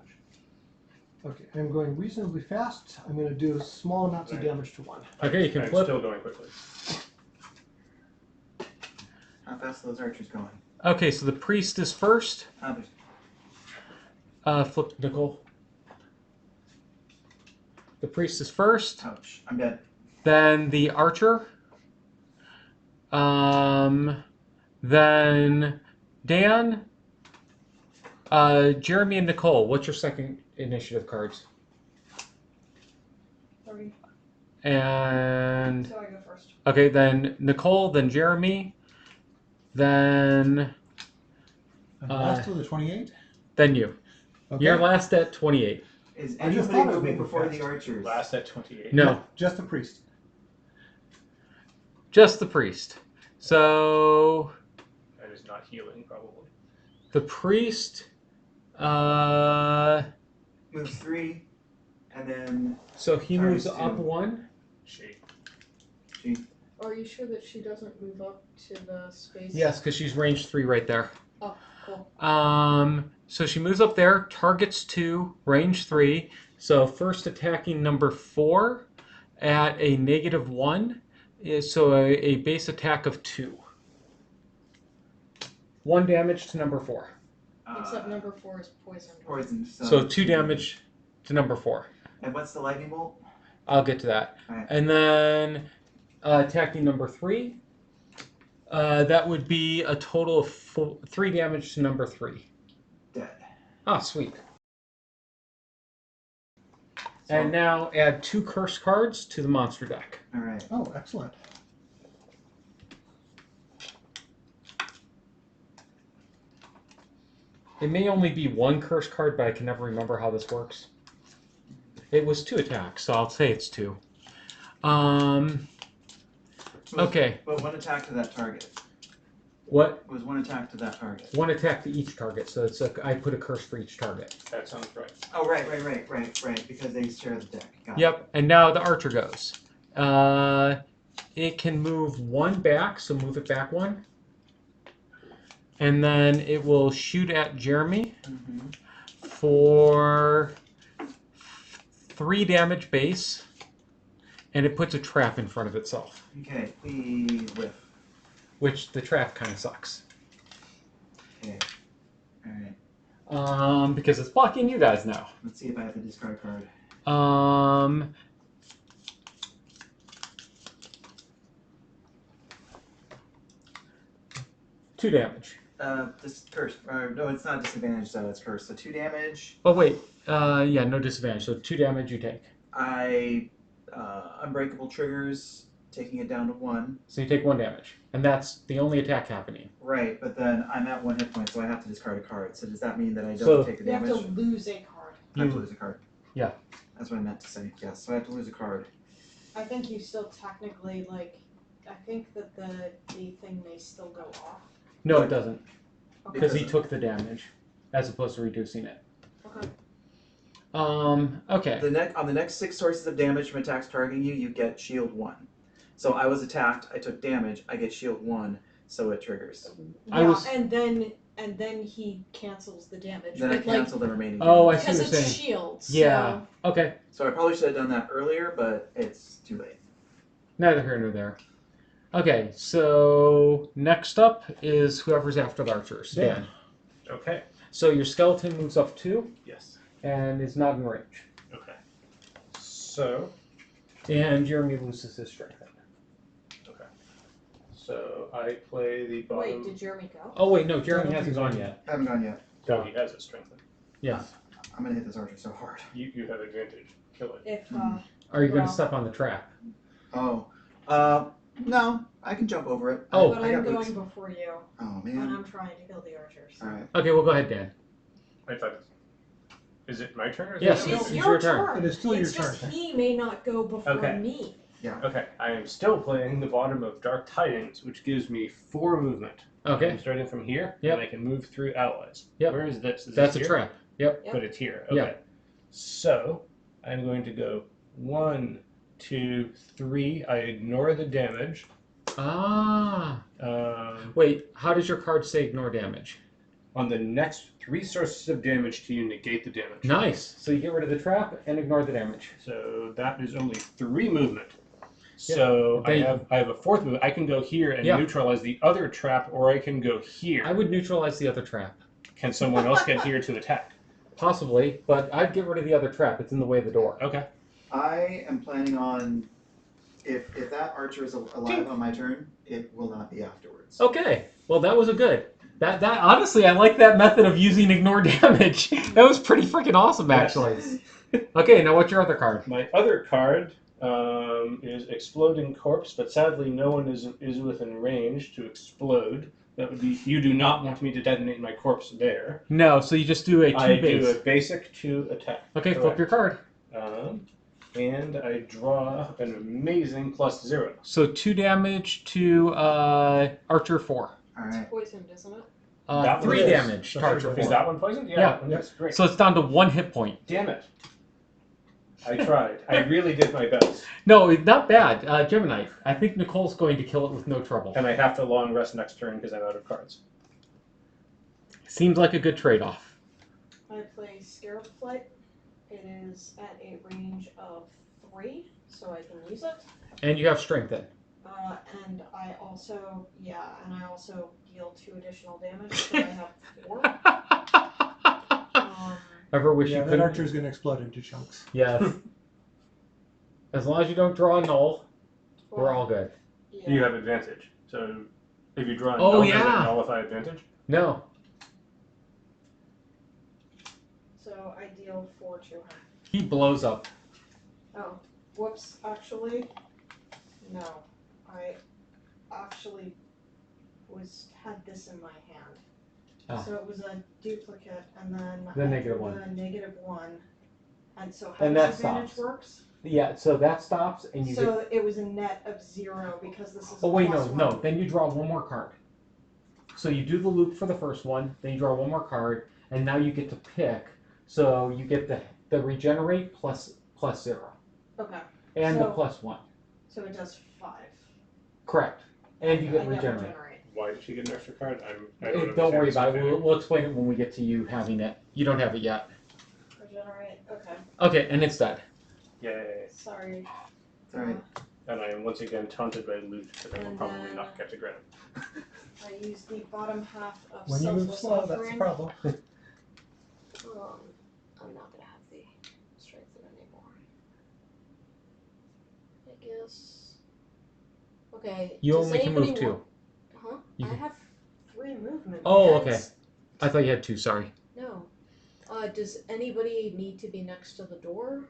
Okay, I'm going reasonably fast. I'm going to do small amounts of Right. damage to one. Okay, you can I'm flip. still going quickly. How fast are those archers going? Okay, so the priest is first. How fast? Flip Nicole. The priest is first. Ouch! I'm dead. Then the archer. Then Dan. Jeremy and Nicole. What's your second initiative cards? 30. And So I go first. okay, then Nicole, then Jeremy, then I'm last to the 28. then you. Okay. You're last at 28. Is I just anybody thought it would moving be before fast. the archers? Last at 28. No, Just the priest. just the priest. So That is not healing, probably. the priest. Moves 3, and then So he moves Times up two. 1. She. Are you sure that she doesn't move up to the space? Yes, because she's range 3 right there. Oh, cool. So she moves up there, targets 2, range 3. So first attacking number 4 at a -1 is so a base attack of 2. 1 damage to number 4. Except number 4 is poisoned. poisoned. So 2 damage to number 4. And what's the lightning bolt? I'll get to that. Alright. And then attacking number 3. That would be a total of 3 damage to number 3. Dead. Ah, sweet. So, And now add 2 curse cards to the monster deck. all right. Oh, excellent. It may only be 1 curse card, but I can never remember how this works. It was 2 attacks, so I'll say it's 2. Okay. But 1 attack to that target. What? It was 1 attack to that target. 1 attack to each target, so it's I put a curse for each target. That sounds right. Oh, right. Because they share the deck. Got it. Yep, and now the archer goes. It can move 1 back, so move it back 1. And then it will shoot at Jeremy Mhm. for 3 damage base, and it puts a trap in front of itself. Okay, please whiff. which the trap kind of sucks. Okay. Alright. Because it's blocking you guys now. Let's see if I have to discard a card. 2 damage. This curse. No, it's not disadvantage, so it's curse. So 2 damage. Oh wait, yeah, no disadvantage. So 2 damage you take. Unbreakable triggers, taking it down to 1. So you take 1 damage, and that's the only attack happening. Right, but then I'm at 1 hit point, so I have to discard a card. So does that mean that I don't So- take the You have damage? to lose a card. I have to lose a card. Yeah. That's what I meant to say. Yes, so I have to lose a card. I think you still technically I think that the thing may still go off. No, it doesn't, Okay. because he took the damage, as opposed to reducing it. Okay. Okay. On the next 6 sources of damage from attacks targeting you, you get shield 1. So I was attacked, I took damage, I get shield 1, so it triggers. And then he cancels the damage. Then I But, cancel the remaining Oh, I damage. see what because you're it's saying. shields. Yeah. Okay. So I probably should have done that earlier, but it's too late. Neither here nor there. Okay, so next up is whoever's after the archers. Dan. Okay. So your skeleton moves up 2 Yes. and is not in range. Okay. So. And Jeremy loses his strength. Okay. So I play the bottom. Wait, did Jeremy go? Oh wait, no, Jeremy hasn't gone yet. I haven't gone yet. Oh, he has it strengthened. Yes. I'm gonna hit this archer so hard. You have advantage. Kill it. If Are you going Well- to step on the trap? Oh. No, I can jump over it. Oh. but I I'm got boots. going before you, Oh, and man. I'm trying to kill the archers. Alright. Okay, well go ahead, Dan. I thought. Is it my turn? Or is Yes, it It's it's your your turn. turn. It is still your It's just turn. he may not go before Okay. me. Okay, I am still playing the bottom of Dark Tidings, which gives me 4 movement. Okay. I'm starting from here, Yep. and I can move through allies. Yep. Where is this? Is That's a this here? trap. Yep. But it's here. Okay. Yeah. So I'm going to go 1, 2, 3. I ignore the damage. Ah. Um, Wait, how does your card say ignore damage? on the next 3 sources of damage to you, negate the damage. Nice. So you get rid of the trap and ignore the damage. So that is only 3 movement. So They- I have a 4th movement. I can go here and Yeah. neutralize the other trap, or I can go here. I would neutralize the other trap. Can someone else get here to attack? Possibly, but I'd get rid of the other trap. It's in the way of the door. Okay. I am planning on, if that archer is alive on my turn, it will not be afterwards. Okay. Well, that was a good. That honestly, I like that method of using ignore damage. That was pretty freaking awesome, actually. Okay, now what's your other card? My other card is Exploding Corpse, but sadly no one is within range to explode. That would be, you do not want me to detonate my corpse there. No, so you just do a 2 I base. do a basic 2 attack. Okay, flip your card. And I draw an amazing +0. So 2 damage to Archer 4. Alright. Poisoned, isn't it? That 3 one is. damage to That's Archer right. 4. Is that one poisoned? Yeah. That's great. So it's down to 1 hit point. Damn it. I tried. I really did my best. No, not bad. Gemini, I think Nicole's going to kill it with no trouble. And I have to long rest next turn because I'm out of cards. Seems like a good trade-off. I play Scarab Flight. It is at a range of 3, so I can use it. And you have strength in. And I also deal 2 additional damage, so I have 4. Ever wish Yeah, you that could. archer's going to explode into chunks. Yes. As long as you don't draw a null, we're Well, all good. yeah. You have advantage. So if you draw a Oh, null, does it yeah. nullify advantage? No. So I deal 4 to him. He blows up. Oh, whoops, actually, no. I actually had this in my hand. Oh. So it was a duplicate, and then The I negative drew one. the negative 1. And so how And does that advantage stops. works? Yeah, so that stops, and you get. So it was a net of 0 because this is Oh, wait, plus no. 1. Then you draw one more card. So you do the loop for the first one, then you draw one more card, and now you get to pick. So you get the regenerate plus 0. Okay, And the So- +1. so it does 5. Correct. And you I get regenerate. Why did she get an extra card? I Don't worry about it. understand We'll explain it when we get to you having it. You don't have it yet. Regenerate, okay. Okay, and it's dead. Yay. Sorry. Alright. And I am once again taunted by loot that I will And probably then, not get to grab. I use the bottom half of When you move selfless slow, that's the offering. problem. I'm not gonna have the strengthen anymore. I guess. Okay. You does only can move anybody 2. want- Huh? You I can- have 3 movement. Oh, man. okay. I thought you had 2, sorry. No. Does anybody need to be next to the door?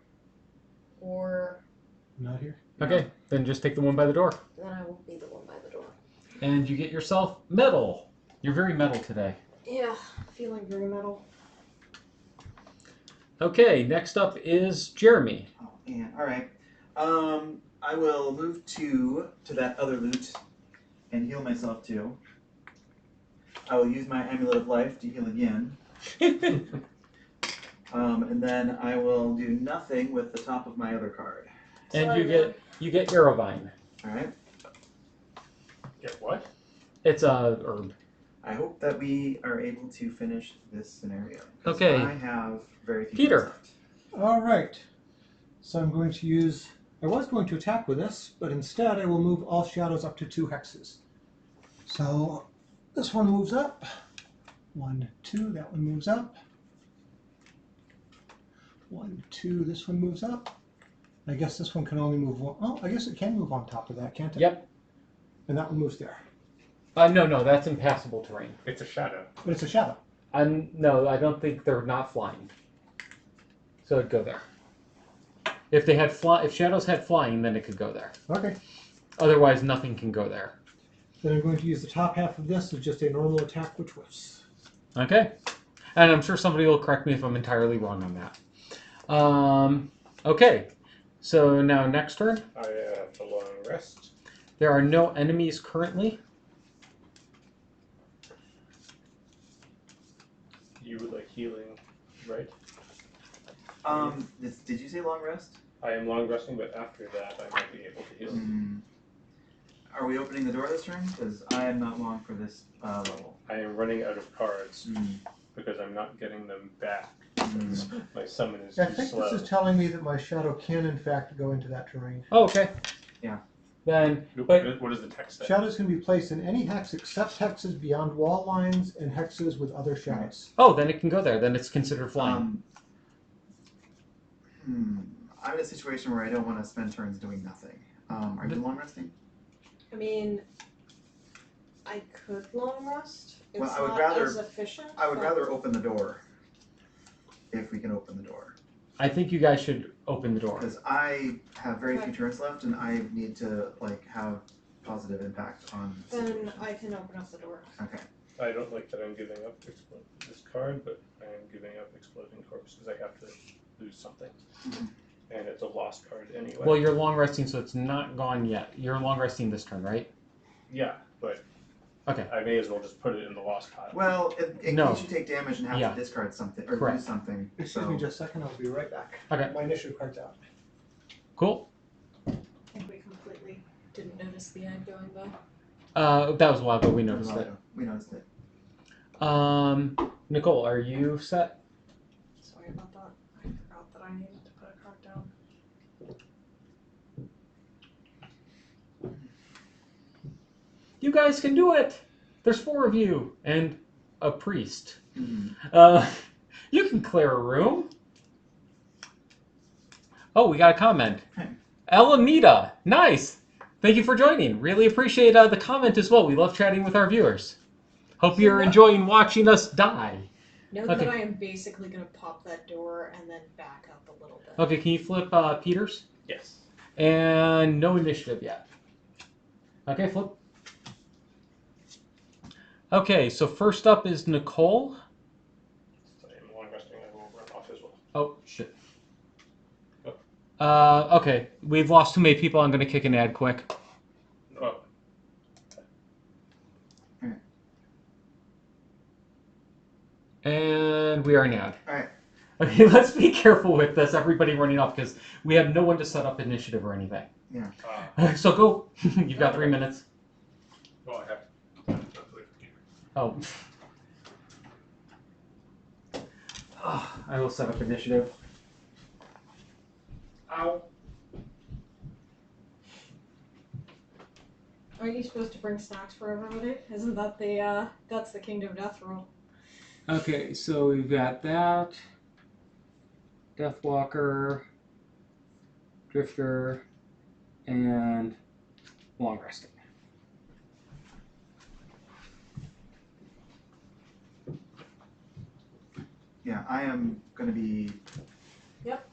Or Not here. Okay, then just take the one by the door. then I will be the one by the door. And you get yourself metal. You're very metal today. Yeah, feeling very metal. Okay, next up is Jeremy. Oh man, alright. I will move to that other loot and heal myself too. I will use my Amulet of Life to heal again. And then I will do nothing with the top of my other card. And Sorry, you get Aerovine. Alright. Get what? It's a herb. I hope that we are able to finish this scenario. 'Cause Okay. I have very few Peter. turns left. All right. So I'm going to use. I was going to attack with this, but instead I will move all shadows up to 2 hexes. So this one moves up. 1, 2. That one moves up. 1, 2. This one moves up. I guess this one can only move one. Oh, I guess it can move on top of that, can't it? Yep. And that one moves there. No, that's impassable terrain. It's a shadow. But it's a shadow. No, I don't think they're not flying. So it'd go there. If they had if shadows had flying, then it could go there. Okay. Otherwise, nothing can go there. Then I'm going to use the top half of this as just a normal attack, which whiffs. Okay. And I'm sure somebody will correct me if I'm entirely wrong on that. Okay. So now next turn. I have a long rest. There are no enemies currently. You would like healing, right? Did you say long rest? I am long resting, but after that I might be able to heal. Are we opening the door this turn? Because I am not long for this level. I am running out of cards because I'm not getting them back. Because my summon is I too think slow. this is telling me that my shadow can, in fact, go into that terrain. Oh, okay. Yeah. Then, but What does the text say? Shadows can be placed in any hex except hexes beyond wall lines and hexes with other shadows. then it can go there. Then it's considered flying. I'm in a situation where I don't want to spend turns doing nothing. Are you long resting? I mean, I could long rest. It's Well, I would not rather- as efficient. I would but- rather open the door. If we can open the door. I think you guys should open the door. Because I have very Okay. few turns left and I need to have positive impact on the Then situation. I can open up the door. Okay. I don't like that I'm giving up this card, but I am giving up Exploding Corpse because I have to lose something. And it's a lost card anyway. Well, you're long resting, so it's not gone yet. You're long resting this turn, right? Yeah, but Okay. I may as well just put it in the lost pile. Well, in No. case you take damage and have Yeah. to discard something or Correct. use something. Excuse me just a second, I'll be right back. Okay. My initiative card's out. Cool. I think we completely didn't notice the ad going by. That was a while ago. We noticed it. We noticed it. Nicole, are you set? Sorry about that. I forgot that I needed to put a card down. You guys can do it. There's 4 of you and a priest. Mm-hmm. You can clear a room. Oh, we got a comment. Hey. Elamita, nice. Thank you for joining. Really appreciate the comment as well. We love chatting with our viewers. Hope you're enjoying watching us die. Know Okay. that I am basically going to pop that door and then back up a little bit. Okay, can you flip Peter's? Yes. And no initiative yet. Okay, flip. Okay, so first up is Nicole. So I am long resting. I will run off as well. Oh, shit. Oh. Okay, we've lost too many people. I'm going to kick an ad quick. Oh, And we are an ad. Alright. Okay, let's be careful with this, everybody running off, because we have no one to set up initiative or anything. So go. You've got 3 minutes. well, I have to wait for Peter. Oh. I will set up initiative. Ow. Aren't you supposed to bring snacks for everybody? Isn't that that's the Kingdom Death rule? Okay, so we've got that. Deathwalker, Drifter, and Long Resting. Yeah, I am gonna be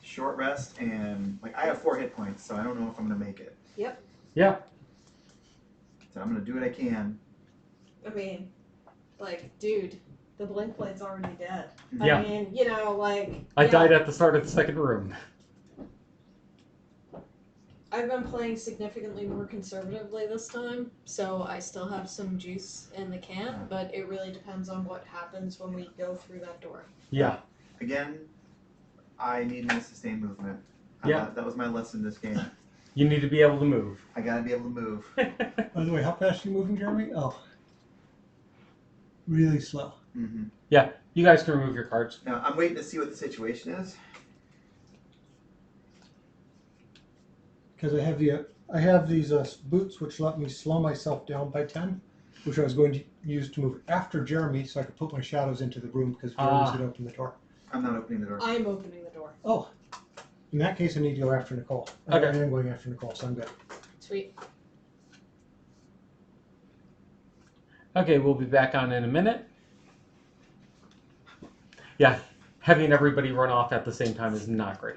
short rest, and like I have 4 hit points, so I don't know if I'm gonna make it. Yep. Yeah. So I'm gonna do what I can. I mean, like, dude, the blink blade's already dead. Yeah. I mean, you know, like. I yeah. died at the start of the second room. I've been playing significantly more conservatively this time, so I still have some juice in the can, but it really depends on what happens when we go through that door. Yeah. Again, I need my sustained movement. Yeah. That was my lesson this game. You need to be able to move. I gotta be able to move. By the way, how fast are you moving, Jeremy? Oh. Really slow. Mm-hmm. Yeah, you guys can remove your cards. Now, I'm waiting to see what the situation is. Because I have these boots which let me slow myself down by 10, which I was going to use to move after Jeremy so I could put my shadows into the room because Jeremy's going to open the door. I'm not opening the door. I'm opening the door. Oh. In that case, I need to go after Nicole. Okay. I am going after Nicole, so I'm good. Sweet. Okay, we'll be back on in a minute. Yeah, having everybody run off at the same time is not great.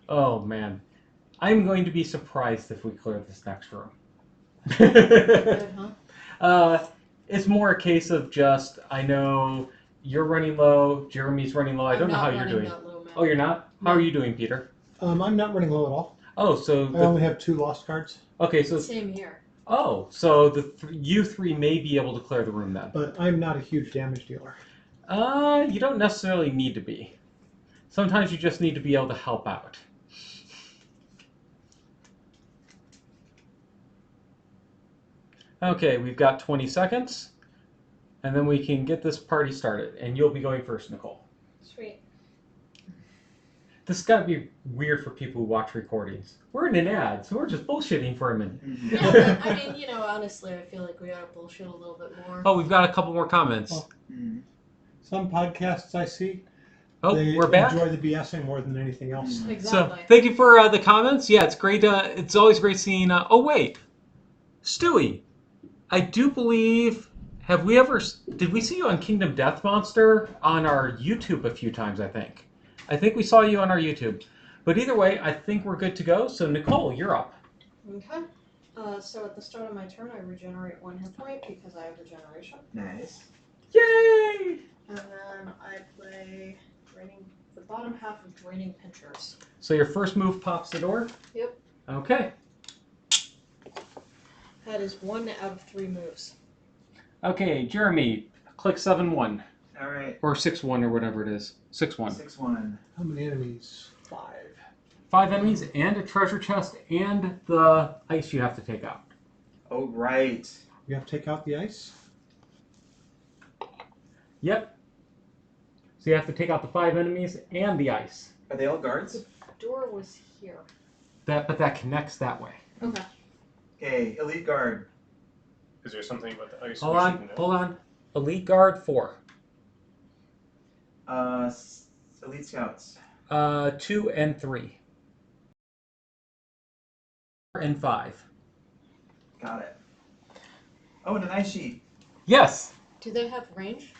Oh man, I'm going to be surprised if we clear this next room. Good, huh? It's more a case of just, I know you're running low, Jeremy's running low. I don't know how you're doing. Oh, you're not? How are you doing, Peter? I'm not running low at all. Oh, so I only have 2 lost cards. okay, so Same here. oh, so you 3 may be able to clear the room then. But I'm not a huge damage dealer. You don't necessarily need to be. Sometimes you just need to be able to help out. Okay, we've got 20 seconds, and then we can get this party started, and you'll be going first, Nicole. Sweet. This has got to be weird for people who watch recordings. We're in an ad, so we're just bullshitting for a minute. Mm-hmm. Yeah, I mean, you know, honestly, I feel like we ought to bullshit a little bit more. Oh, we've got a couple more comments. Oh. Mm-hmm. Some podcasts I see, Oh, they we're back. enjoy the BSing more than anything else. Mhm. Exactly. So, thank you for the comments. Yeah, it's great. It's always great seeing. Oh, wait. Stewie, I do believe. Did we see you on Kingdom Death Monster on our YouTube a few times, I think. I think we saw you on our YouTube. But either way, I think we're good to go. So, Nicole, you're up. Okay. So at the start of my turn, I regenerate 1 hit point because I have regeneration. Nice. Yay! And then I play the bottom half of Draining Pinchers. So your first move pops the door? Yep. Okay. That is 1 out of 3 moves. Okay, Jeremy, click 7-1. All right. Or 6-1 or whatever it is. 6-1. 6-1. How many enemies? 5. 5 enemies and a treasure chest and the ice you have to take out. Oh, right. You have to take out the ice? Yep. So you have to take out the 5 enemies and the ice. Are they all guards? Door was here. But that connects that way. Okay. Okay, elite guard. Is there something about the ice? Hold we on, should know? hold on. Elite guard 4. Elite scouts. 2 and 3. 4 and 5. Got it. Oh, and an ice sheet. Yes. Do they have range?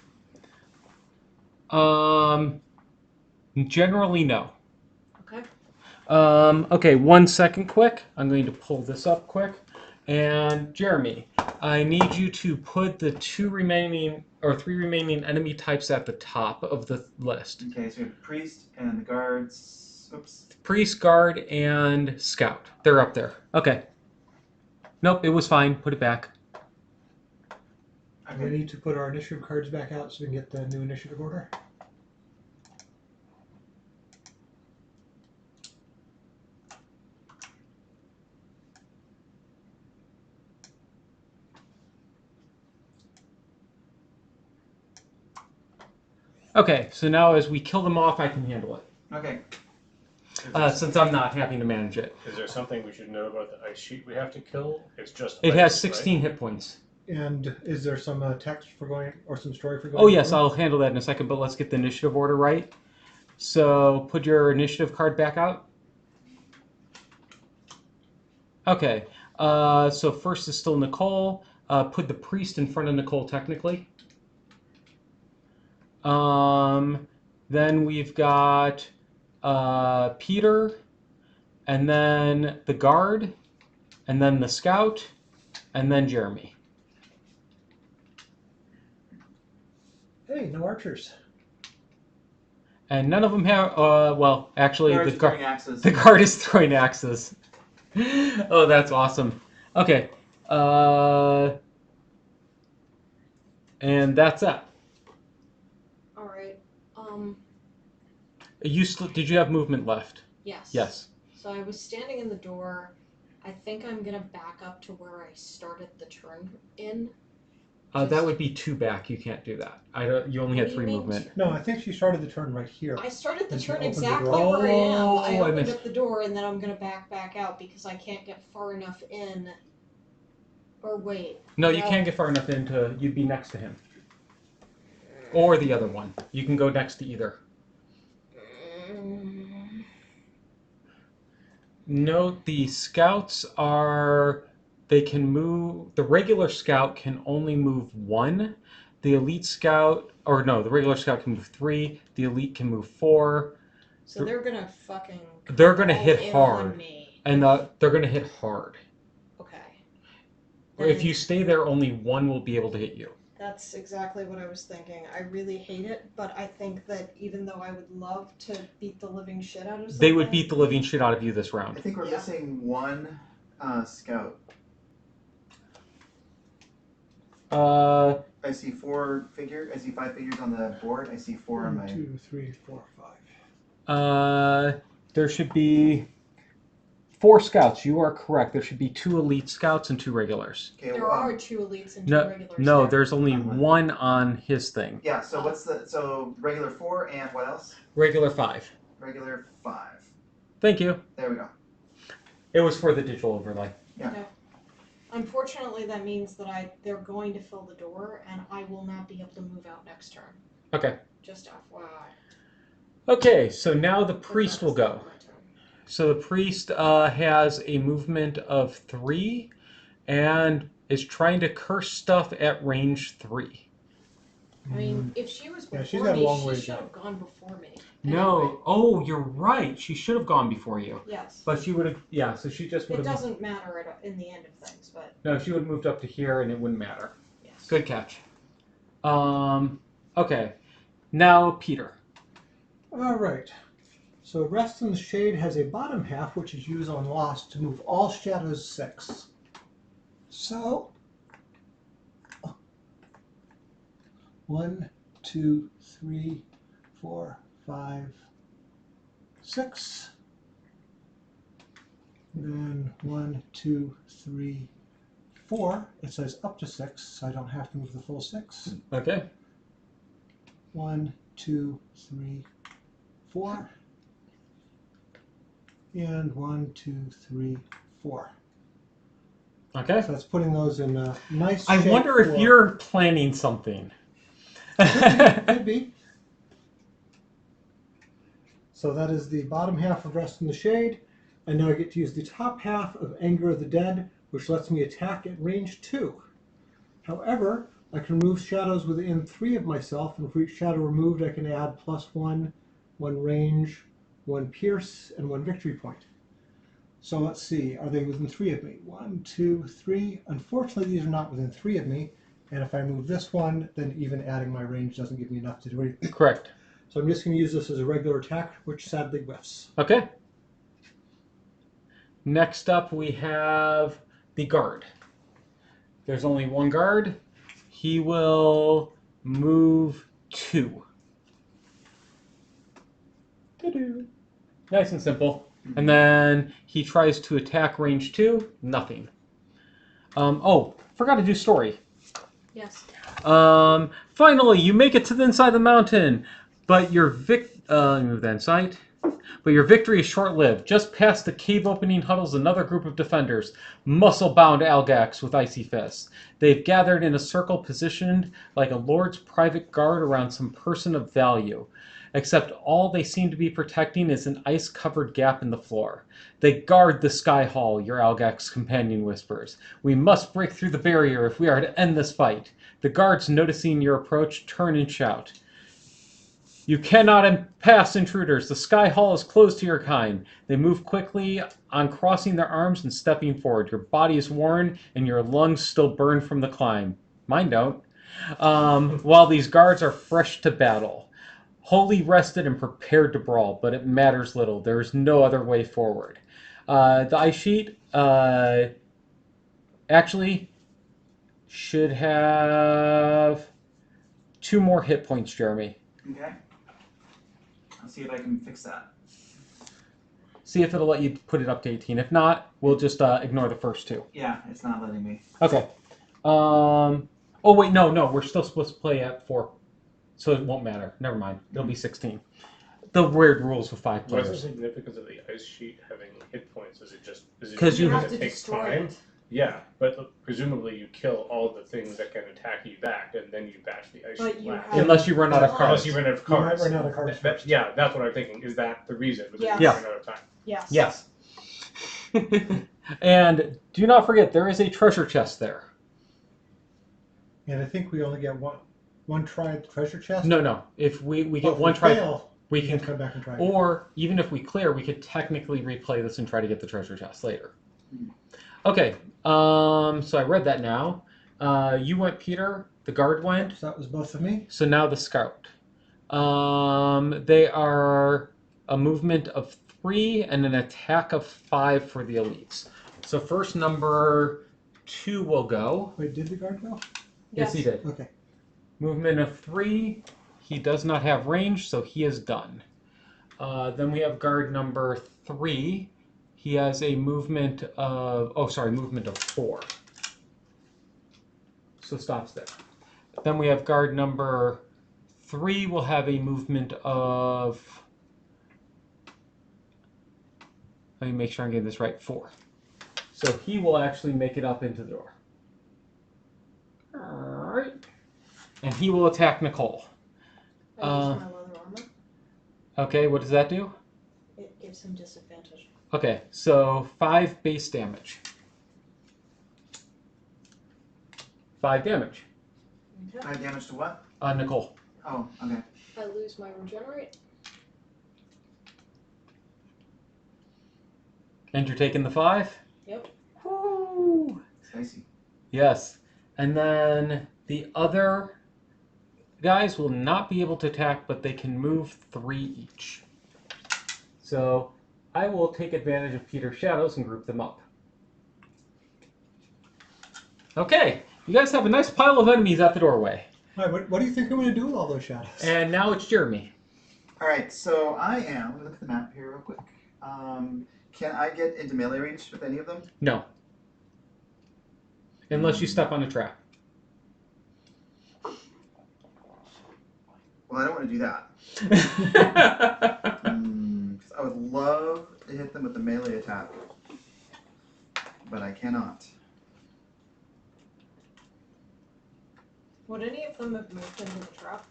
Generally no. Okay. Okay, 1 second quick. I'm going to pull this up quick. And Jeremy, I need you to put the 3 remaining enemy types at the top of the list. Okay, so we have priest and the guards. Oops. Priest, guard, and scout. They're up there. Okay. Nope, it was fine. Put it back. We need to put our initiative cards back out so we can get the new initiative order. Okay, so now as we kill them off, I can handle it. Okay. since I'm not having to manage it. Is there something we should know about the ice sheet we have to kill? It's just It ice, has 16 right? hit points. And is there some text for going, or some story for going? Oh yes, through? I'll handle that in a second, but let's get the initiative order right. So put your initiative card back out. Okay, so first is still Nicole. Put the priest in front of Nicole technically. Then we've got Peter, and then the guard, and then the scout, and then Jeremy. Hey, no archers. And none of them have, well, actually, Guards the throwing axes. guard is throwing axes. Oh, that's awesome. Okay. And that's it. Alright. Did you have movement left? Yes. Yes. So I was standing in the door. I think I'm gonna back up to where I started the turn in. That would be 2 back. You can't do that. You only had What do 3 you mean movement. No, I think she started the turn right here. I started the And you turn opened the exactly door. where I am. Oh, I I opened missed- up the door and then I'm gonna back out because I can't get far enough in. Or wait. No, you can't get far enough into. You'd be next to him. Or the other one. You can go next to either. Note the scouts are. They can move. The regular scout can only move 1. The elite scout. Or no, the regular scout can move 3. The elite can move 4. So they're gonna fucking. They're gonna all hit in hard. on me. And they're going to hit hard. Okay. If Then you stay there, only 1 will be able to hit you. That's exactly what I was thinking. I really hate it, but I think that even though I would love to beat the living shit out of something, They would beat the living shit out of you this I round. think we're Yeah. missing 1 scout. I see 4 figures. I see 5 figures on the board. I see 4 on 1, my. 2, 3, 4, 5. There should be 4 scouts. You are correct. There should be 2 elite scouts and 2 regulars. Okay. there are 2 elites and 2 No, regulars. no, there. there's only 1 on his thing. Yeah. So what's the regular 4 and what else? Regular 5. Regular 5. Thank you. There we go. It was for the digital overlay. Unfortunately, that means that they're going to fill the door, and I will not be able to move out next turn. Okay. Just FYI. Okay, so now the priest will But that's go. not my turn. So the priest has a movement of 3 and is trying to curse stuff at range 3. I mean, if she was Yeah, before she's got a me, long she way to should go. have gone before me. No. Anyway, Oh, you're right. She should have gone before you. yes. But she would have, yeah, so she just would It have. doesn't matter in the end of things, but No, she would have moved up to here and it wouldn't matter. yes. Good catch. Okay. Now, Peter. All right. So Rest in the Shade has a bottom half, which is used on Lost to move all shadows 6. So, 1, 2, 3, 4, 5, 6. Then 1, 2, 3, 4. It says up to 6, so I don't have to move the full 6. Okay. 1, 2, 3, 4. And 1, 2, 3, 4. Okay. So that's putting those in a nice I shape wonder if for- you're planning something. Could be. So that is the bottom half of Rest in the Shade. And now I get to use the top half of Anger of the Dead, which lets me attack at range 2. However, I can remove shadows within 3 of myself, and for each shadow removed I can add +1, 1 range, 1 pierce, and 1 victory point. So let's see, are they within 3 of me? 1, 2, 3. Unfortunately, these are not within 3 of me. And if I move this one, then even adding my range doesn't give me enough to do anything. Correct. So I'm just going to use this as a regular attack, which sadly whiffs. Okay. Next up, we have the guard. There's only 1 guard. He will move 2. Doo-doo. Nice and simple. And then he tries to attack range 2. Nothing. Oh, forgot to do story. Yes. Finally, you make it to the inside of the mountain, but your let me move that inside. But your victory is short-lived. Just past the cave opening huddles another group of defenders, muscle-bound Algox with icy fists. They've gathered in a circle positioned like a lord's private guard around some person of value. Except all they seem to be protecting is an ice-covered gap in the floor. They guard the Sky Hall, your Algox companion whispers. We must break through the barrier if we are to end this fight. The guards, noticing your approach, turn and shout. You cannot pass, intruders. The Sky Hall is closed to your kind. They move quickly on crossing their arms and stepping forward. Your body is worn and your lungs still burn from the climb. Mine don't. While these guards are fresh to battle. Wholly rested and prepared to brawl, but it matters little. There is no other way forward. The ice sheet actually should have 2 more hit points, Jeremy. Okay. I'll see if I can fix that. See if it'll let you put it up to 18. If not, we'll just ignore the first 2. Yeah, it's not letting me. Okay. Oh, wait, no. We're still supposed to play at 4. So it won't matter. Never mind. It'll be 16. The weird rules with 5 What's the players. significance of the ice sheet having hit points? Is it just 'Cause you because have to it takes destroy time? it. Yeah, but presumably you kill all the things that can attack you back, and then you bash the ice But sheet you last. have- Unless you run out of Unless cards. Unless you run out of You might cards. run out of cards first. Yeah, that's what I'm thinking. Is that the reason? Because Yes. you Yeah. run out of time. Yes. Yes. And do not forget, there is a treasure chest there. And I think we only get one try at the treasure chest. No. If we Well, get if one we try, fail, we we can. can come back and try again. Or even if we clear, we could technically replay this and try to get the treasure chest later. Okay. So I read that now. You went, Peter. The guard went. So that was both of me. So now the scout. They are a movement of 3 and an attack of 5 for the elites. So first number 2 will go. Wait, did the guard go? Yes, he did. Okay. Movement of 3. He does not have range, so he is done. Then we have guard number 3. He has a movement of movement of 4. So stops there. Then we have guard number 3 will have a movement of, let me make sure I'm getting this right, 4. So he will actually make it up into the door. Alright. And he will attack Nicole. I use my leather armor. Okay, what does that do? It gives him disadvantage. Okay, so 5 base damage. 5 damage. Okay. 5 damage to what? Nicole. Oh, okay. I lose my regenerate. And you're taking the 5? Yep. Woo! Spicy. Yes. And then the other guys will not be able to attack, but they can move 3 each. So I will take advantage of Peter's shadows and group them up. Okay, you guys have a nice pile of enemies at the doorway. All right, what do you think I'm going to do with all those shadows? And now it's Jeremy. All right, so I am. Let me look at the map here real quick. Can I get into melee range with any of them? No. Unless you step on a trap. Well, I don't want to do that. 'Cause I would love to hit them with the melee attack, but I cannot. Would any of them have moved into the trap?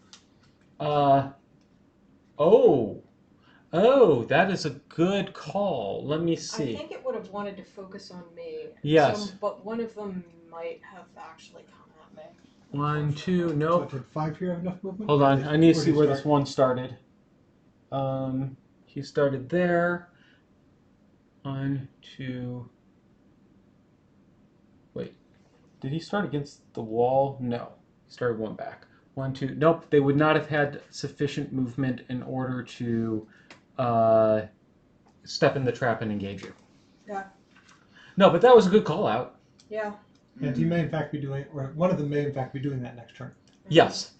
Oh, that is a good call. Let me I see. think it would have wanted to focus on me. Yes. But one of them might have actually come at me. 1, 2, So nope. did 5 here have enough movement? Hold on, I need to Where see did where you this start? one started. He started there. 1, 2. Wait, did he start against the wall? No, he started 1 back. 1, 2. Nope, they would not have had sufficient movement in order to step in the trap and engage you. Yeah. No, but that was a good call out. Yeah. And he may in fact be doing, or one of them may in fact be doing that next turn. Yes.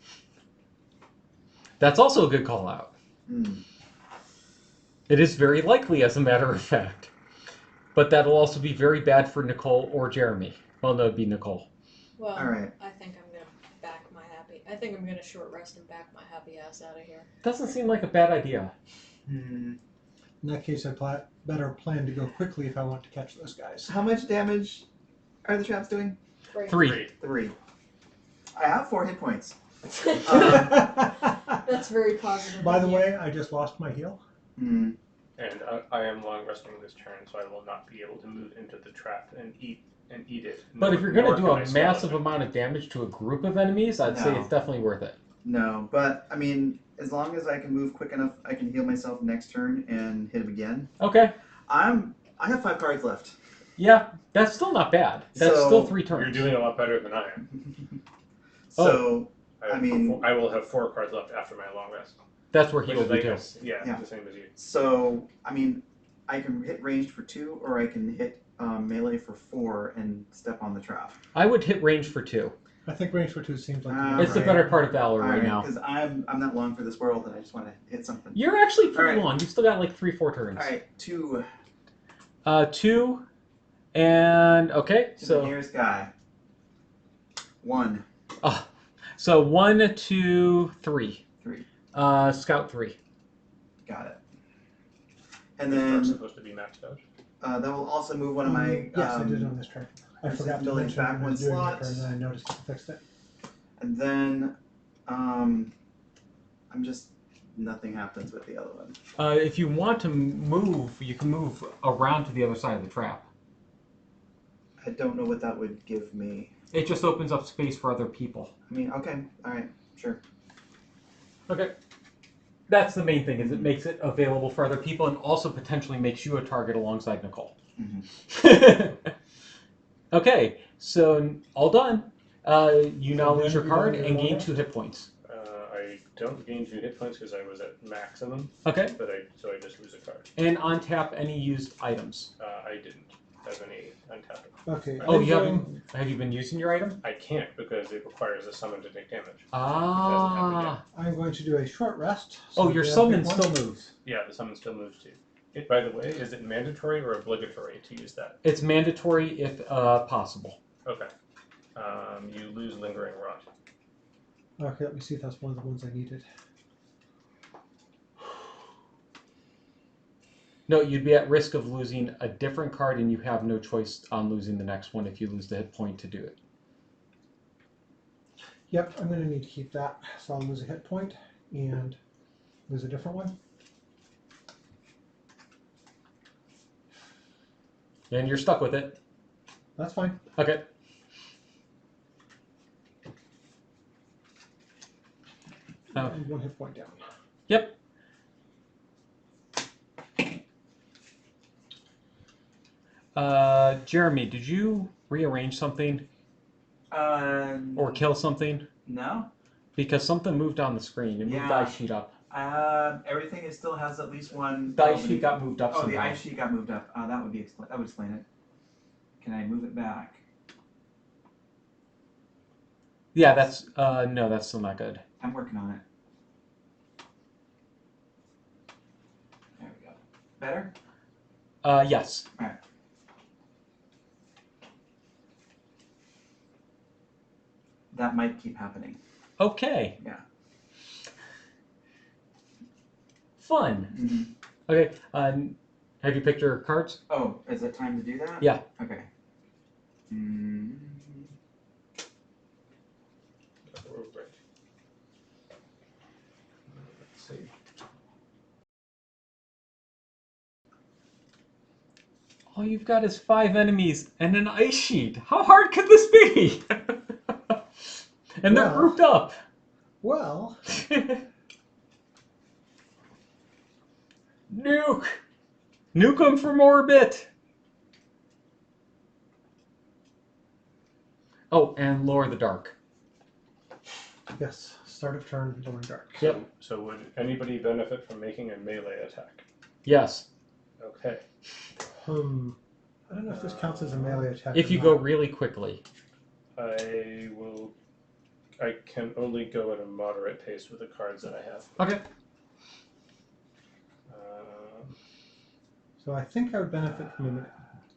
That's also a good call out. Hmm. It is very likely, as a matter of fact. But that'll also be very bad for Nicole or Jeremy. Well, no, it'd be Nicole. Well, All right. I think I'm gonna back my happy. I think I'm gonna short rest and back my happy ass out of here. Doesn't seem like a bad idea. In that case, I better plan to go quickly if I want to catch those guys. How much damage are the traps doing? Great. 3. 3. I have 4 hit points. That's very positive. By the of you. way, I just lost my heal. Hmm. And I am long resting this turn, so I will not be able to move into the trap and eat it. But if you're Nor going to do can I a swallow massive it. amount of damage to a group of enemies, I'd say No. it's definitely worth it. No, but I mean, as long as I can move quick enough, I can heal myself next turn and hit him again. Okay. I have 5 cards left. Yeah, that's still not bad. That's So, still 3 turns. You're doing a lot better than I am. So I mean- I will have 4 cards left after my long rest. That's where he Which will is, be I too. guess, Yeah. the same as you. So I mean, I can hit ranged for 2, or I can hit melee for 4 and step on the trap. I would hit range for 2. I think range for 2 seems like It's the Alright. better part of Valor right now. Because I'm not long for this world, and I just want to hit something. You're actually pretty Alright. long. You still got like 3-4 turns. All right, 2 2, and okay, to the so nearest guy. 1, so 1, 2, 3. 3. Scout 3. Got it. And Are then supposed to be maxed out. that will also move one of my. yes, I did on this turn. I this forgot is to moving mention back when I one was doing slot. it, and then I noticed it fixed it. And then, I'm just nothing happens with the other one. If you want to move, you can move around to the other side of the trap. I don't know what that would give me. It just opens up space for other people. I mean, okay, all right, sure. Okay. That's the main thing, is it makes it available for other people and also potentially makes you a target alongside Nicole. Okay, so all done. You now So lose your then you card don't get and a gain bonus? 2 hit points. I don't gain 2 hit points because I was at maximum, Okay. but so I just lose a card. And untap any used items. I didn't have any untapped. Okay. Oh, I'm you going- haven't? Have you been using your item? I can't because it requires a summon to take damage. Ah. I'm going to do a short rest. Oh, so your if you have summon pick one- still moves. Yeah, the summon still moves too. By the way, is it mandatory or obligatory to use that? It's mandatory if possible. Okay. You lose lingering rot. Okay, let me see if that's one of the ones I needed. No, you'd be at risk of losing a different card, and you have no choice on losing the next one if you lose the hit point to do it. Yep, I'm going to need to keep that. So I'll lose a hit point and lose a different one. And you're stuck with it. That's fine. Okay. Oh. And 1 hit point down. Yep. Jeremy, did you rearrange something or kill something? No. Because something moved on the screen. It moved the Yeah. ice sheet up. Everything is still has at least one. The ice sheet got moved up Oh, the somehow. ice sheet got moved up. That would that would explain it. Can I move it back? Yeah, that's no, that's still not good. I'm working on it. There we go. Better? Yes. That might keep happening. Okay. Yeah. Fun. Mm-hmm. Okay. Have you picked your cards? Oh, is it time to do that? Yeah. Okay. Mm. Oh, right. Let's see. All you've got is 5 enemies and an ice sheet. How hard could this be? And they're Well. grouped up. Well, Nuke! Nuke them from orbit! Oh, and lower the dark. yes. Start of turn, going dark. Yep. So would anybody benefit from making a melee attack? Yes. Okay. I don't know if this counts as a melee attack. If or you not. go really quickly. I can only go at a moderate pace with the cards that I have. Okay. So I think I would benefit from a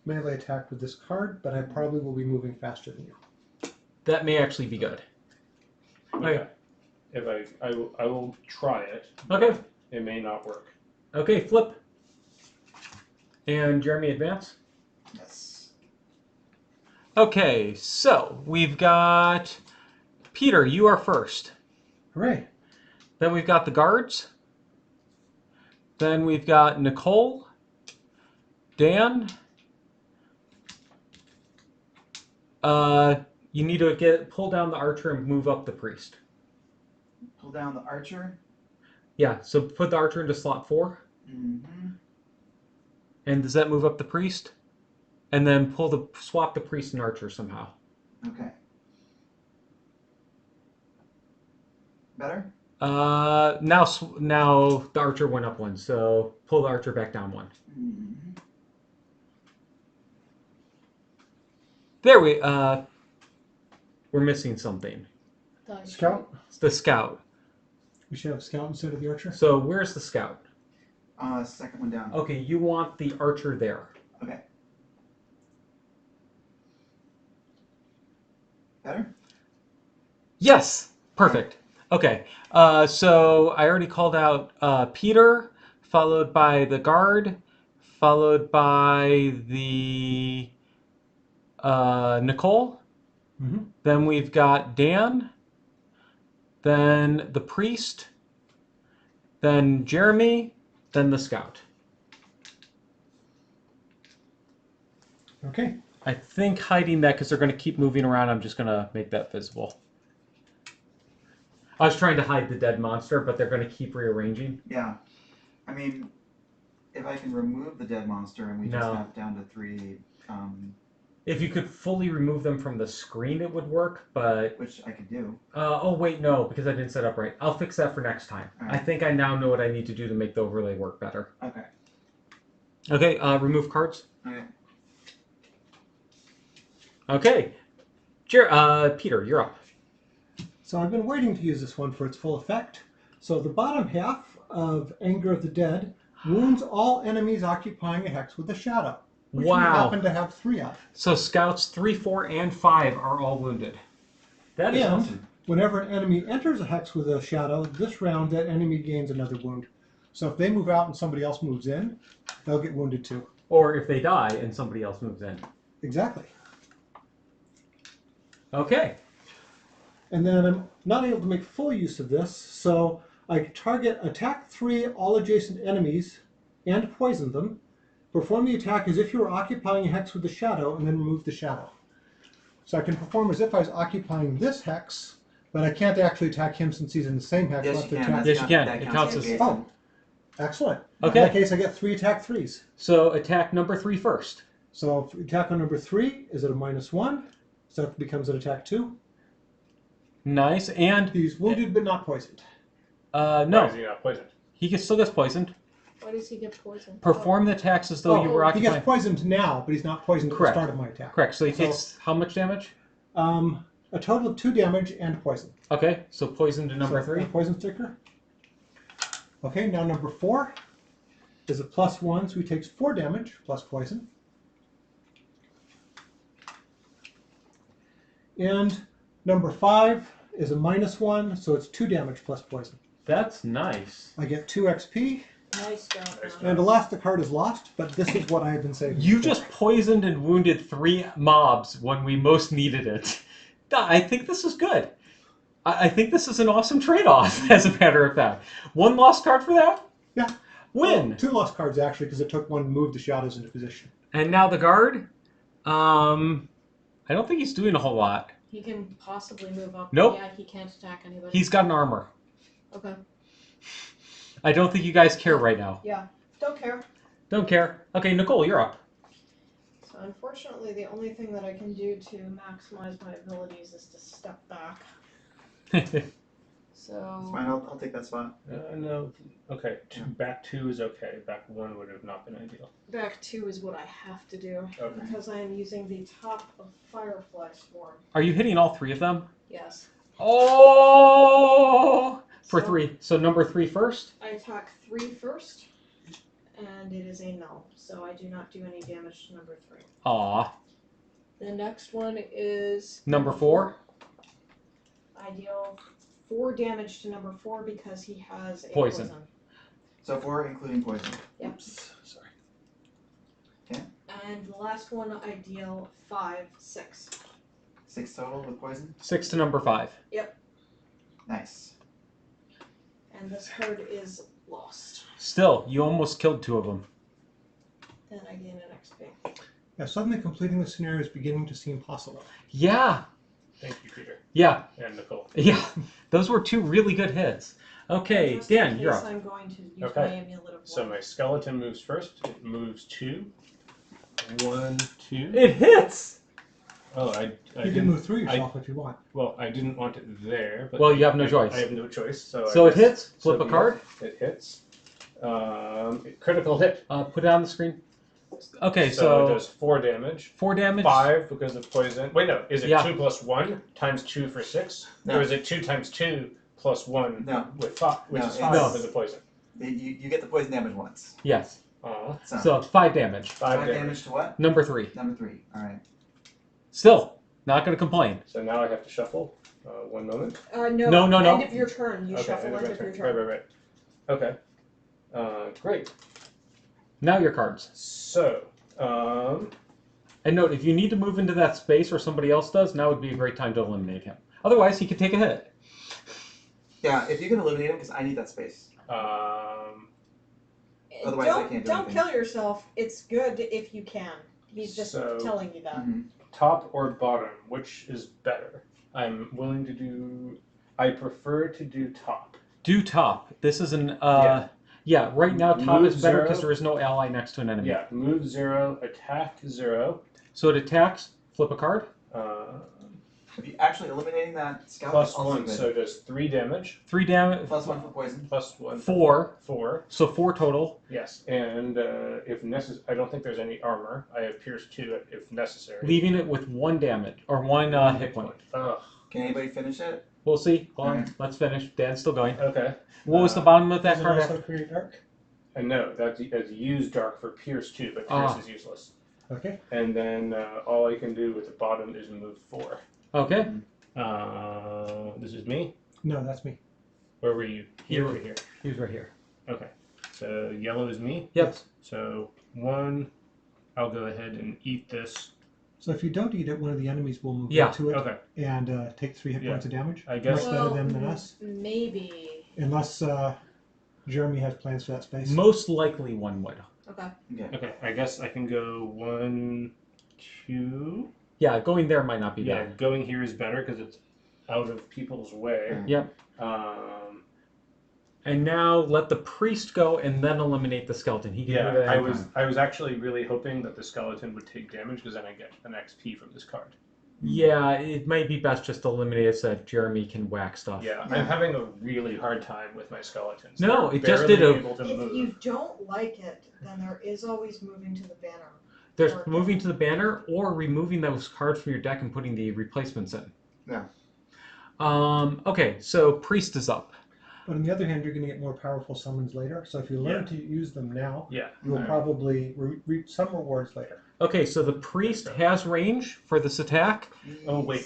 melee attack with this card, but I probably will be moving faster than you. That may actually be good. Okay. If I will try it. Okay. It may not work. Okay, flip. And Jeremy, advance. Yes. Okay, so we've got Peter, you are first. Hooray. Then we've got the guards. Then we've got Nicole, Dan. You need to pull down the archer and move up the priest. Pull down the archer. Yeah, so put the archer into slot 4. Mm-hmm. And does that move up the priest? And then swap the priest and archer somehow. Okay. Better? Now the archer went up 1, so pull the archer back down 1. Mm-hmm. There we're missing something. Scout? It's the scout. We should have scout instead of the archer. So where's the scout? Second one down. Okay, you want the archer there. Okay. Better? Yes! Perfect. Okay, so I already called out Peter, followed by the guard, followed by the Nicole. Mm-hmm. Then we've got Dan, then the priest, then Jeremy, then the scout. Okay. I think hiding that, because they're going to keep moving around, I'm just going to make that visible. I was trying to hide the dead monster, but they're going to keep rearranging. Yeah. I mean, if I can remove the dead monster and we just No. have down to 3, If you could fully remove them from the screen, it would work, but... which I could do. oh, wait, no, because I didn't set up right. I'll fix that for next time. All right. I think I now know what I need to do to make the overlay work better. Okay. Okay, remove cards. Okay. Okay. Peter, you're up. So I've been waiting to use this one for its full effect. So the bottom half of Anger of the Dead wounds all enemies occupying a hex with a shadow, which we Wow. happen to have 3 of. So scouts 3, 4, and 5 are all wounded. That is And awesome. whenever an enemy enters a hex with a shadow, this round that enemy gains another wound. So if they move out and somebody else moves in, they'll get wounded too. Or if they die and somebody else moves in. Exactly. Okay. And then I'm not able to make full use of this, so I target attack 3 all adjacent enemies and poison them. Perform the attack as if you were occupying a hex with a shadow, and then remove the shadow. So I can perform as if I was occupying this hex, but I can't actually attack him since he's in the same hex. Yes, I'll you have to can. attack- Yes, you can. That It counts counts as as- Jason. Oh, excellent. Okay. In that case, I get 3 attack 3s. So attack number 3 first. So if attack on number 3 is at a -1, so it becomes an attack 2. Nice. And He's wounded but not poisoned. Why no, is he not poisoned? he still gets poisoned. Why does he get poisoned? Perform the attacks as though you were He occupying. gets poisoned now, but he's not poisoned Correct. at the start of my attack. Correct. So he So- takes how much damage? A total of 2 damage and poison. Okay. So poison to number So, 3. a poison sticker. Okay, now number 4 is a +1, so he takes 4 damage plus poison. And number 5 is a -1, so it's 2 damage plus poison. That's nice. I get 2 XP, Nice job. Nice man. and Elasticard is lost, but this is what I have been saving. You for. just poisoned and wounded 3 mobs when we most needed it. I think this is good. I think this is an awesome trade-off, as a matter of fact. 1 lost card for that? Yeah. Win! Well, 2 lost cards actually, because it took 1 to move the shadows into position. And now the guard. I don't think he's doing a whole lot. He can possibly move up. Nope. Yeah, he can't attack anybody. He's got an armor. Okay. I don't think you guys care right now. Yeah. Don't care. Don't care. Okay, Nicole, you're up. So unfortunately, the only thing that I can do to maximize my abilities is to step back. So. It's fine. I'll take that spot. No. Okay. Back 2 is okay. Back 1 would have not been ideal. Back 2 is what I have to do Okay. because I am using the top of Firefly Swarm. Are you hitting all 3 of them? Yes. Oh! For So 3. So number 3 first? I attack 3 first, and it is a null, so I do not do any damage to number 3. Aw. The next one is Number 4? I deal 4 damage to number 4 because he has a Poison. poison. So 4 including poison. Yep. Sorry. And the last one I deal 5, 6. 6 total with poison. 6 to number 5. Nice. And this card is lost. Still, you almost killed 2 of them. Then I gain an XP. Yeah, suddenly completing the scenario is beginning to seem possible. Yeah. Thank you, Peter. Yeah. And Nicole. Yeah. Those were 2 really good hits. Okay, Just in Dan, you're case up. I'm going to use Okay. my amulet of So life. my skeleton moves first. It moves 2. 1, 2. It hits! Oh, I You can didn't. move through yourself if you want. Well, I didn't want it there. But Well, you have no choice. I have no choice. So So I it guess hits. Flip so a be card. It hits. Critical hit. Put it on the screen. Okay, So so it does 4 damage. 4 damage. 5 because of poison. Wait, no. Is it Yeah. 2 plus 1 times 2 for 6? No. Or is it 2 times 2 plus 1 No. with 5, which No, is it's- 5 No. because of poison? You get the poison damage once. Yes. So, So 5 damage. 5 damage. damage to what? Number 3. Number 3. All right. Still, not going to complain. So now I have to shuffle. 1 moment. No, No, no, no. End of your turn. You shuffle end of end my of your turn. turn. Right. Okay. Great. Now your cards. So, And note, if you need to move into that space or somebody else does, now would be a great time to eliminate him. Otherwise, he could take a hit. Yeah, if you can eliminate him, because I need that space. Otherwise I can't do Don't anything. kill yourself. It's good if you can. He's just So- telling you that. Mhm. top or bottom, which is better? I'm willing to do. I prefer to do top. Do top. This is an... Yeah. Yeah, right now top Move is better 0. because there is no ally next to an enemy. Yeah, move 0, attack 0. So it attacks, flip a card. If you actually eliminating that scout Plus is also 1, good. so it does 3 damage. 3 damage. Plus 1 for poison. Plus 1. 4. 4. So 4 total. Yes, and if necessary, I don't think there's any armor. I have pierce 2 if necessary. Leaving it with 1 damage. Or 1 hit point. Ugh. Can anybody finish it? We'll see. Hold on. Alright. Let's finish. Dan's still going. Okay. What was the bottom of that Does it card? also create dark? And no, that's use dark for pierce 2, but pierce is useless. Okay. And then all I can do with the bottom is move 4. Okay. This is me. No, that's me. Where were you? Here or here? He's right here. Okay. So yellow is me. Yep. So 1, I'll go ahead and eat this. So if you don't eat it, one of the enemies will move Yeah, into it Okay. and take 3 hit Yeah. points of damage. I guess- Much better than us. Maybe. Unless Jeremy has plans for that space. Most likely 1 would. Okay. Okay. Okay. I guess I can go 1, 2. Yeah, going there might not be Yeah, bad. going here is better because it's out of people's way. Yep. Um, And now let the priest go and then eliminate the skeleton. He can do yeah, that I anytime. was actually really hoping that the skeleton would take damage because then I get an XP from this card. Yeah, it might be best just to eliminate it so that Jeremy can whack stuff. Yeah, Yeah. I'm having a really hard time with my skeletons. No, They're it just barely did a- able to If move. you don't like it, then there is always moving to the banner. There's Or- moving to the banner or removing those cards from your deck and putting the replacements in. Yeah. Okay, so priest is up. But on the other hand, you're going to get more powerful summons later. So if you learn Yeah. to use them now, Yeah. you will Alright. probably reap some rewards later. Okay, so the priest has range for this attack. Oh wait.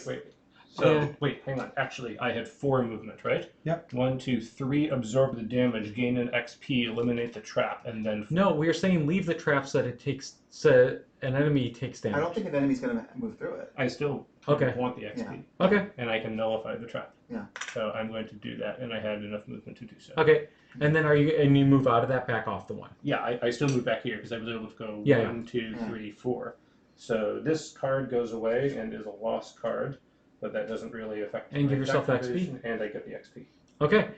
So Yeah. wait, hang on. Actually, I had 4 movement, right? Yep. 1, 2, 3. Absorb the damage, gain an XP, eliminate the trap, and then. No, we are saying leave the trap so that it takes so an enemy takes damage. I don't think an enemy's going to move through it. I still Okay. want the XP, Okay. and I can nullify the trap. Yeah. So I'm going to do that, and I had enough movement to do so. Okay. And then you move out of that back off the 1. Yeah, I still moved back here because I was able to go Yeah, 1, 2, Yeah. 3, 4. So this card goes away and is a lost card, but that doesn't really affect. And my give yourself deck XP. division, and I get the XP. Okay.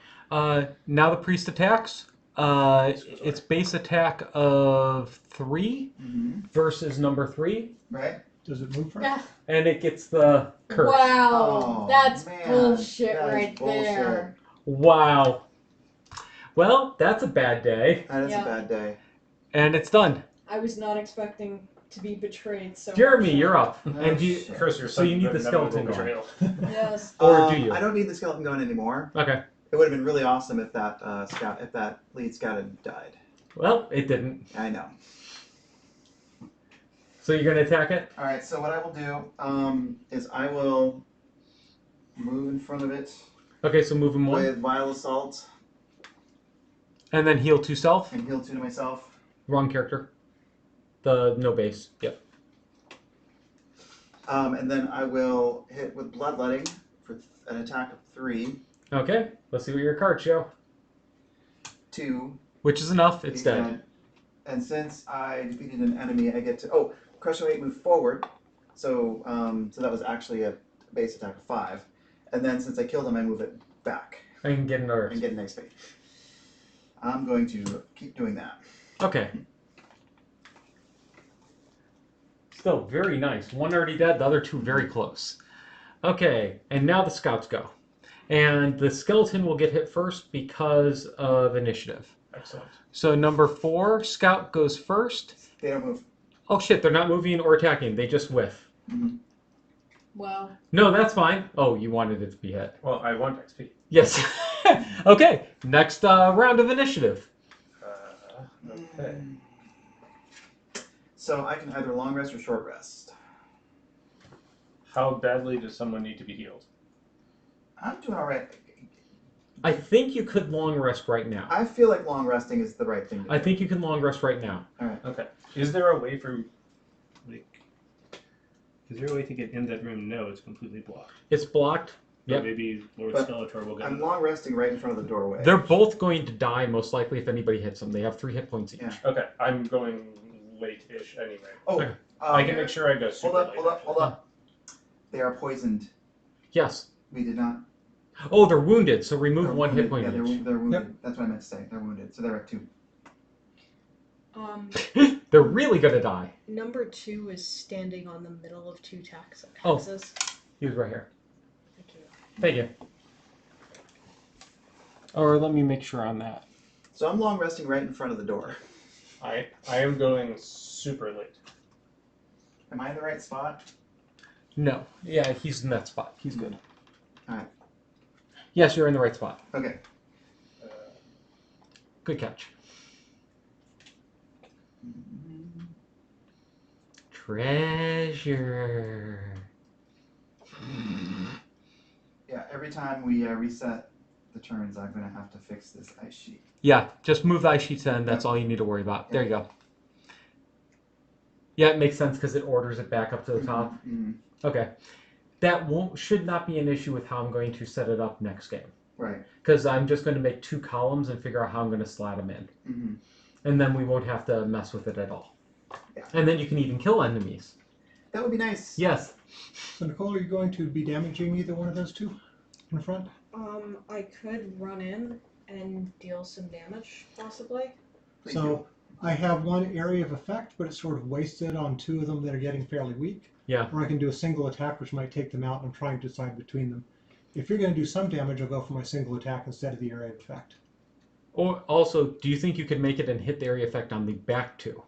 Now the priest attacks. Its base attack of 3 Mm-hmm. versus number 3, Right? Does it move first? Yeah. and it gets the curse. Wow, Oh, that's man, bullshit that is right there. Wow. Well, that's a bad day, That is Yeah. a bad day. and it's done. I was not expecting to be betrayed so Jeremy, much. you're up. Oh, And you. shit. Curse your So you son, need but the inevitable skeleton going. betrayal. Yes. Or do you? I don't need the skeleton going anymore. Okay. It would have been really awesome if that if that lead scout had died. Well, it didn't. I know. So you're gonna attack it? All right. So what I will do is I will move in front of it Okay, so move him 1, with vile assault and then heal 2 self. and heal 2 to myself. Wrong character. The no base. Yep. And then I will hit with Bloodletting for an attack of 3. Okay. Let's see what your cards show. 2. Which is enough. It's He's dead. And since I defeated an enemy, I get to... Oh, Crush Weight move forward. So so that was actually a base attack of 5. And then since I killed him, I move it back. I can get another. And get an XP. I'm going to keep doing that. Okay. Still very nice. One already dead, the other 2 very close. Okay, and now the scouts go. And the skeleton will get hit first because of initiative. Excellent. So number 4, scout goes first. They don't move. Oh shit, they're not moving or attacking, they just whiff. Mm-hmm. Well, No, that's fine. Oh, you wanted it to be hit. Well, I want XP. Yes. Okay, next round of initiative. Okay. So I can either long rest or short rest. How badly does someone need to be healed? I'm doing all right. I think you could long rest right now. I feel like long resting is the right thing to do. I think you can long rest right now. All right. Okay. Is there a way for, like, is there a way to get in that room? No, it's completely blocked. It's blocked. But Yep. maybe Lord But Skeletor will get I'm in. long resting right in front of the doorway. They're both going to die most likely if anybody hits them. They have 3 hit points each. Yeah. Okay, I'm going late-ish anyway. Oh, Okay. I can make sure I go super hold up, late. hold up, hold up. They are poisoned. Yes. We did not. Oh, they're wounded, so remove They're 1 hit wounded. point Yeah, each. they're wounded. That's what I meant to say. They're wounded. So they're at 2. They're really gonna die. Number 2 is standing on the middle of 2 taxes. Oh. He was right here. Thank you. Thank you. Or let me make sure on that. So I'm long resting right in front of the door. I am going super late. Am I in the right spot? No. Yeah, he's in that spot. He's good. Alright. Yes, you're in the right spot. Okay. Good catch. Treasure. Yeah, every time we reset the turns, I'm going to have to fix this ice sheet. Yeah, just move the ice sheets in. That's all you need to worry about. There you go. Yeah, it makes sense because it orders it back up to the top. Mm-hmm. Okay. That should not be an issue with how I'm going to set it up next game. Right. Because I'm just going to make 2 columns and figure out how I'm going to slot them in. Mm-hmm. And then we won't have to mess with it at all. Yeah. And then you can even kill enemies. That would be nice. Yes. So Nicole, are you going to be damaging either one of those 2 in the front? I could run in and deal some damage, possibly. Please So do. I have 1 area of effect, but it's sort of wasted on 2 of them that are getting fairly weak. Yeah. Or I can do a single attack, which might take them out, and I'm trying to decide between them. If you're going to do some damage, I'll go for my single attack instead of the area of effect. Or also, do you think you could make it and hit the area effect on the back 2?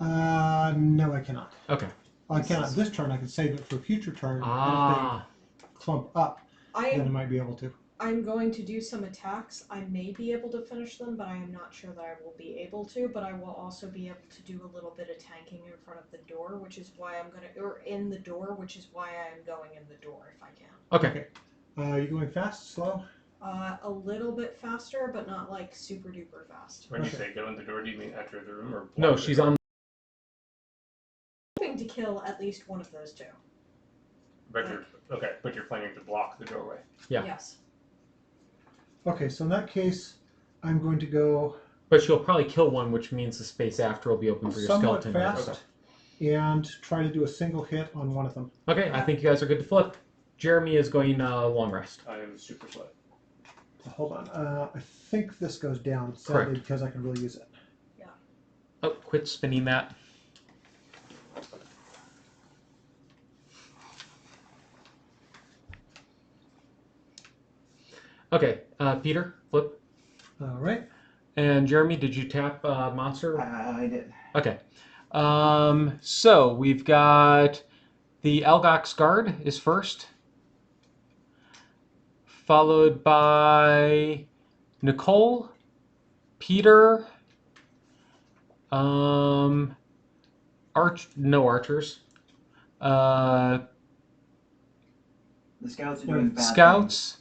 No, I cannot. Okay. I cannot this turn. I can save it for a future turn. Ah. And if they clump up, then I might be able to. I'm going to do some attacks. I may be able to finish them, but I am not sure that I will be able to. But I will also be able to do a little bit of tanking in front of the door, which is why I'm gonna, or in the door, which is why I am going in the door if I can. Okay. Are you going fast, slow? A little bit faster, but not like super duper fast. When you Okay. say go in the door, do you mean enter the room or block No, the she's door? on. Hoping to kill at least one of those 2. But you're planning to block the doorway. Yeah. Yes. Okay, so in that case, I'm going to go But she'll probably kill one, which means the space after will be open for your somewhat skeleton. fast and try to do a single hit on one of them. Okay, I think you guys are good to flip. Jeremy is going long rest. I am super slow. Hold on. I think this goes down, sadly, Correct. because I can really use it. Oh, quit spinning that. Okay, Peter, flip. All right. And Jeremy, did you tap monster? I did. Okay. So we've got the Algox guard is first, followed by Nicole, Peter, no archers, The scouts are doing bad scouts,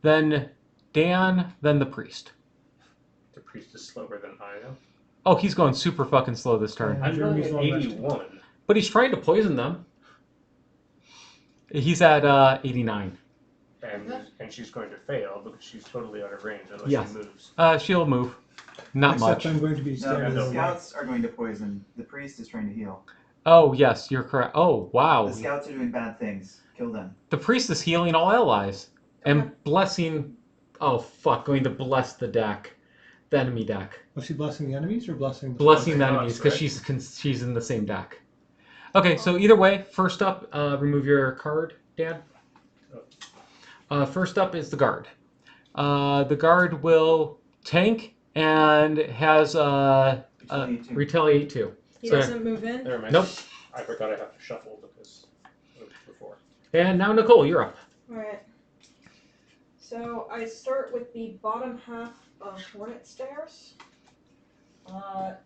then Dan, then the priest. The priest is slower than I am. Oh, he's going super fucking slow this turn. I'm going Jeremy's at long resting. 81. But he's trying to poison them. He's at 89. And she's going to fail because she's totally out of range unless Yes. she moves. She'll move. Not Except much. I'm going to be No, standing the in the way. scouts are going to poison. The priest is trying to heal. Oh, yes, you're correct. Oh, wow. The scouts are doing bad things. Kill them. The priest is healing all allies. Okay. And blessing... Oh, fuck. Going to bless the deck. The enemy deck. Was she blessing the enemies or blessing the Blessing the us, enemies, because right? she's in the same deck. Okay, so either way, first up, remove your card, Dan. First up is the guard. The guard will tank and has retaliate too. He So- doesn't move in. Never mind. Nope. I forgot I have to shuffle because of before. And now Nicole, you're up. Alright. So I start with the bottom half of Hornet Stairs,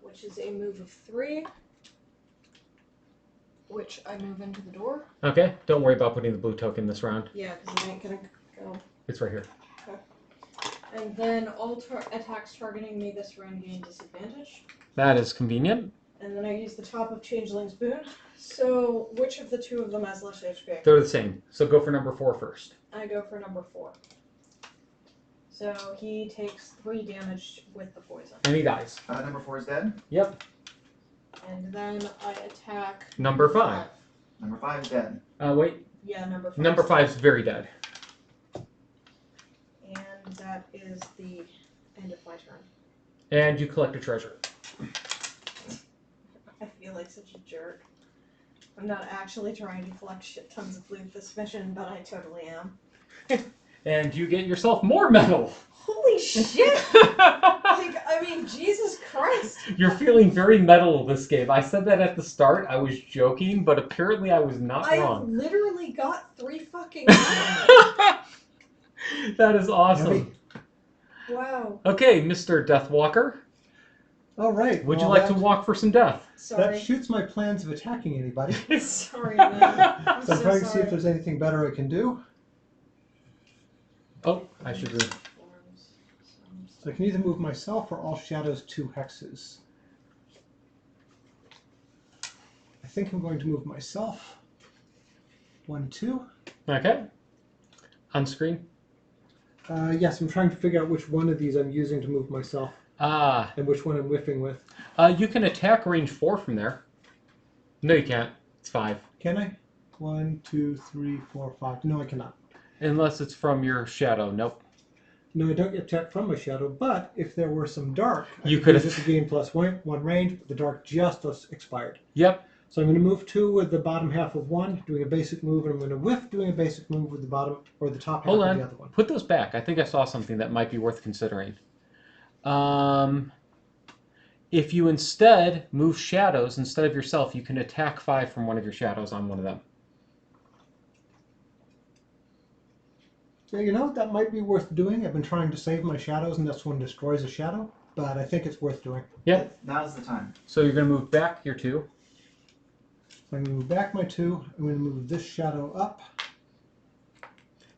which is a move of 3, which I move into the door. Okay, don't worry about putting the blue token this round. Yeah, because it ain't gonna go. It's right here. And then all attacks targeting me this round gain disadvantage. That is convenient. And then I use the top of Changeling's Boon. So which of the two of them has less HP? They're the same. So go for number 4 first. I go for number 4. So he takes 3 damage with the poison. And he dies. Number 4 is dead. Yep. And then I attack Number 5. Number 5 is dead. Wait. Yeah, number 5. Number 5 is very dead. And that is the end of my turn. And you collect a treasure. I feel like such a jerk. I'm not actually trying to collect shit tons of loot this mission, but I totally am. And you get yourself more metal. Holy shit! Like, I mean, Jesus Christ! You're feeling very metal this game. I said that at the start. I was joking, but apparently I was not I wrong. literally got 3 fucking That is awesome. Yummy. Wow. Okay, Mr. Deathwalker, All right. would you well, like to walk for some death? That Sorry. shoots my plans of attacking anybody. Sorry, man. I'm So I'm so trying to see sorry. if there's anything better I can do. Oh, I should read. So I can either move myself or all shadows 2 hexes. I think I'm going to move myself. 1, 2. Okay. On screen. Yes, I'm trying to figure out which one of these I'm using to move myself Ah, and which one I'm whiffing with. you can attack range 4 from there. No, you can't. It's 5. Can I? 1, 2, 3, 4, 5. No, I cannot. Unless it's from your shadow. Nope. No, I don't get attacked from my shadow, but if there were some dark, You I could use have- it to gain +1 range, but the dark just expired. Yep. So I'm going to move 2 with the bottom half of 1, doing a basic move, and I'm going to whiff doing a basic move with the bottom or the top half Hold of on. the other one. Put those back. I think I saw something that might be worth considering. If you instead move shadows instead of yourself, you can attack 5 from one of your shadows on one of them. So, you know, that might be worth doing. I've been trying to save my shadows, and this one destroys a shadow, but I think it's worth doing. Yep. Now's the time. So you're going to move back your 2. So I'm going to move back my 2. I'm going to move this shadow up.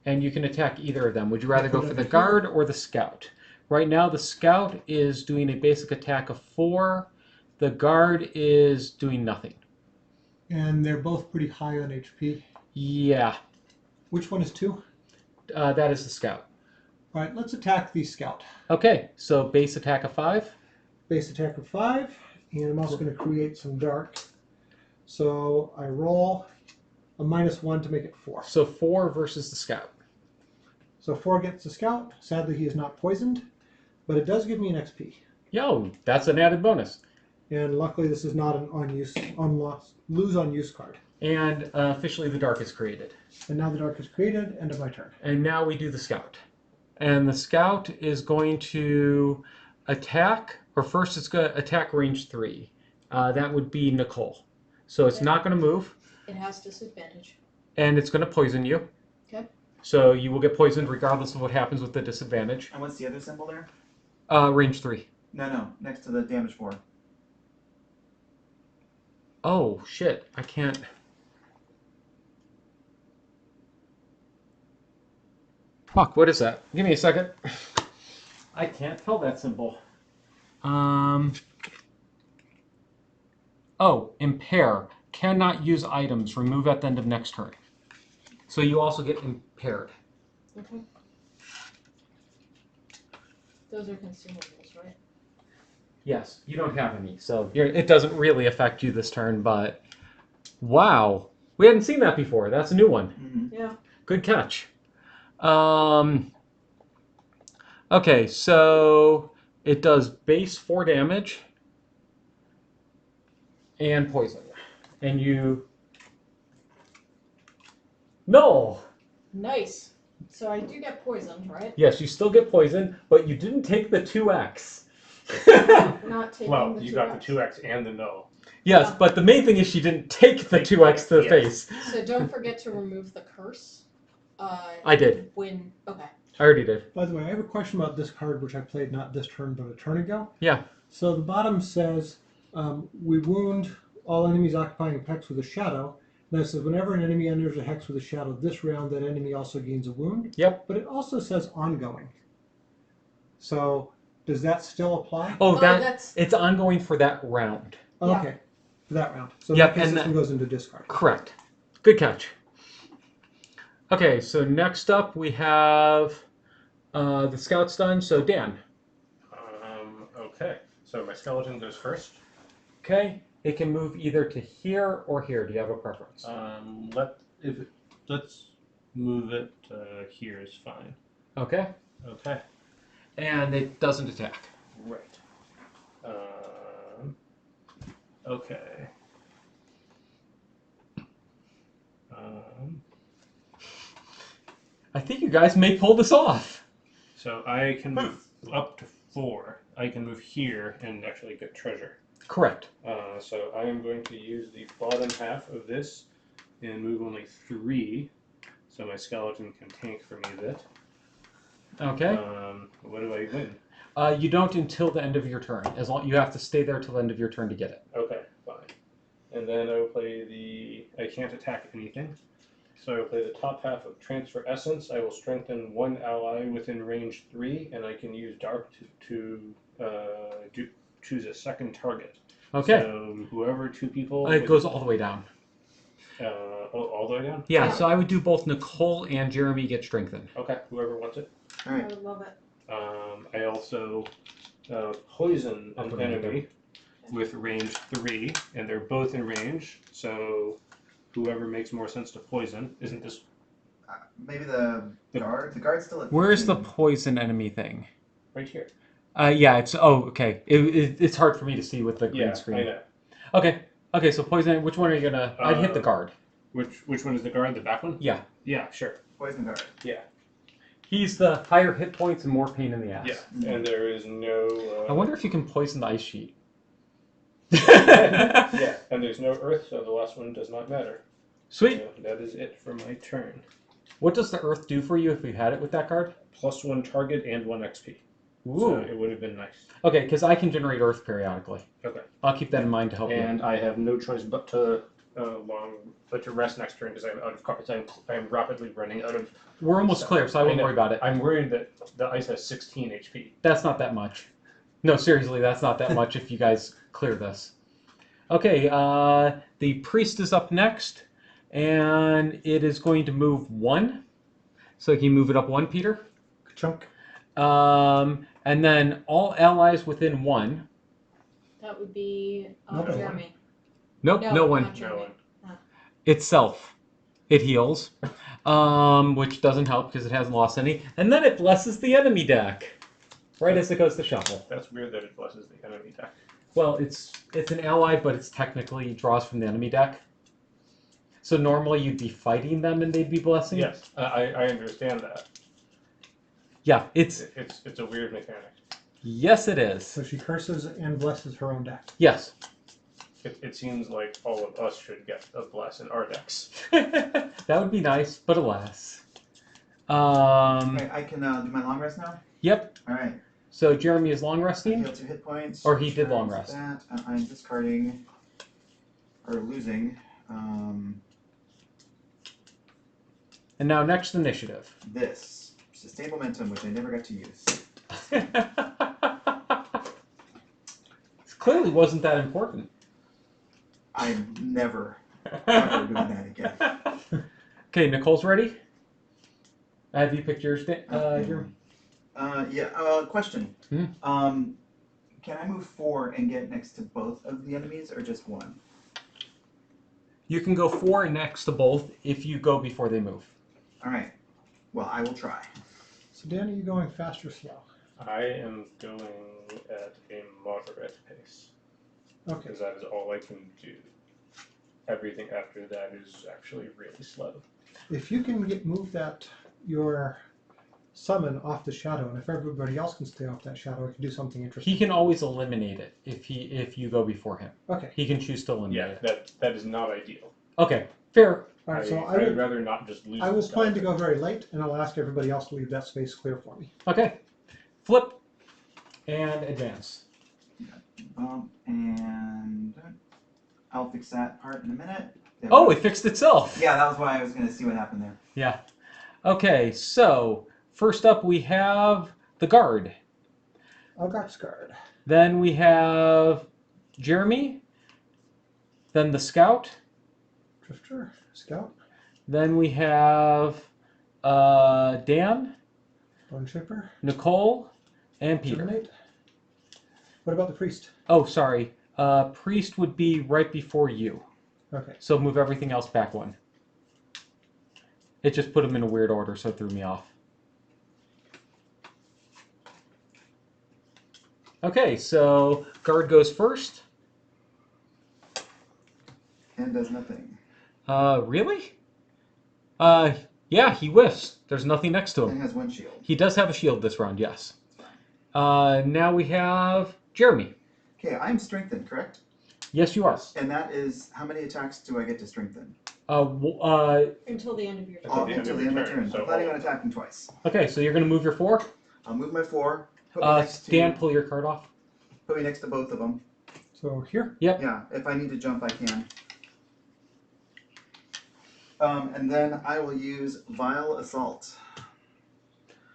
And you can attack either of them. Would you rather go for the Whatever. guard or the scout? Right now, the scout is doing a basic attack of 4. The guard is doing nothing. And they're both pretty high on HP. Yeah, Which one is 2? that is the scout. All right, let's attack the scout. Okay, so base attack of 5. Base attack of 5, and I'm also going to create some dark. So I roll a -1 to make it 4. So 4 versus the scout. So 4 gets the scout. Sadly, he is not poisoned, but it does give me an XP. Yo, that's an added bonus. And luckily, this is not an lose on use card. And officially the dark is created. And now the dark is created. End of my turn. And now we do the scout. And the scout is going to attack, or first it's going to attack range 3. That would be Nicole. So it's not going to move, It has disadvantage. and it's going to poison you. Okay. So you will get poisoned regardless of what happens with the disadvantage. And what's the other symbol there? Range 3. No, next to the damage 4. Oh, shit. I can't... Fuck, what is that? Give me a second. I can't tell that symbol. Oh, impair. Cannot use items. Remove at the end of next turn. So you also get impaired. Okay. Those are consumables, right? Yes, you don't have any, so it doesn't really affect you this turn, but wow. We hadn't seen that before. That's a new one. Mm-hmm. Yeah. Good catch. Okay, so it does base 4 damage and poison. And you... No! Nice. So I do get poisoned, right? Yes, you still get poison, but you didn't take the 2x. Not taking Well, the you 2x. got the 2x and the no. Yes, Yeah. but the main thing is she didn't take the 2x to the Yes. face. So don't forget to remove the curse. I did. Okay. I already did. By the way, I have a question about this card, which I played not this turn, but a turn ago. Yeah. So the bottom says, we wound all enemies occupying a hex with a shadow. And then it says, whenever an enemy enters a hex with a shadow this round, that enemy also gains a wound. Yep. But it also says ongoing. So does that still apply? Oh, that's it's ongoing for that round. Oh, Yeah. okay. For that round. So Yep, in that case, and this one goes into discard. Correct. Good catch. Okay, so next up we have the scout's done. So Dan. Okay. So my skeleton goes first. Okay, it can move either to here or here. Do you have a preference? Let's move it here is fine. Okay, Okay. and it doesn't attack. Right. Okay. I think you guys may pull this off. So I can move up to 4. I can move here and actually get treasure. Correct. So I am going to use the bottom half of this and move only 3, so my skeleton can tank for me a bit. Okay. What do I win? You don't until the end of your turn. As long you have to stay there till the end of your turn to get it. Okay, fine. And then I will play I can't attack anything. So I will play the top half of Transfer Essence. I will strengthen 1 ally within range 3, and I can use Dark to choose a second target. Okay. So whoever 2 people... It goes all the way down. All the way down? Yeah, so I would do both Nicole and Jeremy get strengthened. Okay, whoever wants it. All I right. would love it. I also poison I'll an put it right enemy with range 3, and they're both in range, so whoever makes more sense to poison. Isn't this... Maybe the guard. The guard's still at. Where's the 15. poison enemy thing? right here? Yeah, it's... Oh, okay. It's hard for me to see with the green Yeah, screen. I know. Okay, so poison, which one are you gonna... I'd hit the guard. Which one is the guard? The back one? Yeah. Yeah, sure. Poison guard. He's the higher hit points and more pain in the ass. Yeah, and there is no... I wonder if you can poison the ice sheet. yeah, and there's no earth, so the last one does not matter. Sweet. So that is it for my turn. What does the earth do for you if you had it with that card? +1 target and 1 XP. Ooh. So it would have been nice. Okay, because I can generate earth periodically. Okay. I'll keep that in mind to help And I have no choice but to rest next turn because I'm out of cards. I'm rapidly running out of... you. We're almost So, clear, so I won't know. worry about it. I'm worried that the ice has 16 HP. That's not that much. No, seriously, that's not that much if you guys clear this. Okay, the priest is up next, and it is going to move 1. So can you move it up 1, Peter? Chunk. And then all allies within 1. That would be Not that Jeremy. Nope, no one. not Jeremy. Itself. It heals, which doesn't help because it hasn't lost any. And then it blesses the enemy deck, right as it goes to shuffle. That's weird that it blesses the enemy deck. Well, it's an ally, but it's technically draws from the enemy deck. So normally you'd be fighting them and they'd be blessing. Yes, I understand that. Yeah, it's It's a weird mechanic. yes, it is. So she curses and blesses her own deck. Yes. It seems like all of us should get a bless in our decks. That would be nice, but alas. Right, I can do my long rest now. Yep. All right. So Jeremy is long I resting. heal 2 hit points. Or he did Charge long rest. That, and I'm discarding or losing And now next initiative. this sustain momentum, which I never got to use. This clearly wasn't that important. I'm never, ever doing that again. Okay, Nicole's ready. Have you picked yours? Question. Hmm? Can I move 4 and get next to both of the enemies, or just one? You can go 4 next to both if you go before they move. All right. Well, I will try. So Dan, are you going fast or slow? I am going at a moderate pace. Okay. Because that is all I can do. Everything after that is actually really slow. If you can move your summon off the shadow, and if everybody else can stay off that shadow, it can do something interesting. He can always eliminate it if you go before him. Okay. He can choose to eliminate Yeah, it. that is not ideal. Okay, fair. All right. So I would rather not just lose. I the was planning to skeleton. go very late, and I'll ask everybody else to leave that space clear for me. Okay. Flip and advance. And I'll fix that part in a minute. There we Oh, go. it fixed itself. Yeah, that was why I was going to see what happened there. Yeah. Okay, so first up we have the guard. Algox guard. Then we have Jeremy. Then the scout. Drifter. Scout. Then we have Dan, Bone shaper. Nicole, and Peter. Germinate. What about the priest? Oh, sorry. Priest would be right before you. Okay. So move everything else back one. It just put them in a weird order, so it threw me off. Okay, so guard goes first. And does nothing. Really? Yeah, he whiffs. There's nothing next to And him. has 1 shield. He does have a shield this round, yes. Now we have Jeremy. Okay, I'm strengthened, correct? Yes, you are. And that is, how many attacks do I get to strengthen? Until the end of your turn. Until the end Until of the your end of my turn, turn. so I'm planning hold on attacking twice. Okay, so you're going to move your 4. I'll move my 4. Put me next to. Dan, pull your card off. Put me next to both of them. So here. Yeah, if I need to jump, I can. And then I will use Vile Assault.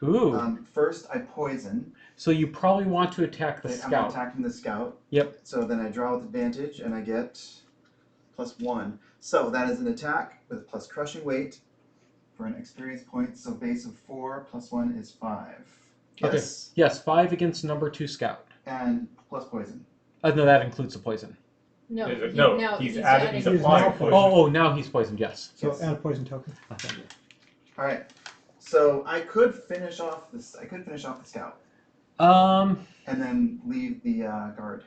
Ooh. First, I poison. So you probably want to attack the I'm scout. attacking the scout. Yep. So then I draw with advantage, and I get +1. So that is an attack with plus crushing weight for an experience point. So base of 4 plus 1 is 5. Okay. Yes. Yes, 5 against number 2 scout. And plus poison. No, that includes the poison. No, No, he's added. He's He's applying now poison. Oh, now he's poisoned, yes. So Yes. and a poison token. Okay. All right. So I could finish off this. I could finish off the scout and then leave the guard.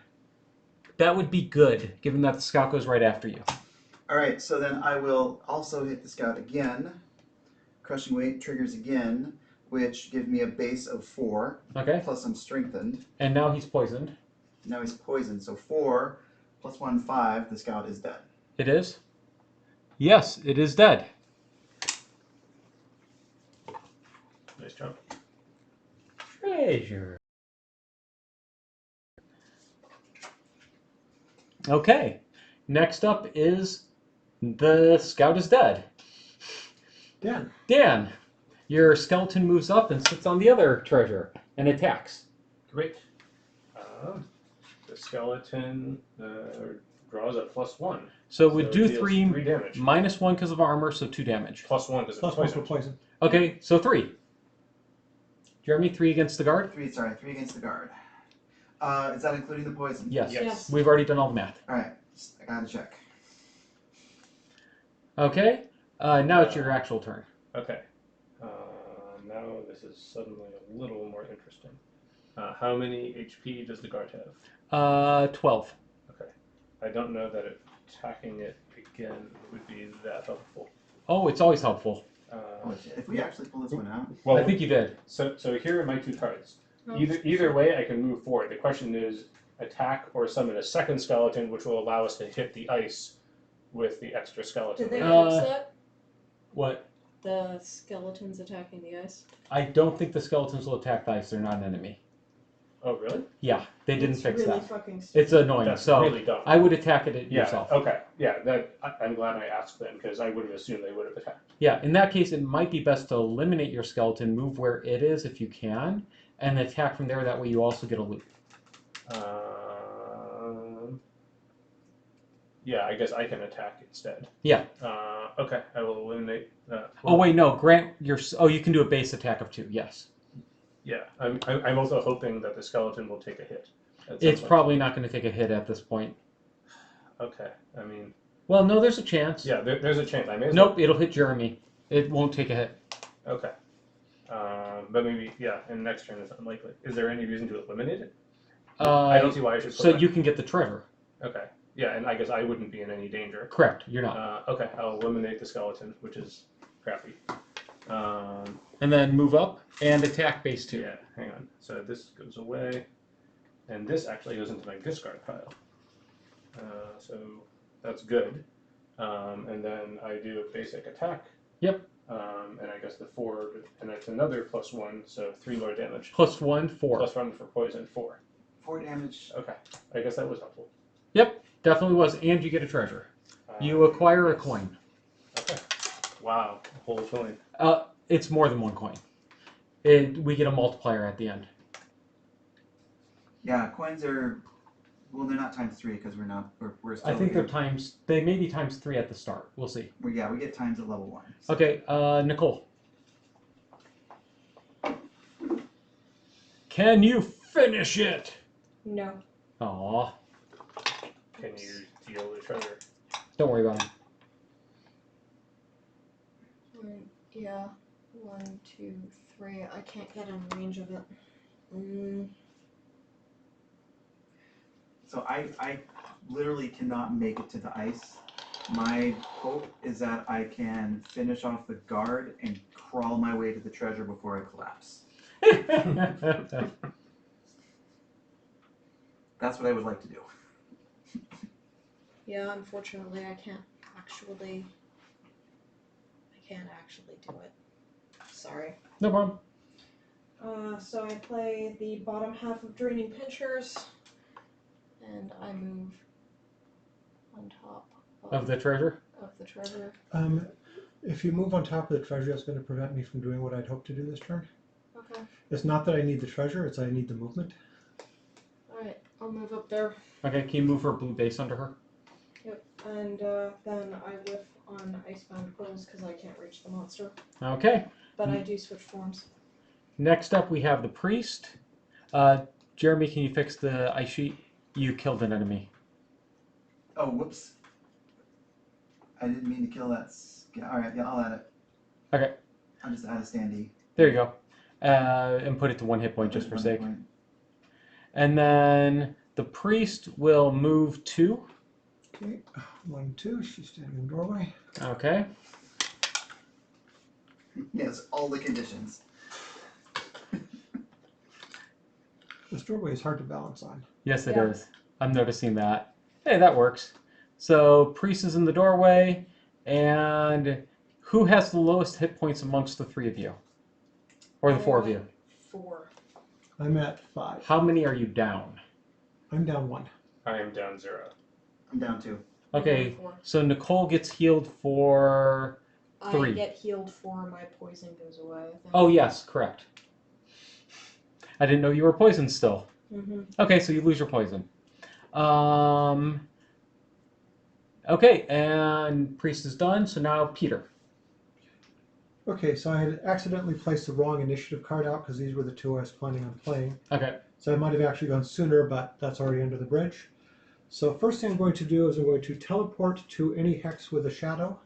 That would be good, given that the scout goes right after you. All right. So then I will also hit the scout again. Crushing weight triggers again, which gives me a base of 4. Okay. Plus I'm strengthened. And now he's poisoned. Now he's poisoned. So 4 plus 1, 5. The scout is dead. It is? Yes, it is dead. Nice jump. Treasure. Okay. Next up is the scout is dead. Dan. Dan, your skeleton moves up and sits on the other treasure and attacks. Great. The skeleton draws a +1. So it would it do deals 3 damage. -1 because of armor, so 2 damage. +1 because Plus of 1 for poison. poison. Okay, so 3. Jeremy, 3 against the guard? 3 against the guard. Is that including the poison? Yes. Yes. We've already done all the math. All right. I gotta check. Okay, now it's your actual turn. Okay. Now this is suddenly a little more interesting. How many HP does the guard have? 12. Okay. I don't know that attacking it again would be that helpful. Oh, it's always helpful. Oh, shit. If we actually pull this one out. Well, I think you did. so here are my 2 cards. Oh. Either way, I can move forward. The question is attack or summon a second skeleton, which will allow us to hit the ice with the extra skeleton. Did they Uh, fix that? What? The skeletons attacking the ice? I don't think the skeletons will attack the ice. They're not an enemy. Oh, really? Yeah, they didn't It's fix really that. fucking stupid. It's annoying. That's So really dumb. I would attack it Yeah. yourself. Okay. Yeah. I'm glad I asked then because I would have assumed they would have attacked. Yeah, in that case, it might be best to eliminate your skeleton, move where it is if you can, and attack from there. That way you also get a loot. Yeah, I guess I can attack instead. Yeah. Okay, I will eliminate that. Oh wait, no. Grant your. Oh, you can do a base attack of 2. Yes. Yeah, I'm also hoping that the skeleton will take a hit. It's probably not going to take a hit at this point. Okay, I mean. Well, no, there's a chance. Yeah, there's a chance. I may as Nope, it'll hit Jeremy. It won't take a hit. Okay. But maybe, yeah, in next turn it's unlikely. Is there any reason to eliminate it? I don't see why I should. So you can get the treasure. Okay. Yeah, and I guess I wouldn't be in any danger. Correct. You're not. Okay, I'll eliminate the skeleton, which is crappy. And then move up and attack base 2. Yeah, hang on. So this goes away, and this actually goes into my discard pile. So that's good. And then I do a basic attack. Yep. And I guess the 4, and it's another +1, so 3 more damage. +1, 4. +1 for poison, 4. 4 damage. Okay, I guess that was helpful. Yep, definitely was. And you get a treasure. You acquire a coin. Okay. Wow, a whole coin. It's more than 1 coin. We get a multiplier at the end. Yeah, coins are. Well, they're not times 3 because we're still. I think they may be times 3 at the start. We'll see. Well, yeah, we get times at level 1. So. Okay, Nicole. Can you finish it? No. Aw, Can you deal the treasure? don't worry about it. Yeah. 1, 2, 3. I can't get in range of it. So I literally cannot make it to the ice. My hope is that I can finish off the guard and crawl my way to the treasure before I collapse. That's what I would like to do. Yeah, unfortunately, I can't actually do it. Sorry. No problem. So I play the bottom half of Draining Pinchers, and I move on top Of the treasure? of the treasure. If you move on top of the treasure, it's going to prevent me from doing what I'd hoped to do this turn. Okay. It's not that I need the treasure, it's I need the movement. Alright, I'll move up there. Okay, can you move her blue base under her? Yep. And then I whiff on Icebound Quills because I can't reach the monster. Okay. But I do switch forms. Next up, we have the priest. Jeremy, can you fix the ice sheet? You killed an enemy. Oh, whoops. I didn't mean to kill that. Alright, yeah, I'll add it. Okay. I'll just add a standee. There you go. And put it to 1 hit point just for sake. And then the priest will move 2. Okay, 1, 2, she's standing in the doorway. Okay. Yes, all the conditions. This doorway is hard to balance on. Yes, it Yeah. is. I'm noticing that. Hey, that works. So, priest is in the doorway, and who has the lowest hit points amongst the 3 of you? Or the 4 of you? 4. I'm at 5. How many are you down? I'm down 1. I am down 0. I'm down 2. Okay, 4. so Nicole gets healed for... I 3. get healed 4, my poison goes away, I think. Oh, yes, correct. I didn't know you were poisoned still. Mm-hmm. Okay, so you lose your poison. Okay, and priest is done, so now Peter. Okay, so I had accidentally placed the wrong initiative card out because these were the 2 I was planning on playing. Okay. So I might have actually gone sooner, but that's already under the bridge. So first thing I'm going to do is I'm going to teleport to any hex with a shadow,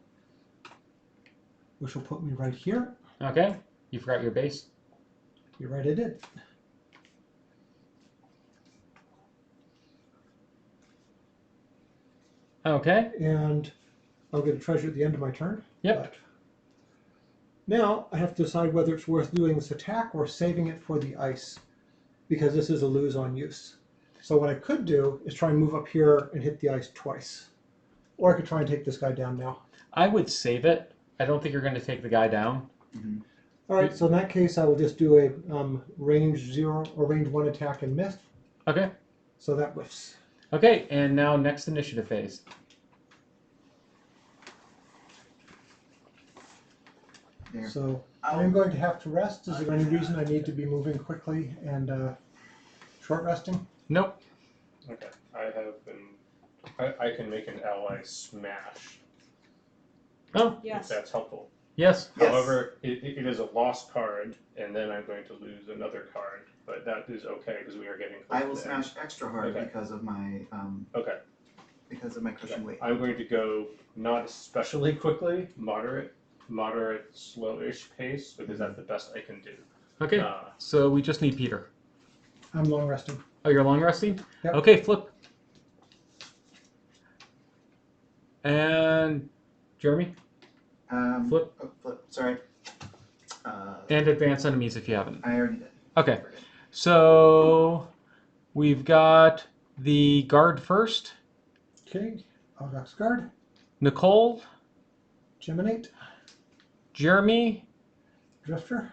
which will put me right here. Okay, you forgot your base. You're right, I did. Okay. And I'll get a treasure at the end of my turn. Yep. But now I have to decide whether it's worth doing this attack or saving it for the ice, because this is a lose on use. So what I could do is try and move up here and hit the ice twice. Or I could try and take this guy down now. I would save it. I don't think you're going to take the guy down. Mm-hmm. All right, so in that case, I will just do a range 0 or range 1 attack and miss. Okay. So that whiffs. Okay, and now next initiative phase. There. So I'm going to have to rest. Is there any reason I need to be moving quickly and short resting? Nope. Okay, I have been I can make an ally smash, Oh, if Yes. that's helpful. yes. Yes. However, it is a lost card, and then I'm going to lose another card. But that is okay because we are getting close I to will the smash extra hard Okay. because of my Okay. cushion weight. I'm going to go not especially quickly, moderate, slowish pace because that's the best I can do. Okay. So we just need Peter. I'm long resting. Oh, you're long resting? Yep. Okay, flip. And Jeremy? Flip. Oh, flip. Sorry. And advance enemies if you haven't. I already did. Okay. So we've got the guard first. Okay. Algox guard. Nicole, Geminate. Jeremy, Drifter.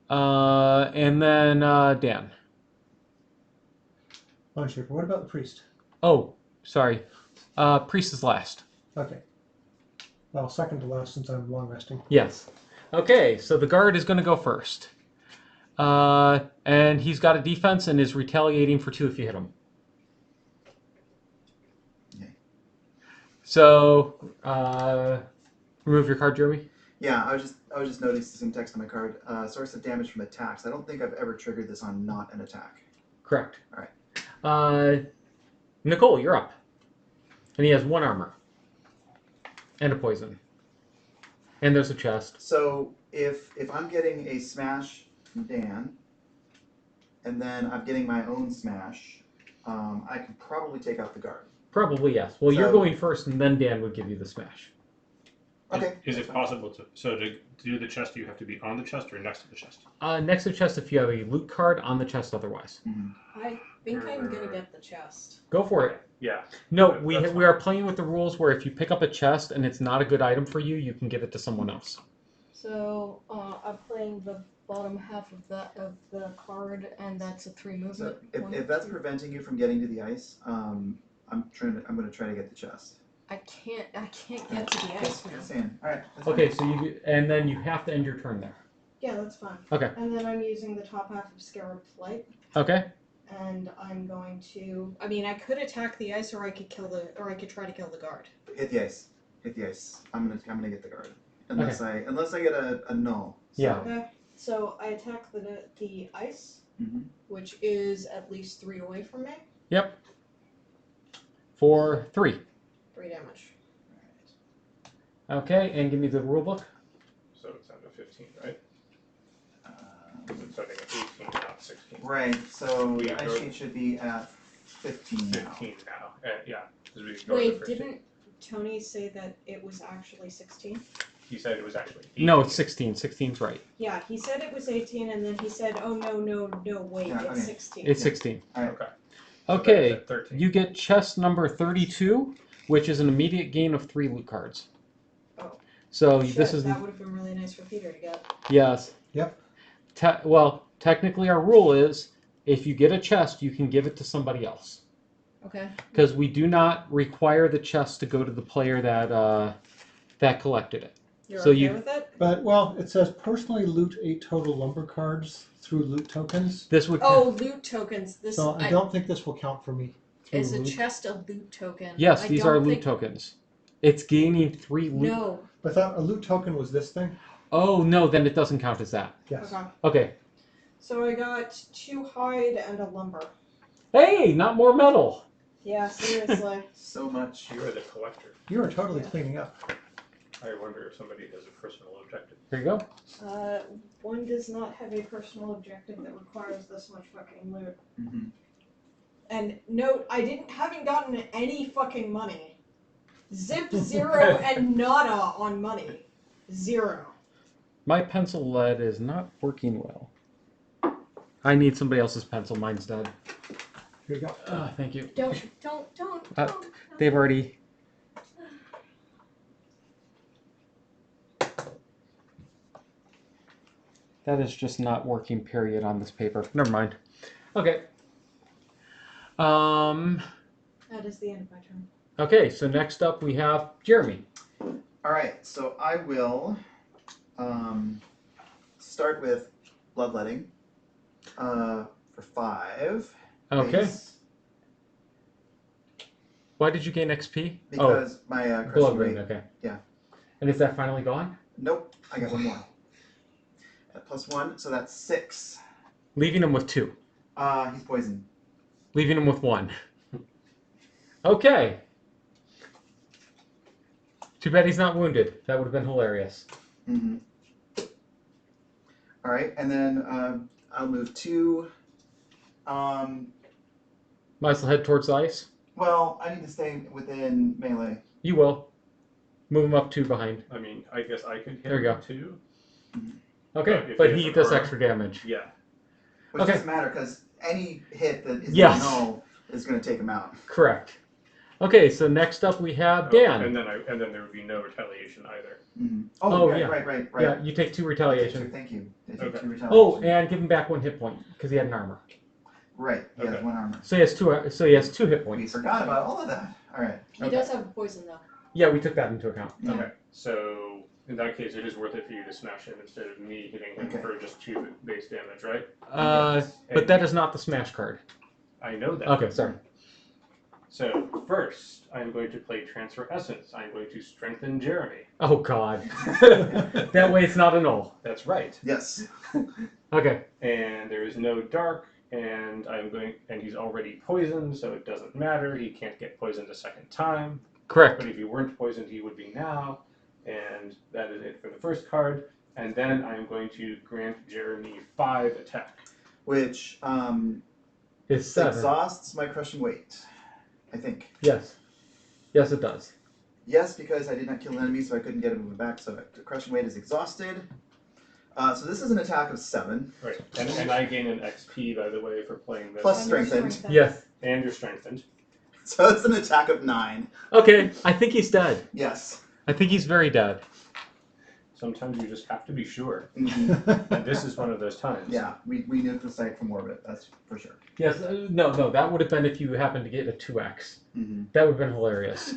and then Dan. Bone Shaper. What about the priest? Oh, sorry. Priest is last. Okay. Well, second to last since I'm long resting. Yes. Okay, so the guard is going to go first. And he's got a defense and is retaliating for 2 if you hit him. Okay. So, remove your card, Jeremy. Yeah, I was just noticing some text on my card. Source of damage from attacks. I don't think I've ever triggered this on not an attack. Correct. All right. Nicole, you're up. And he has 1 armor. And a poison. And there's a chest. So if I'm getting a smash from Dan, and then I'm getting my own smash, I can probably take out the guard. Probably, yes. Well, you're So- going first, and then Dan would give you the smash. Okay. Is it possible to do the chest? You have to be on the chest or next to the chest? Next to the chest if you have a loot card, on the chest otherwise. I think I'm gonna get the chest. Go for it. Yeah. No, That's we fine. are playing with the rules where if you pick up a chest and it's not a good item for you, you can give it to someone else. So I'm playing the bottom half of the card, and that's a 3 movement. So One, if that's two. preventing you from getting to the ice, I'm going to try to get the chest. I can't get to the ice Just now. saying. All right. that's Okay, fine. so and then you have to end your turn there. Yeah, that's fine. Okay. And then I'm using the top half of Scarab Flight, Okay. and I'm going to. I mean, I could attack the ice, or I could try to kill the guard. Hit the ice. Hit the ice. I'm gonna get the guard. Unless I get a null. So, Yeah. Okay. So I attack the ice, Mhm. which is at least 3 away from me. Yep. For 3. 3 damage. Okay, and give me the rule book. So it's down to 15, right? Um, It's starting at 18, not 16. right. So We the ice go- sheet should be at 15 now. 15 now. Yeah. 'Cause we go Wait, to 15. didn't Tony say that it was actually 16? He said it was actually 18. No, it's 16. 16's right. Yeah, he said it was 18, and then he said, "Oh no, wait, Yeah, it's okay. 16." It's 16. Okay. Okay, So that's at 13. you get chest number 32, which is an immediate gain of 3 loot cards. Oh. So Shit, this is that would have been really nice for Peter to get. yes. Yep. Well, technically our rule is if you get a chest, you can give it to somebody else. Okay. Because we do not require the chest to go to the player that collected it. You're So okay you- with it? But, well, it says personally loot 8 total lumber cards through loot tokens. This would Oh, loot tokens. This So I don't think this will count for me. Through is a loot. chest a loot token. yes, I these don't are loot think- tokens. It's gaining 3 loot. No. I thought a loot token was this thing. Oh no, then it doesn't count as that. Yes. Okay. Okay. So I got 2 hide and a lumber. Hey, not more metal. Yeah, seriously. So much. You are the collector. You are totally cleaning up. I wonder if somebody has a personal objective. Here you go. One does not have a personal objective that requires this much fucking loot. Mm-hmm. And note, haven't gotten any fucking money. Zip, 0, and nada on money. 0. My pencil lead is not working well. I need somebody else's pencil. Mine's dead. Here you go. Thank you. Don't. They've already. That is just not working, period, on this paper. Never mind. Okay. That is the end of my turn. Okay, so next up we have Jeremy. All right. So I will start with bloodletting for 5. Okay. Base. Why did you gain XP? Because my oh, crushing blood rain. rate. Okay. Yeah. And is that finally gone? Nope, I got one more. At +1, so that's 6. Leaving him with 2. He's poisoned. Leaving him with 1. Okay. Too bad he's not wounded. That would have been hilarious. Mm-hmm. All right, and then I'll move 2. Might as well head towards the ice. Well, I need to stay within melee. You will. Move him up 2 behind. I mean, I guess I could hit There you him go. too. Okay, if but he he has does an extra damage. Yeah. Which Okay. doesn't matter because any hit that is Yes. null is going to take him out. Correct. Okay, so next up we have Dan. And then there would be no retaliation either. Mm-hmm. Oh, right, yeah. right. Yeah, you take 2 retaliation. Thank you. I take Okay. 2 retaliation. Oh, and give him back 1 hit point because he had an armor. Right, he has Okay. 1 armor. So he has 2. So he has 2 hit We points. forgot about all of that. All right. He does have a poison though. Yeah, we took that into account. Yeah. Okay. So in that case, it is worth it for you to smash him instead of me hitting him Okay. for just 2 base damage, right? But that is not the smash card. I know that. Okay, sorry. So first, I'm going to play Transfer Essence. I'm going to strengthen Jeremy. Oh God. That way it's not a null. That's right. Yes. Okay. And there is no dark, and he's already poisoned, so it doesn't matter. He can't get poisoned a second time. Correct. But if he weren't poisoned, he would be now. And that is it for the first card. And then I'm going to grant Jeremy 5 attack. Which It's 7. exhausts my crushing weight, I think. Yes. Yes, it does. Yes, because I did not kill an enemy, so I couldn't get him moving back. So the crushing weight is exhausted. So this is an attack of 7. Right. And I gain an XP, by the way, for playing this. Plus And you're strengthened. Yes. And you're strengthened. So it's an attack of 9. Okay. I think he's dead. Yes. I think he's very dead. Sometimes you just have to be sure. Mm-hmm. And this is one of those times. Yeah, we nuked the site from orbit, that's for sure. Yes. No. That would have been if you happened to get a 2x. Mm-hmm. That would have been hilarious.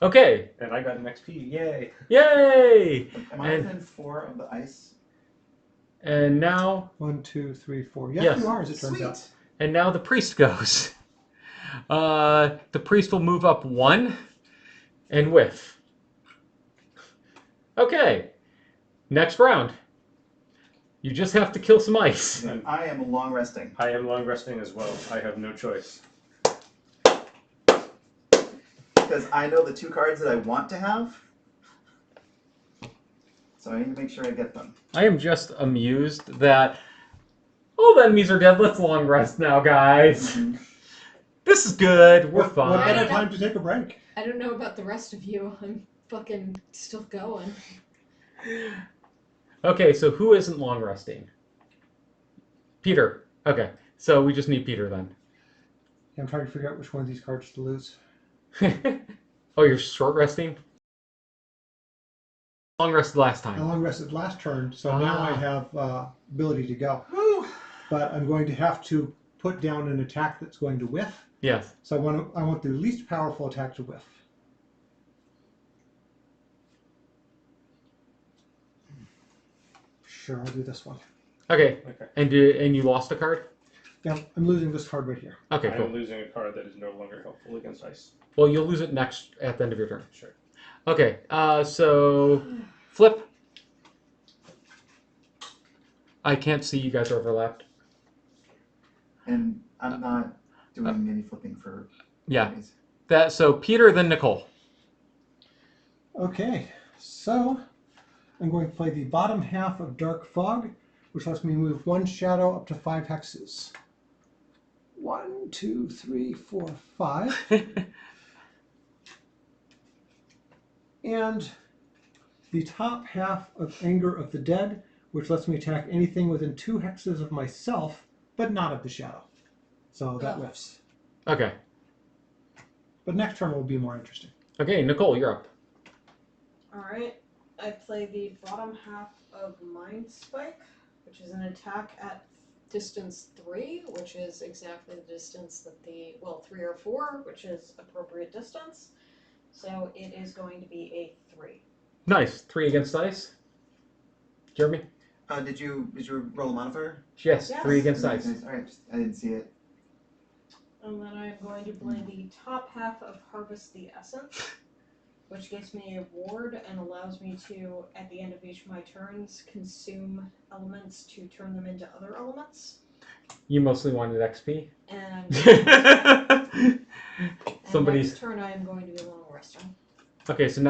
Okay. And I got an XP. Yay! Yay! Am I And- within 4 of the ice? And now, 1, 2, 3, 4. Yes, Yes. you are, as it turns Sweet. out. and now the priest goes. The priest will move up 1 and whiff. Okay. Next round. You just have to kill some ice. And I am long resting. I am long resting as well. I have no choice. Because I know the 2 cards that I want to have. So I need to make sure I get them. I am just amused that all the enemies are dead. Let's long rest now, guys. Mhm. This is good. We're What fine. better time to take a break? I don't know about the rest of you. I'm fucking still going. Okay, so who isn't long resting? Peter. Okay, so we just need Peter then. I'm trying to figure out which one of these cards to lose. Oh, you're short resting? Long rested last I time. long rested last turn, so now I Ah. have ability to go. Woo! But I'm going to have to put down an attack that's going to whiff. Yes. So I want the least powerful attack to whiff. Sure, I'll do this one. Okay, Okay. and you lost a card? Yeah, I'm losing this card right here. Okay, I cool. am losing a card that is no longer helpful against ice. Well, you'll lose it next at the end of your turn. Sure. Okay, so flip. I can't see, you guys are overlapped. And I'm not doing any flipping for Yeah. enemies. So Peter, then Nicole. Okay, so I'm going to play the bottom half of Dark Fog, which lets me move 1 shadow up to 5 hexes. 1, 2, 3, 4, 5. And the top half of Anger of the Dead, which lets me attack anything within 2 hexes of myself, but not of the shadow. So that whiffs. Okay. But next turn will be more interesting. Okay, Nicole, you're up. Alright, I play the bottom half of Mind Spike, which is an attack at Distance 3, which is exactly the distance that 3 or 4, which is appropriate distance. So it is going to be a 3. Nice. 3 against dice. Jeremy? Did you roll a modifier? Yes, Yes. 3 against Nice, dice. nice. All right, I didn't see it. And then I'm going to play the top half of Harvest the Essence, which gives me a ward and allows me to, at the end of each of my turns, consume elements to turn them into other elements. You mostly wanted XP. And Somebody's next turn I am going to be long resting. okay. So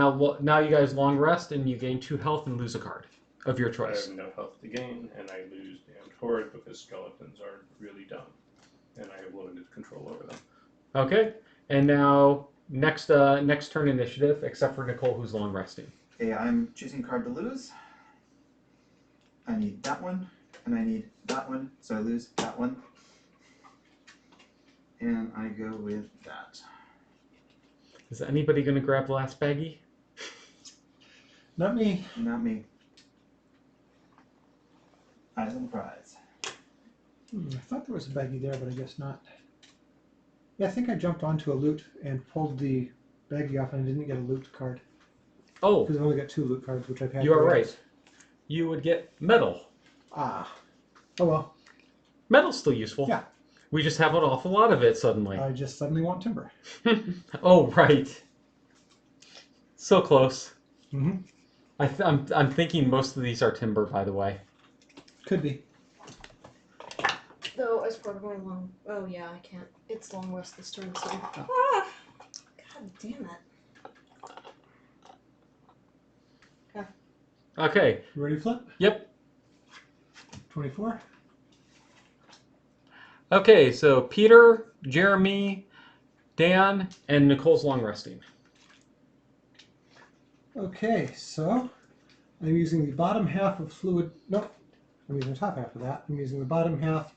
now you guys long rest and you gain 2 health and lose a card of your I choice. have no health to gain, and I lose Damned Horde because skeletons are really dumb, and I have limited control over them. Okay, and now next turn initiative, except for Nicole, who's long resting. Okay, I'm choosing a card to lose. I need that one, and I need that one, so I lose that one. And I go with that. Is anybody going to grab the last baggie? Not me. Not me. Eyes on the prize. I thought there was a baggie there, but I guess not. Yeah, I think I jumped onto a loot and pulled the baggie off and I didn't get a loot card. Oh, Because I've only got 2 loot cards, which I've had. you are for right. ages. You would get metal. Ah. Oh well. Metal's still useful. Yeah. We just have an awful lot of it suddenly. I just suddenly want timber. Oh, right. So close. Mm-hmm. I'm thinking most of these are timber, by the way. Could be. Though, as part of my long... Oh, yeah, I can't. It's long rest this turn, so... Oh. Ah! God damn it. Okay. You ready to flip? Yep. 24. Okay, so Peter, Jeremy, Dan, and Nicole's long resting. Okay, so I'm using the bottom half of fluid. Nope. I'm using the top half of that. I'm using the bottom half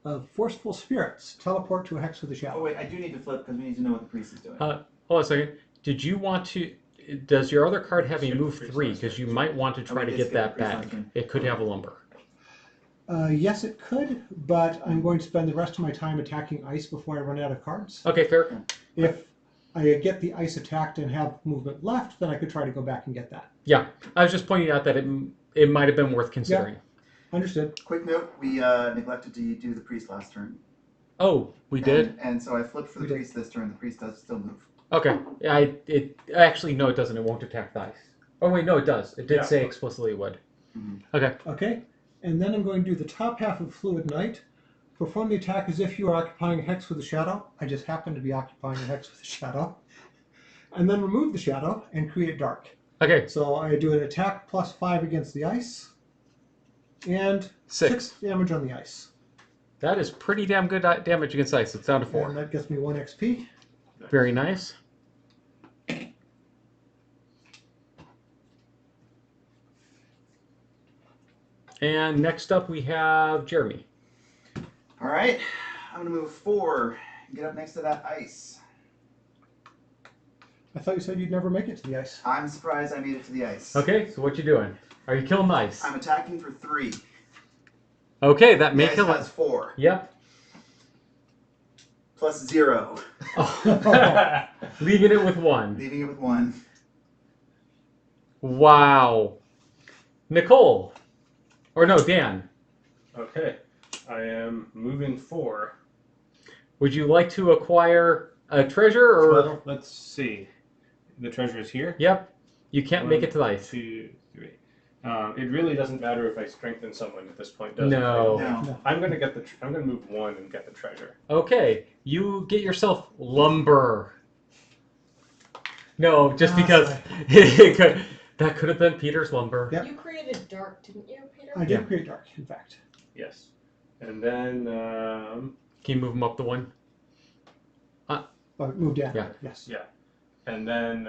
of Forceful Spirits. Teleport to a hex with a Oh shadow. wait, I do need to flip because we need to know what the priest is doing. Hold on a second. Did you want to... Does your other card have a Should move freeze 3? last Because you turn. might want to try we to did get skip that the freeze back. last turn. It could have a lumber. Yes, it could, but I'm going to spend the rest of my time attacking ice before I run out of cards. Okay, fair. If I get the ice attacked and have movement left, then I could try to go back and get that. Yeah, I was just pointing out that it might have been worth considering. Understood. Quick note, we neglected to do the priest last turn. Oh, we did? And so I flipped for the We did. priest this turn. The priest does still move. Okay. Yeah, actually, no, it doesn't. It won't attack the ice. Oh, wait, no, it does. It did Yeah. say explicitly it would. Mhm. Okay. Okay, and then I'm going to do the top half of Fluid Night. Perform the attack as if you are occupying a hex with a shadow. I just happen to be occupying a hex with a shadow. And then remove the shadow and create dark. Okay, So I do an attack plus 5 against the ice. And 6. damage on the ice. That is pretty damn good damage against ice. It's down to 4. And that gets me 1 XP. Very nice. And next up we have Jeremy. All right, I'm gonna move 4 and get up next to that ice. I thought you said you'd never make it to the ice. I'm surprised I made it to the ice. Okay, so what you doing? Are you killing the ice? I'm attacking for 3. Okay, that The may ice kill it. has 4 Yep. plus 0, Oh. Leaving it with 1. leaving it with 1. Wow. Nicole. Or no, Dan. Okay, I am moving 4. Would you like to acquire a treasure or? Well, let's see. The treasure is here. Yep. You can't make it to the 1, ice. 2, 3. It really doesn't matter if I strengthen someone at this point, does No. it? No. I'm gonna get I'm gonna move 1 and get the treasure. Okay, you get yourself lumber. No, just because that could have been Peter's lumber. Yep. You created dark, didn't you, Peter? I did Yeah. create dark, in fact. Yes. And then Can you move him up to 1? Oh, it moved down. Yeah. Yes. Yeah. And then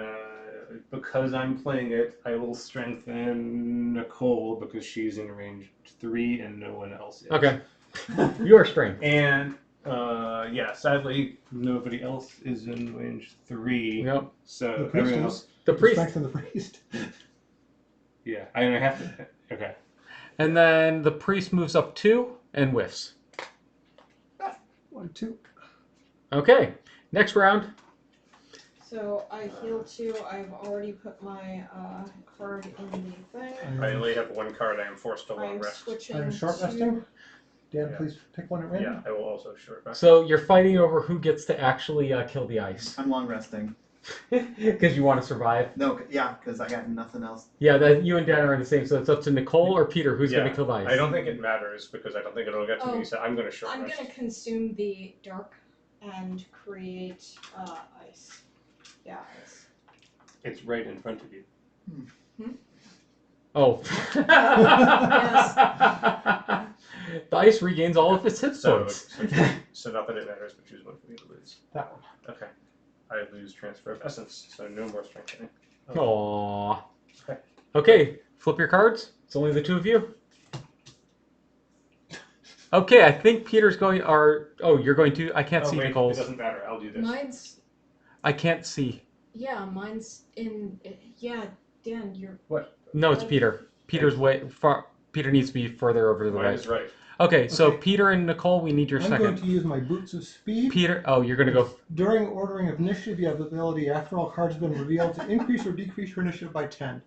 because I'm playing it, I will strengthen Nicole because she's in range 3 and no one else is. Okay. Your strength. And yeah, sadly nobody else is in range 3. Yep. The So priest everyone is. else. The priest. Strengthen the priest. Yeah, I have to. Okay. And then the priest moves up 2 and whiffs. 1, 2. Okay. Next round. So I heal 2. I've already put my card in the thing. I only have 1 card. I am forced to long I'm rest. switching I'm short to... resting. Dan, Yeah. please pick one at Yeah, random. I will also short rest. So you're fighting over who gets to actually kill the ice. I'm long resting. Because you want to survive. No, yeah, because I got nothing else. Yeah, that you and Dan are in the same, so it's up to Nicole or Peter who's going to kill the ice. I don't think it matters because I don't think it'll get to Oh, me, so I'm going to short I'm rest. gonna consume the dark and create ice. Yeah, ice. It's right in front of you. Oh. The ice regains all of its hit points. So not that it matters, but choose one for me to lose. That one. Okay. I lose transfer of essence, so no more strengthening. Aww. Okay. Okay, flip your cards. It's only the two of you. Okay, I think Peter's going, you're going to, I can't see wait, Nicole's. It doesn't matter, I'll do this. Mine's I can't see. mine's in. Yeah, Dan, you're. No, it's Peter. Peter's way far. Peter needs to be further over to the Mine right. is right. Okay, so Okay. Peter and Nicole, we need your I'm second. going to use my Boots of Speed. Peter, you're going to go. During ordering of initiative, you have the ability, after all cards have been revealed, to increase or decrease your initiative by 10.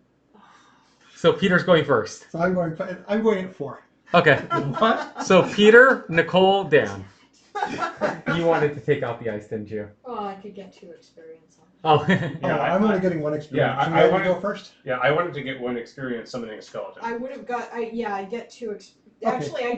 So Peter's going first. So I'm going at 4. Okay. What? So Peter, Nicole, Dan. You wanted to take out the ice, didn't you? Oh, I could get 2 experience on. Oh. Yeah, I'm only getting 1 experience. Yeah, Should I I wanted- go first? Yeah, I wanted to get one experience summoning a skeleton. I would have got. I get 2. Actually, I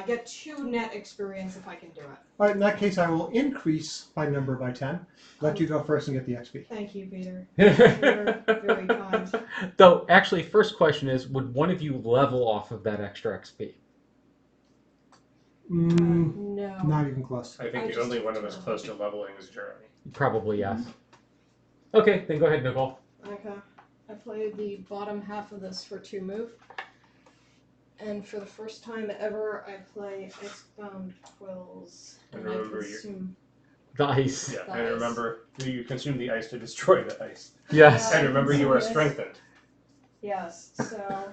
get 2 net experience if I can do it. All right, in that case, I will increase my number by 10. Let you go first and get the XP. Thank you, Peter. You're very kind. Though, actually, first question is, would one of you level off of that extra XP? No. Not even close. I I think the just only one of took us it. close to leveling is Jeremy. Probably, yes. Okay, then go ahead, Nicole. Okay. I play the bottom half of this for 2 move. And for the first time ever, I play Icebound Quills. And I remember consume. The ice. Yeah, The and ice. remember, you consume the ice to destroy the ice. Yes. And remember, you are Yes. strengthened. Yes, so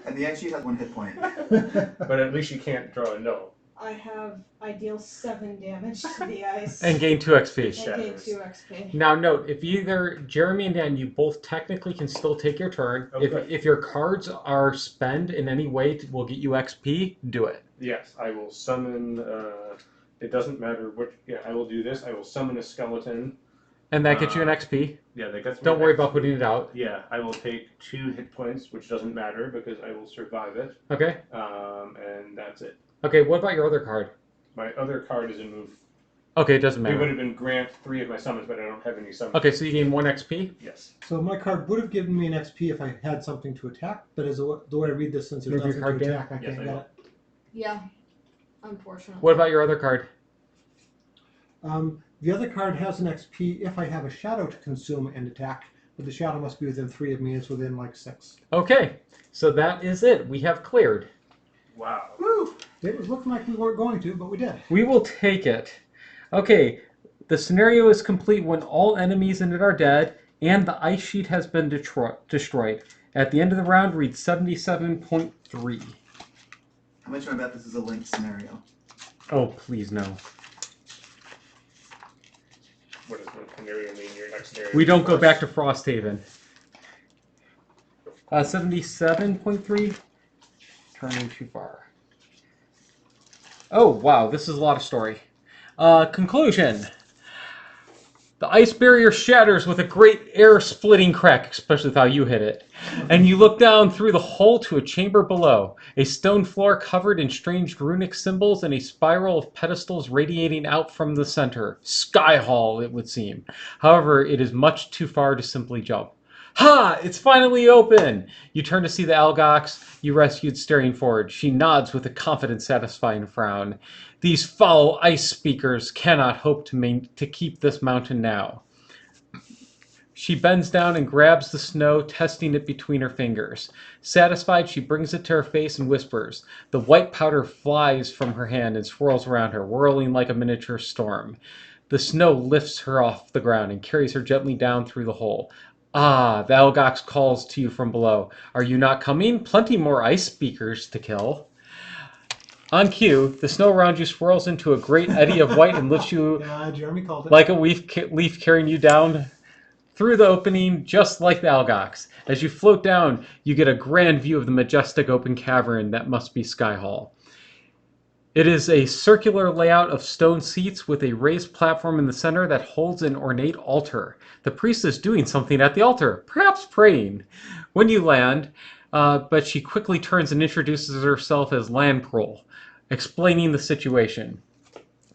And the end sheet has 1 hit point. But at least you can't draw a no. I deal 7 damage to the ice. And gain 2 XP. and gain 2 XP. Now, note, if either Jeremy and Dan, you both technically can still take your turn. Okay. If your cards are spend in any way will get you XP, do it. Yes, I will summon. It doesn't matter what. Yeah, I will do this. I will summon a skeleton. And that gets you an XP. Yeah, that gets me. Don't an worry XP. about putting it out. Yeah, I will take 2 hit points, which doesn't matter because I will survive it. Okay? And that's it. Okay, what about your other card? My other card is a move. Okay, it doesn't It would matter. have been grant 3 of my summons, but I don't have any summons. Okay, so you gain 1 XP. Yes. So my card would have given me an XP if I had something to attack, but as the way I read this, since there's Move your nothing card to down. attack, I Yes, can't I get will. it. Yeah, unfortunately. What about your other card? The other card has an XP if I have a shadow to consume and attack, but the shadow must be within 3 of me. It's within like 6. Okay, so that is it. We have cleared. Wow. Woo! It was looking like we weren't going to, but we did. We will take it. Okay, the scenario is complete when all enemies in it are dead and the ice sheet has been destroyed. At the end of the round, read 77.3. How much do I bet this is a linked scenario? Oh, please no. What does one scenario mean? Your next scenario. We don't go first? back to Frosthaven. 77.3. Turning too far. Oh, wow, this is a lot of story. Conclusion. The ice barrier shatters with a great air-splitting crack, especially with how you hit it. And you look down through the hole to a chamber below. A stone floor covered in strange runic symbols and a spiral of pedestals radiating out from the center. Sky Hall, it would seem. However, it is much too far to simply jump. Ha! It's finally open! You turn to see the Algox you rescued staring forward. She nods with a confident, satisfying frown. These foul ice speakers cannot hope to keep this mountain now. She bends down and grabs the snow, testing it between her fingers. Satisfied, she brings it to her face and whispers. The white powder flies from her hand and swirls around her, whirling like a miniature storm. The snow lifts her off the ground and carries her gently down through the hole. Ah, the Algox calls to you from below. Are you not coming? Plenty more ice speakers to kill. On cue, the snow around you swirls into a great eddy of white and lifts you Yeah, Jeremy called it. like a leaf carrying you down through the opening, just like the Algox. As you float down, you get a grand view of the majestic open cavern that must be Sky Hall. It is a circular layout of stone seats with a raised platform in the center that holds an ornate altar. The priest is doing something at the altar, perhaps praying. When you land, but she quickly turns and introduces herself as Landprol, explaining the situation.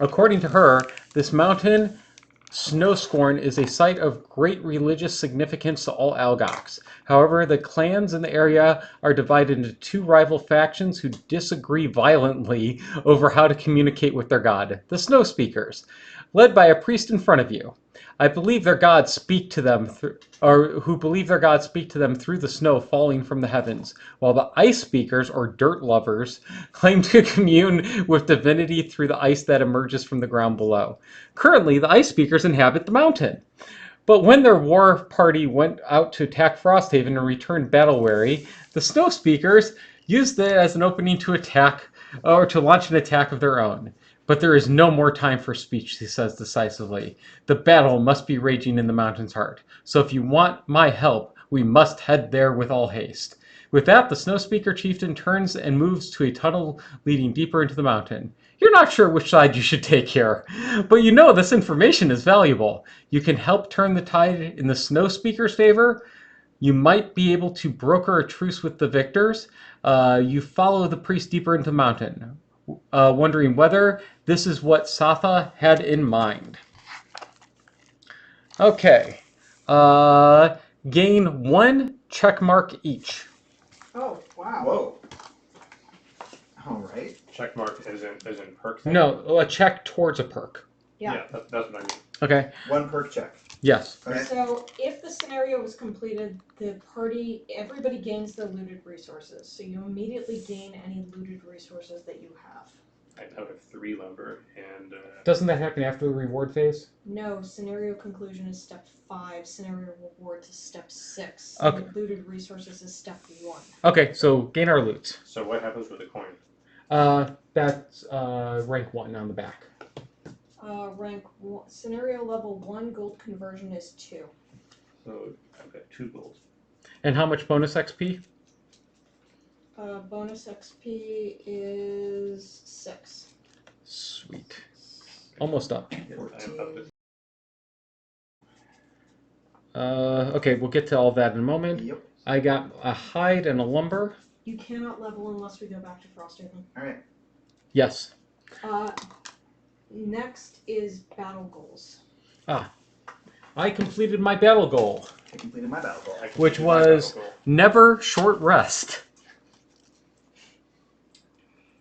According to her, this mountain, Snowscorn, is a site of great religious significance to all Algox. However, the clans in the area are divided into two rival factions who disagree violently over how to communicate with their god, the Snow Speakers, led by a priest in front of you. I believe their gods speak to them, who believe their gods speak to them through the snow falling from the heavens, while the Ice Speakers, or Dirt Lovers, claim to commune with divinity through the ice that emerges from the ground below. Currently, the Ice Speakers inhabit the mountain. But when their war party went out to attack Frosthaven and returned battle-weary, the Snow Speakers used it as an opening to attack, or to launch an attack of their own. But there is no more time for speech, he says decisively. The battle must be raging in the mountain's heart. So if you want my help, we must head there with all haste. With that, the Snow Speaker chieftain turns and moves to a tunnel leading deeper into the mountain. You're not sure which side you should take here, but you know this information is valuable. You can help turn the tide in the Snow Speaker's favor. You might be able to broker a truce with the victors. You follow the priest deeper into the mountain, wondering whether this is what Satha had in mind. Okay. Gain 1 check mark each. Oh, wow. Whoa. All right. Check mark as in perk thing? No, a check towards a perk. Yeah. That's what I mean. Okay. 1 perk check. Yes. Okay. So if the scenario was completed, everybody gains the looted resources. So you immediately gain any looted resources that you have. I now have 3 lumber and... Doesn't that happen after the reward phase? No, scenario conclusion is step 5. Scenario rewards is step 6. Okay. And looted resources is step 1. Okay, so gain our loots. So what happens with the coin? That's rank 1 on the back. Rank 1, scenario level 1 gold conversion is 2. So I've got 2 gold. And how much bonus XP? Bonus XP is 6. Sweet. Almost up. I'm up to... Okay, we'll get to all that in a moment. Yep. I got a hide and a lumber. You cannot level unless we go back to Frosthaven. All right. Yes. Next is battle goals. I completed my battle goal, I completed my battle goal. which was never short rest.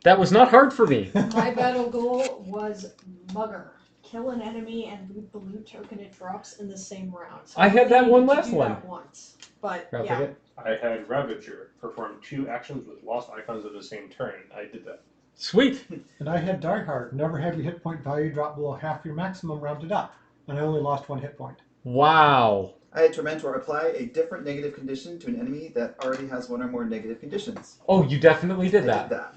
That was not hard for me. My battle goal was Mugger. Kill an enemy and loot the loot token it drops in the same round. So I had that only one need to last do one. that once. But I'll yeah. take it. I had Ravager perform 2 actions with lost icons of the same turn. I did that. Sweet. And I had Die Hard. Never have your hit point value drop below half your maximum rounded up. And I only lost 1 hit point. Wow. I had Tormentor apply a different negative condition to an enemy that already has 1 or more negative conditions. Oh, you definitely did I that. did that.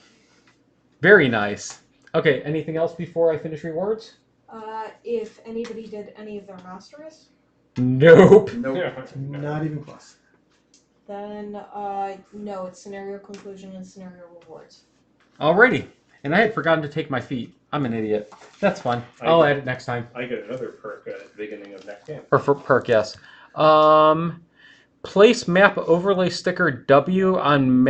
Very nice. Okay, anything else before I finish rewards? If anybody did any of their masteries, Nope. Nope. Not even close. then no, it's scenario conclusion and scenario rewards. Alrighty. And I had forgotten to take my feet. I'm an idiot. That's fine. I'll add it next time. I get another perk at the beginning of next game. Or for perk, yes. Place map overlay sticker W on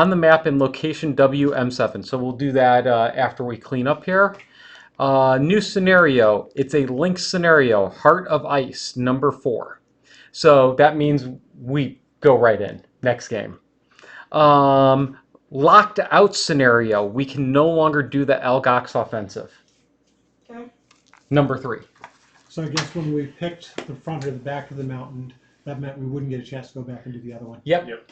the map in location WM7. So we'll do that after we clean up here. New scenario. It's a link scenario. Heart of Ice, number 4. So that means we go right in. Next game. Locked out scenario. We can no longer do the Algox offensive. Okay. Number 3. So I guess when we picked the front or the back of the mountain, that meant we wouldn't get a chance to go back and do the other one. Yep. Yep.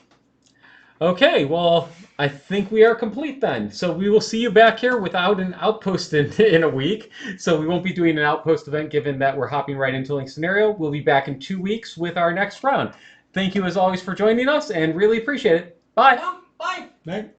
Okay, well, I think we are complete then. So we will see you back here without an outpost in a week. So we won't be doing an outpost event given that we're hopping right into Link Scenario. We'll be back in 2 weeks with our next round. Thank you as always for joining us and really appreciate it. Bye. Bye. Right?